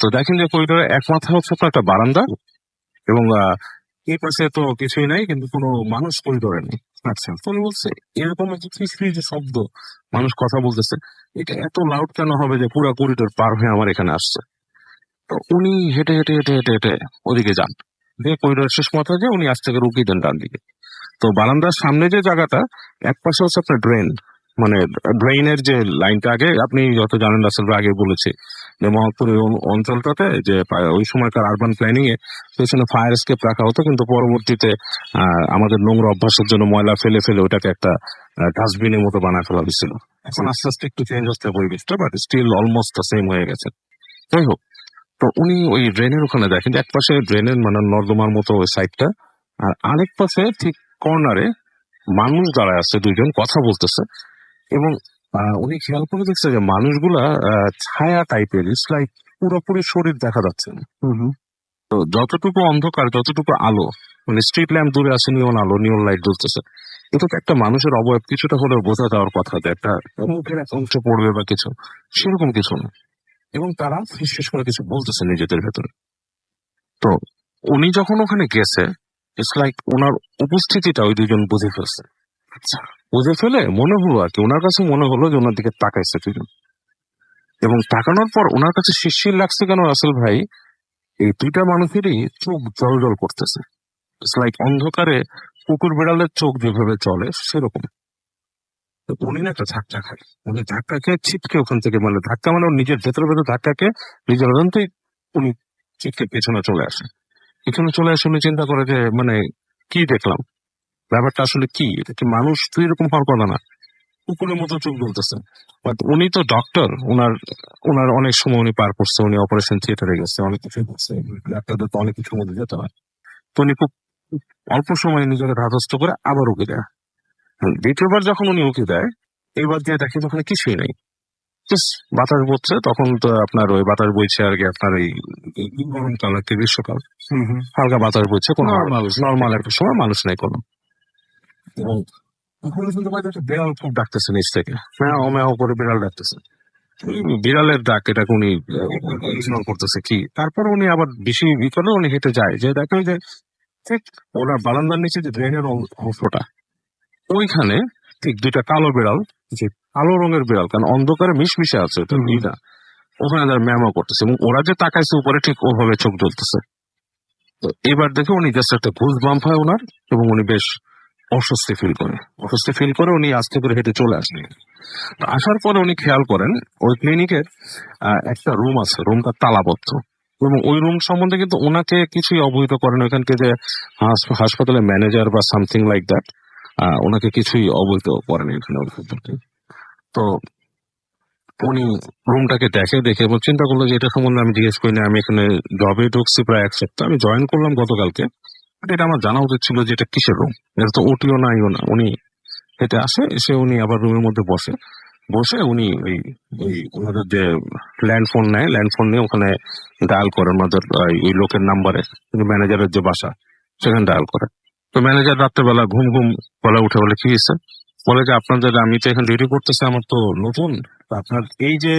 তো দেখেন যে করিডোরে এক মাথা হচ্ছে আপনার একটা বারান্দা, এবং এই পাশে তো কিছুই নাই, কিন্তু কোনো মানুষ করিডোরে নেই। আচ্ছা, তো উনি বলছে এরকম একটা ফিসফিস যে শব্দ, মানুষ কথা বলতেছে, এটা এত লাউড কেন হবে যে পুরো করিডোর পার হয়ে আমার এখানে আসছে। তো উনি হেঁটে হেঁটে হেঁটে হেঁটে হেঁটে ওদিকে যান, দিয়ে করিডোর শেষ মাথা দিয়ে উনি আজ থেকে রুকি দেন ডান দিকে। তো বারান্দার সামনে যে জায়গাটা, এক পাশে হচ্ছে আপনার ড্রেন, মানে ড্রেইনের যে লাইনটা, আগে আপনি যত জানেন রাসেল ভাই, আগে বলেছি যে মোহাম্মদপুর এই অঞ্চলটাতে যে ওই সময়কার আরবান প্ল্যানিং এ পেছনে ফায়ার এসকেপ রাখা হতো, কিন্তু পরবর্তীতে আমাদের নোংরা অভ্যাসের জন্য ময়লা ফেলে ফেলে ওটাকে একটা ডাস্টবিনের মতো বানায় ফেলা হয়েছিল। এখন আস্তে আস্তে একটু চেঞ্জ হচ্ছে পরিবেশটা, বাট স্টিল অলমোস্ট সেম হয়ে গেছে। যাই হোক, তো উনি ওই ড্রেনের ওখানে দেখেন যে এক পাশে ড্রেনের মানে নর্দমার মতো ওই সাইডটা, আর আরেক পাশে ঠিক কর্নারে মানুষ দাঁড়ায় আছে, দুইজন কথা বলতেছে। এবং উনি খেয়াল করে দেখছে যে মানুষগুলা ছায়া টাইপের, ইটস লাইক পুরোপুরি শরীর দেখা যাচ্ছে না। তো যতটুকু অন্ধকার, যতটুকু আলো, মানে স্ট্রিট ল্যাম্প দূরে আছে, নিয়ন আলো, নিয়ন লাইট জ্বলতেছে, এটা তো একটা মানুষের অবয়ব কিছুটা হলেও বোঝা যাওয়ার কথা, যে একটা মুখের এক অংশ পড়বে বা কিছু, সেরকম কিছু না। এবং তারা ফিসফিস করে কিছু বলতেছে নিজেদের ভেতরে। তো উনি যখন ওখানে গেছে, ইটস লাইক ওনার উপস্থিতিটা ওই দুজন বুঝে ফেলছে। আচ্ছা, বুঝে ফেলে মনে হলো আর কি, ওনার কাছে মনে হলো যে ওনার দিকে তাকাইছে দুজন। এবং তাকানোর পর ওনার কাছে শিরশির লাগছে কেন রাসেল ভাই, এই দুইটা মানুষেরই চোখ জল জল করতেছে। ইটস লাইক অন্ধকারে কুকুর বিড়ালের চোখ যেভাবে চলে সেরকম। তো উনি না একটা ধাক্কা খায়, উনি ধাক্কা খেয়ে ছিটকে ওখান থেকে, মানে ধাক্কা মানে ওর নিজের ভেতরে ভেতরে ধাক্কা খেয়ে নিজের অজান্তেই উনি ছিটকে পেছনে চলে আসে। পেছনে চলে আসে, উনি চিন্তা করে যে মানে কি দেখলাম, ব্যাপারটা আসলে কি, এটা কি মানুষ? তো এরকম হওয়ার কথা না, কুকুরের মতো চোখ বলতেছে। বাট উনি তো ডক্টর, ওনার ওনার অনেক সময় উনি পার করছে, উনি অপারেশন থিয়েটারে গেছে, অনেক কিছু করছে, ডাক্তারদের তো অনেক কিছুর মধ্যে যেতে হয়। তো উনি খুব অল্প সময়ে নিজেকে ধাতস্থ করে আবার উকি দেয়। দ্বিতীয়বার যখন উনি উকি দেয়, এইবার দিয়ে দেখে ওখানে কিছুই নেই। Just বাতাস বইছে, তখন তো আপনার ওই বাতাস বইছে আর কি আপনার এই গরমকাল আর কি, গ্রীষ্মকাল, হালকা বাতাস বইছে, কোনো নর্মাল একটা সময়, মানুষ নাই কোনো। এবং ওখানে শুনতে পাই যে বিড়াল খুব ডাকতেছে নিচ থেকে, ম্যাও ম্যাও করে বিড়াল ডাকতেছে। এই বিড়ালের ডাক এটাকে উনি ইগনোর করতেছে কি, তারপর উনি আবার বেশি ই করে উনি হেঁটে যায়, যে দেখেন যে ঠিক ওনার বারান্দার নিচে যে ড্রেনের অংশটা, ওইখানে ঠিক দুইটা কালো বিড়াল, যে কালো রঙের বিড়াল, কারণ অন্ধকারে মিশমিশে আছে তো ইটা, ওখানে তারা ম্যামো করতেছে এবং ওরা যে তাকাইছে উপরে ঠিক ওভাবে চোখ জ্বলতেছে। তো এবার দেখে উনি জাস্ট একটা ঘুষ বাম্প হয় ওনার, এবং উনি বেশ অস্বস্তি ফিল করে উনি আস্তে করে হেঁটে চলে আসলেন। তো আসার পরে উনি খেয়াল করেন ওই ক্লিনিকের একটা রুম আছে, রুমটা তালাবদ্ধ, এবং ওই রুম সম্বন্ধে কিন্তু ওনাকে কিছুই অবহিত করেন ওইখানকে যে হাসপাতালের ম্যানেজার বা সামথিং লাইক দ্যাট, ওনাকে কিছুই অবহিত করেন এখানে ওর সম্পর্কে। তো উনি রুমটাকে দেখে এবং চিন্তা করলো যে এটা সম্বন্ধে আমি জিজ্ঞেস করি না, আমি এখানে জবে ঢুকছি প্রায় 1 সপ্তাহ, আমি জয়েন করলাম গতকালকে, বাট এটা আমার জানা উচিত ছিল যে এটা কিসের রুম, এটা তো ওটিও না ইও না। উনি হেঁটে এসে উনি আবার রুমের মধ্যে বসে উনি ওই ওনাদের যে ল্যান্ডফোন নিয়ে ওখানে ডায়াল করেন ওনাদের ওই লোকের নাম্বারে, ম্যানেজারের যে বাসা সেখানে ডায়াল করে। তো ম্যানেজার রাত্রেবেলা ঘুম বলে উঠে, বলে কি হয়েছে, বলে যে আপনাদের, আমি তো এখানে ডিউটি করতেছি, আমার তো নতুন, তো আপনার এই যে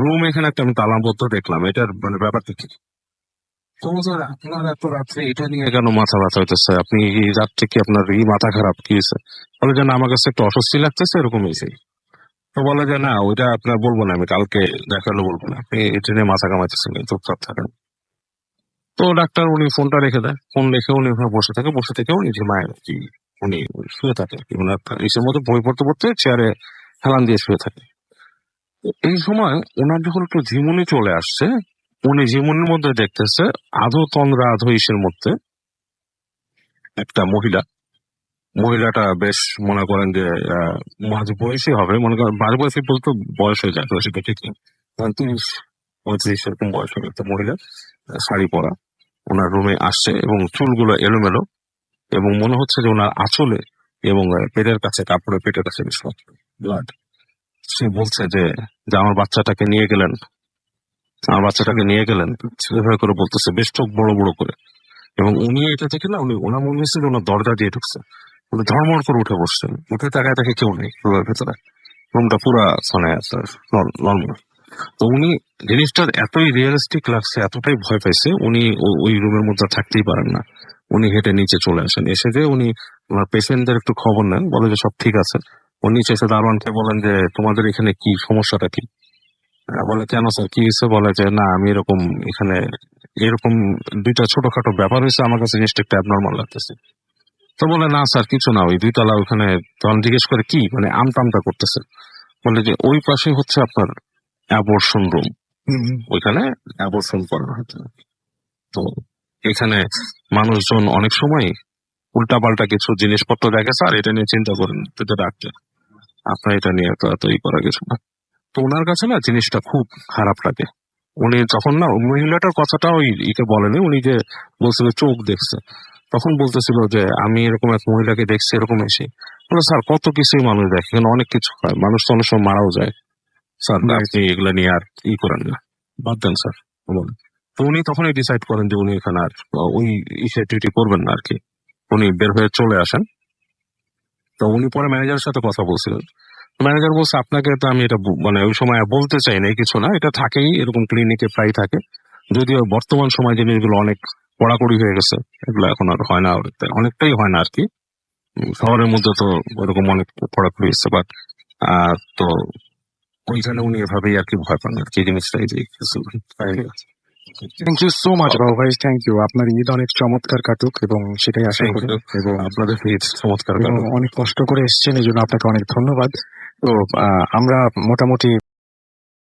রুম এখানে একটা আমি তালাবদ্ধ দেখলাম, এটার মানে ব্যাপারটা কি? তো বলছে, আপনার এত রাত্রে এটা নিয়ে কেন মাথা ব্যথা হইতেছে, আপনি এই রাত্রে কি আপনার এই মাথা খারাপ কি হয়েছে? বলে যে না, আমার কাছে একটু অস্বস্তি লাগতেছে, এরকম হয়েছে। তো বলে যে না, ওইটা আপনার বলবো না, আমি কালকে দেখালে বলবো না, আপনি এটা নিয়ে মাথা কামাইতেছেন, চুপচাপ থাকেন। তো ডাক্তার উনি ফোনটা রেখে দেয়, ফোন রেখে উনি ওখানে বসে থেকে উনি ঝিমায় আর কি, উনি শুয়ে থাকে আর কি, ওনার ইসের মতো বই পড়তে চেয়ারে হেলান দিয়ে শুয়ে থাকে। তো এই সময় ওনার যখন একটু ঝিমুনি চলে আসছে, উনি ঝিমুনির মধ্যে দেখতেছে আধো তন্দ্রা আধো ইসের মধ্যে একটা মহিলাটা বেশ মনে করেন যে মাঝ বয়সী হবে, মনে করেন মাঝ বয়সী বলতে বয়স হয়ে যায়, সেটা ঠিক না, 30-35 এরকম বয়স হবে একটা মহিলা, শাড়ি পরা, ওনার রুমে আসছে এবং চুলগুলো এলোমেলো, এবং মনে হচ্ছে যে ওনার আঁচলে এবং পেটের কাছে বেশ ব্লাড। সে বলছে যে আমার বাচ্চাটাকে নিয়ে গেলেন, এভাবে করে বলতেছে, বেশ চোখ বড় করে। এবং উনি এটা থেকে না, ওনার মনে হচ্ছে যে ওনার দরজা দিয়ে ঢুকছে, উনি ধর্মর করে উঠে বসছেন, উঠে তাকায় দেখে কেউ নেই রুমের ভেতরে, রুমটা পুরা মানে নর্মাল। তো উনি জিনিসটার এতই রিয়েলিস্টিক লাগছে, এতটাই ভয় পাইছে, উনি ওই রুমের মধ্যে থাকতেই পারেন না, উনি হেঁটে নিচে চলে আসেন। এসে যে উনি ওনার পেশেন্টদের একটু খবর নেন, বলে যে সব ঠিক আছে। উনি নিচে এসে দারোয়ানকে বলেন যে তোমাদের এখানে কি সমস্যাটা কি? বলে কেন স্যার, কি হয়েছে? বলে যে না, আমি এখানে এরকম 2টা ছোটখাটো ব্যাপার হয়েছে, আমার কাছে জিনিসটা একটু অ্যাবনর্মাল লাগতেছে। তো বলে না স্যার, কিছু না, ওই 2 তলা ওখানে, তখন জিজ্ঞেস করে কি, মানে আমতা করতেছে, বলে যে ওই পাশে হচ্ছে আপনার অ্যাবর্শন রুম, ওইখানে অ্যাবর্শন করা হচ্ছে। তো এখানে মানুষজন অনেক সময় উল্টাপাল্টা কিছু জিনিসপত্র দেখে, স্যার এটা নিয়ে চিন্তা করেন তো ডাক্তার, আপনার এটা নিয়ে তো ই করা কিছু না। তো ওনার কাছে না জিনিসটা খুব খারাপ লাগে। উনি তখন না মহিলাটার কথাটা ওই ইকে বলেনি, উনি যে বলছিল চোখ দেখছে, তখন বলতেছিল যে আমি এরকম এক মহিলাকে দেখছি এরকম এসে। বলে স্যার, কত কিছুই মানুষ দেখে, এখানে অনেক কিছু হয়, মানুষ তো অনেক সময় মারাও যায়, স্যার আপনি এগুলা নিয়ে আর করেন না, বাদ দেন স্যার বলেন। তো উনি তখনই ডিসাইড করেন যে উনি এখানে আর ওই ডিউটি করবেন না আর কি, উনি বের হয়ে চলে আসেন। তো উনি পরে ম্যানেজারের সাথে কথা বলছিলেন, ম্যানেজার বলছে আপনাকে তো আমি এটা মানে ওই সময় বলতে চাই না, কিছু না, এটা থাকেই, এরকম ক্লিনিকে প্রায় থাকে, যদিও বর্তমান সময় জিনিসগুলো অনেক কড়াকড়ি হয়ে গেছে, এগুলো এখন আর হয় না, অনেকটাই হয় না আর কি, শহরের মধ্যে তো ওরকম অনেক কড়াকড়ি হচ্ছে, বাট তো ওইখানে উনি এভাবেই আর কি ভয় পান আর কি, জিনিসটা এই যে থ্যাংক ইউ সো মাচ বাবু ভাই, থ্যাংক ইউ। আপনার ঈদ অনেক চমৎকার কাটুক এবং সেটাই আশা করি, এবং আপনাদের চমৎকার অনেক কষ্ট করে এসেছেন, এই জন্য আপনাকে অনেক ধন্যবাদ। তো আমরা মোটামুটি